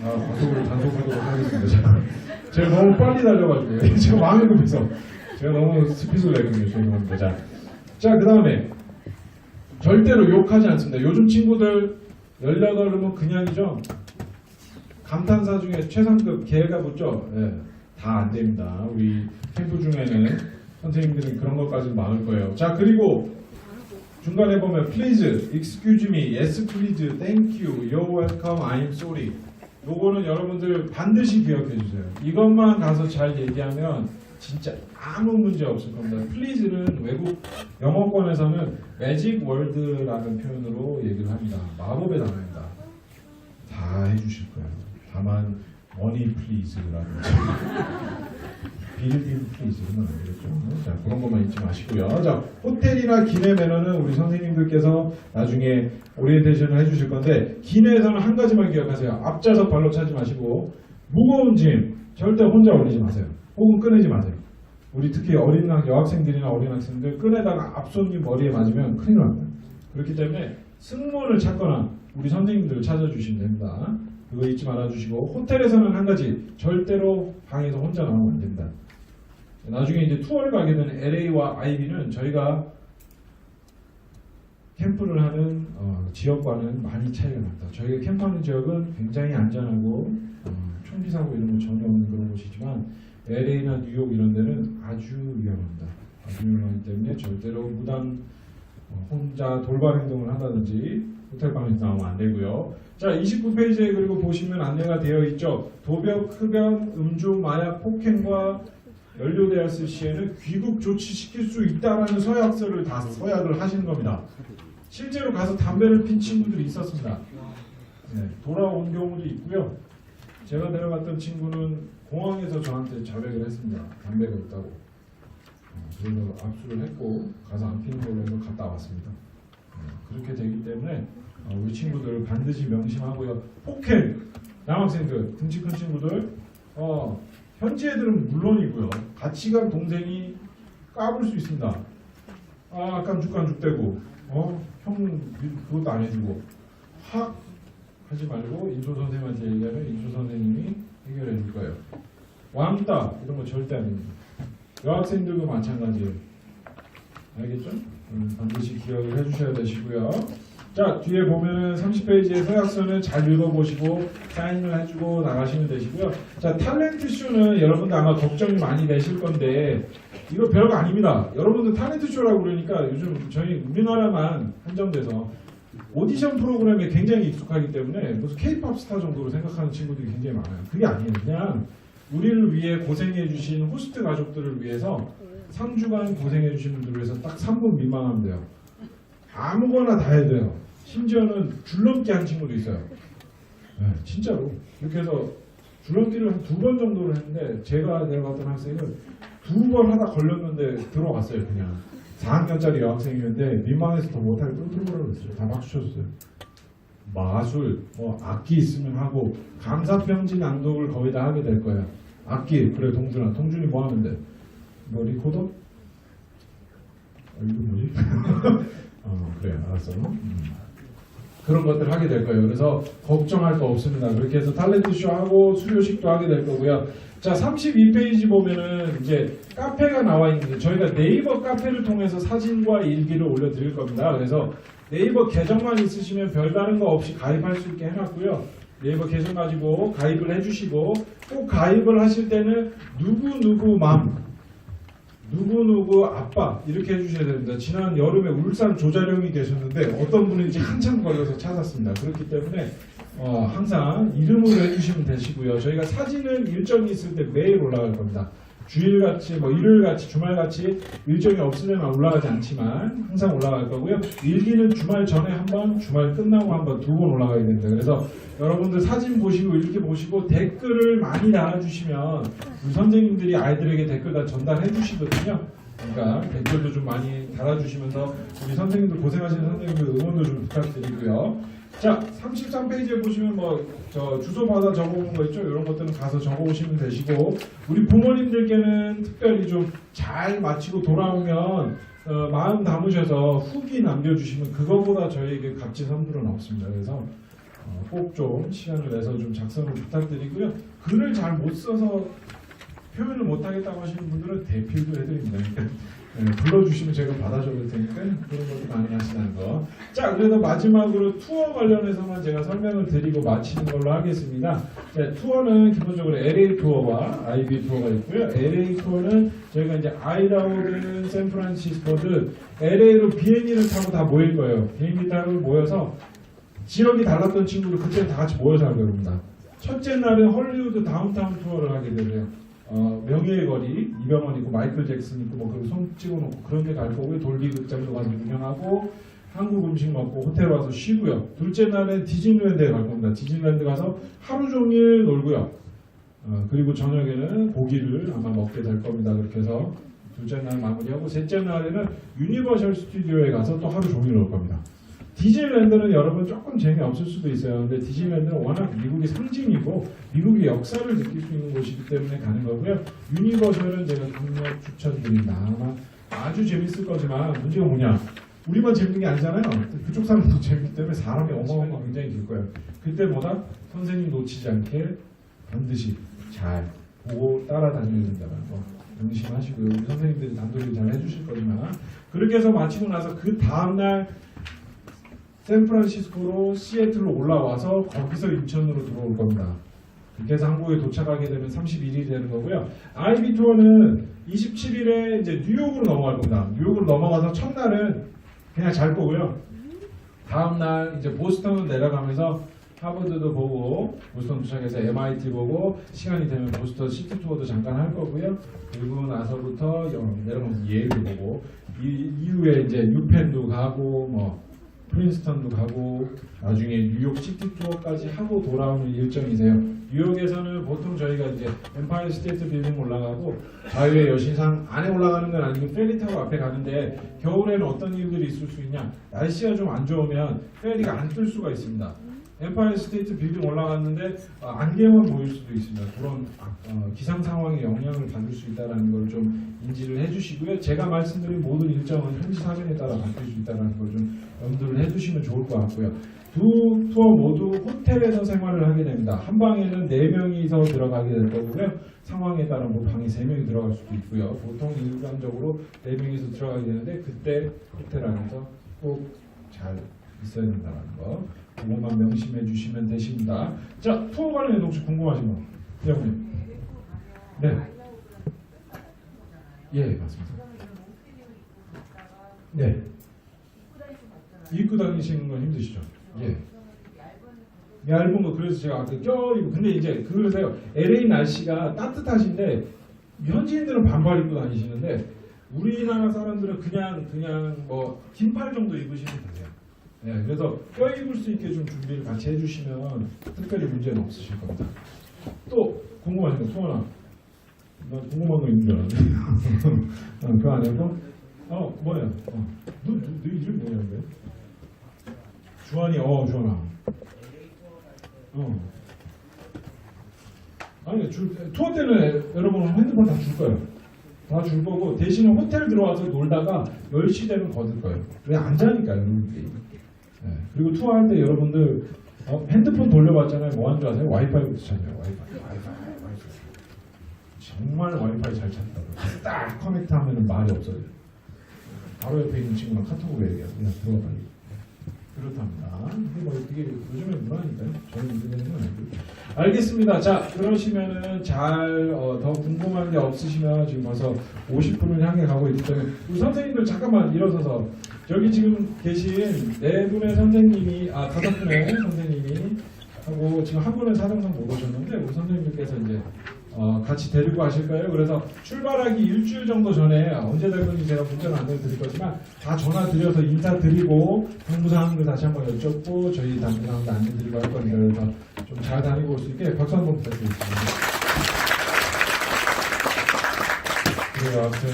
과속을 단속하도록 하겠습니다. 제가 너무 빨리 달려가지고 제가 마음이 급해서 제가 너무 스피드를 내거든요. 죄송합니다. 자, 그 다음에 절대로 욕하지 않습니다. 요즘 친구들 18이면 그냥이죠. 감탄사 중에 최상급 개가 붙죠. 다 안 됩니다. 우리 캠프 중에는 선생님들은 그런 것까지 많을 거예요. 자, 그리고 중간에 보면 please, excuse me, yes please, thank you, you're welcome, I'm sorry. 요거는 여러분들 반드시 기억해 주세요. 이것만 가서 잘 얘기하면 진짜 아무 문제 없을 겁니다. please는 외국 영어권에서는 magic word라는 표현으로 얘기를 합니다. 마법의 단어입니다. 다 해주실 거예요. 다만 money please라는 비리비리도 있으면 안 되겠죠. 자, 그런 것만 잊지 마시고요. 자, 호텔이나 기내 매너는 우리 선생님들께서 나중에 오리엔테이션을 해주실 건데, 기내에서는 한 가지만 기억하세요. 앞좌석 발로 차지 마시고 무거운 짐 절대 혼자 올리지 마세요. 혹은 꺼내지 마세요. 우리 특히 어린 여학생들이나 어린 학생들 끈에다가 앞손님 머리에 맞으면 큰일 납니다. 그렇기 때문에 승무원을 찾거나 우리 선생님들을 찾아주시면 됩니다. 그거 잊지 말아주시고, 호텔에서는 한 가지, 절대로 방에서 혼자 나오면 안 됩니다. 나중에 이제 투어를 가게 되는 LA와 IB는 저희가 캠프를 하는 지역과는 많이 차이가 납니다. 저희가 캠프하는 지역은 굉장히 안전하고 총기 사고 이런 거 전혀 없는 그런 곳이지만, LA나 뉴욕 이런 데는 아주 위험합니다. 아주 위험하기 때문에 절대로 무단 혼자 돌발 행동을 한다든지 호텔 방에서 나오면 안 되고요. 자, 29페이지에 그리고 보시면 안내가 되어 있죠. 도벽, 흡연, 음주, 마약, 폭행과 연료대였을 시에는 귀국 조치시킬 수 있다라는 서약서를 다 서약을 하시는 겁니다. 실제로 가서 담배를 핀 친구들이 있었습니다. 네, 돌아온 경우도 있고요. 제가 데려갔던 친구는 공항에서 저한테 자백을 했습니다. 담배가 있다고. 그래서 압수를 했고 가서 안 피는 걸로 해서 갔다 왔습니다. 그렇게 되기 때문에 우리 친구들 반드시 명심하고요. 폭행, 남학생들, 등치 큰 친구들, 현지 애들은 물론이고요. 같이 간 동생이 까불 수 있습니다. 깐죽깐죽대고, 형 그것도 안 해주고, 확 하지 말고 인솔 선생님한테 얘기하면 인솔 선생님이 해결해 줄 거예요. 왕따 이런 거 절대 안 됩니다. 여학생들도 마찬가지예요. 알겠죠? 반드시 기억을 해주셔야 되시고요. 자, 뒤에 보면은 30페이지의 서약서는 잘 읽어보시고 사인을 해주고 나가시면 되시고요. 자, 탤런트 쇼는 여러분들 아마 걱정이 많이 되실 건데 이거 별거 아닙니다. 여러분들 탤런트 쇼라고 그러니까 요즘 저희 우리나라만 한정돼서 오디션 프로그램에 굉장히 익숙하기 때문에 무슨 K-팝 스타 정도로 생각하는 친구들이 굉장히 많아요. 그게 아니에요. 그냥 우리를 위해 고생해 주신 호스트 가족들을 위해서 3주간 고생해 주신 분들을 위해서 딱 3분 민망하면 돼요. 아무거나 다 해도 돼요. 심지어는 줄넘기 한 친구도 있어요. 네, 진짜로. 이렇게 해서 줄넘기를 한 2번 정도를 했는데 제가 내려갔던 학생은 2번 하다 걸렸는데 들어갔어요. 그냥 4학년짜리 여학생이었는데 민망해서 더 못하게 뚫뚫거리고 있어요. 다 박수 쳐줬어요. 마술, 악기 있으면 하고 감사평지 낭독을 거의 다 하게 될 거예요. 악기, 그래 동준아, 동준이 뭐 하면 돼? 뭐 리코더? 이거 뭐지? 그래 알았어. 그런 것들 하게 될 거예요. 그래서 걱정할 거 없습니다. 그렇게 해서 탤런트 쇼하고 수료식도 하게 될 거고요. 자, 32페이지 보면은 이제 카페가 나와 있는데 저희가 네이버 카페를 통해서 사진과 일기를 올려드릴 겁니다. 그래서 네이버 계정만 있으시면 별다른 거 없이 가입할 수 있게 해놨고요. 네이버 계정 가지고 가입을 해주시고 꼭 가입을 하실 때는 누구누구 맘, 누구누구 아빠 이렇게 해주셔야 됩니다. 지난 여름에 울산 조자룡이 계셨는데 어떤 분인지 한참 걸려서 찾았습니다. 그렇기 때문에 항상 이름으로 해주시면 되시고요. 저희가 사진은 일정이 있을 때 매일 올라갈 겁니다. 주일같이 일요일같이 주말같이 일정이 없으면 올라가지 않지만 항상 올라갈 거고요. 일기는 주말 전에 한 번, 주말 끝나고 한 번, 2번 올라가야 됩니다. 그래서 여러분들 사진 보시고 일기 보시고 댓글을 많이 달아주시면 우리 선생님들이 아이들에게 댓글 다 전달해 주시거든요. 그러니까 댓글도 좀 많이 달아주시면서 우리 선생님들 고생하시는 선생님들 응원도 좀 부탁드리고요. 자, 33페이지에 보시면 저 주소 받아 적어오는 거 있죠? 이런 것들은 가서 적어오시면 되시고 우리 부모님들께는 특별히 좀 잘 마치고 돌아오면 마음 담으셔서 후기 남겨주시면 그거보다 저희에게 값진 선물은 없습니다. 그래서 꼭 좀 시간을 내서 좀 작성을 부탁드리고요. 글을 잘 못 써서 표현을 못하겠다고 하시는 분들은 대필도 해드립니다. 불러주시면 제가 받아 적을 테니까 그런 것도 가능하시다는 거. 자, 그래서 마지막으로 투어 관련해서만 제가 설명을 드리고 마치는 걸로 하겠습니다. 자, 투어는 기본적으로 LA 투어와 IB 투어가 있고요. LA 투어는 저희가 이제 아이다호든 샌프란시스코든 LA로 비행기를 타고 다 모일 거예요. 비행기 타고 모여서 지역이 달랐던 친구들 그때는 다 같이 모여서 하게 됩니다. 첫째 날은 헐리우드 다운타운 투어를 하게 되고요. 명예의 거리, 이병헌 있고 마이클 잭슨 있고 그런 손 찍어놓고 그런 데 갈 거고요. 돌비 극장도 가서 구경하고 한국 음식 먹고 호텔 와서 쉬고요. 둘째 날은 디즈니랜드에 갈 겁니다. 디즈니랜드 가서 하루 종일 놀고요. 그리고 저녁에는 고기를 아마 먹게 될 겁니다. 그렇게 해서 둘째 날 마무리하고 셋째 날에는 유니버셜 스튜디오에 가서 또 하루 종일 올 겁니다. 디즈니랜드는 여러분 조금 재미없을 수도 있어요. 근데 디즈니랜드는 워낙 미국의 상징이고 미국의 역사를 느낄 수 있는 곳이기 때문에 가는 거고요. 유니버셜은 제가 강력 추천드립니다. 아마 아주 재밌을 거지만 문제가 뭐냐? 우리만 재밌는 게 아니잖아요. 그쪽 사람도 재밌기 때문에 사람이 어마어마하게 굉장히 길 거예요. 그때 뭐다? 선생님 놓치지 않게 반드시 잘 보고 따라다녀야 된다는 거 명심하시고요. 우리 선생님들이 단도리 잘 해주실 거지만 그렇게 해서 마치고 나서 그 다음날 샌프란시스코로 시애틀로 올라와서 거기서 인천으로 들어올 겁니다. 그렇게 해서 한국에 도착하게 되면 31일이 되는 거고요. 아이비 투어는 27일에 이제 뉴욕으로 넘어갈 겁니다. 뉴욕으로 넘어가서 첫날은 그냥 잘 거고요. 다음날 이제 보스턴으로 내려가면서 하버드도 보고 보스턴 도착해서 MIT 보고 시간이 되면 보스턴 시티 투어도 잠깐 할 거고요. 그리고 나서부터 내려가면서 예일도 보고 이후에 이제 유펜도 가고 뭐 프린스턴도 가고 나중에 뉴욕 시티 투어까지 하고 돌아오는 일정이세요. 뉴욕에서는 보통 저희가 이제 엠파이어 스테이트 빌딩 올라가고 자유의 여신상 안에 올라가는 건 아니고 페리 타고 앞에 가는데 겨울에는 어떤 이유들이 있을 수 있냐? 날씨가 좀 안 좋으면 페리가 안 뜰 수가 있습니다. 엠파이어 스테이트 빌딩 올라갔는데 안개만 보일 수도 있습니다. 그런 기상 상황에 영향을 받을 수 있다는 걸 좀 인지를 해주시고요. 제가 말씀드린 모든 일정은 현지 사정에 따라 바뀔 수 있다는 걸 좀 염두를 해두시면 좋을 것 같고요. 두 투어 모두 호텔에서 생활을 하게 됩니다. 한 방에는 4명이서 들어가게 될 거고요. 상황에 따라 뭐 방에 3명이 들어갈 수도 있고요. 보통 일반적으로 4명이서 들어가게 되는데 그때 호텔 안에서 꼭 잘 있어야 된다는 거. 그것만 명심해 주시면 되십니다. 자, 투어 관련해서 혹시 궁금하신 거? 대장님. 네. 예, 맞습니다. 네. 입고 다니시는 건 힘드시죠? 예. 얇은 거 그래서 제가 아까 껴입고 근데 이제 그러세요. LA 날씨가 따뜻하신데 현지인들은 반팔 입고 다니시는데 우리나라 사람들은 그냥 뭐 긴팔 정도 입으시면 되세요. 네, 그래서 껴입을 수 있게 좀 준비를 같이 해주시면 특별히 문제는 없으실 겁니다. 또 궁금하신 거 수원아, 나 궁금한 거 있는 줄 알았네. 그거 안 해도? 뭐야? 너 이름 뭐냐 근데? 주한이, 주한아. 아니 투어 때는 여러분 핸드폰 다 줄 거예요. 다 줄 거고 대신에 호텔 들어와서 놀다가 10시 되면 거둘 거예요. 그냥 안 자니까요. 네. 그리고 투어할 때 여러분들 핸드폰 돌려봤잖아요. 뭐 하는 줄 아세요? 와이파이부터 찾아요. 와이파이. 정말 와이파이 잘 찾다고요. 딱 커넥트하면 말이 없어요. 바로 옆에 있는 친구랑 카톡으로 얘기해요. 그냥 들어가 빨리. 그렇답니다. 근데 뭐 그게 요즘에 문화니까요. 저는 문제되는 건 아니고. 알겠습니다. 자, 그러시면은 더 궁금한 게 없으시면 지금 벌써 50분을 향해 가고 있기 때문에 우리 선생님들 잠깐만 일어서서 여기 지금 계신 4분의 선생님이 5분의 선생님이 하고 지금 한 분은 사정상 못 오셨는데 우리 선생님들께서 이제 같이 데리고 가실까요? 그래서 출발하기 일주일 정도 전에 언제 될 건지 제가 문자는 안내를 드릴 거지만 다 전화 드려서 인사드리고 당부사항들 다시 한번 여쭙고 저희 당부사항도 안내드리고 할 겁니다. 그래서 좀 잘 다니고 올 수 있게 박수 한번 부탁드리겠습니다. 그리고 아무튼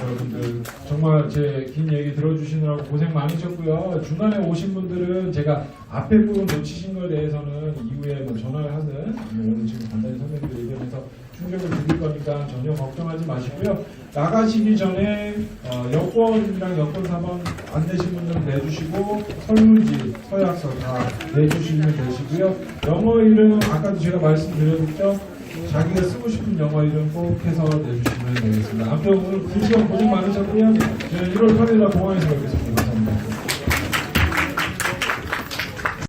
여러분들 정말 제 긴 얘기 들어주시느라고 고생 많으셨고요. 중간에 오신 분들은 제가 앞에 부분 놓치신 거에 대해서는 이후에 뭐 전화를 하든 오늘 지금 간단히 설명드리고 얘기하면서 충격을 드릴 거니까 전혀 걱정하지 마시고요. 나가시기 전에 여권이랑 여권 4번 안 내신 분들은 내주시고 설문지, 서약서 다 내주시면 되시고요. 영어 이름 아까도 제가 말씀드렸죠. 자기가 쓰고 싶은 영어 이름 꼭 해서 내주시면 되겠습니다. 아무튼 오늘 2시간 고생 많으셨고요. 저는 1월 8일 날 공항에서 뵙겠습니다.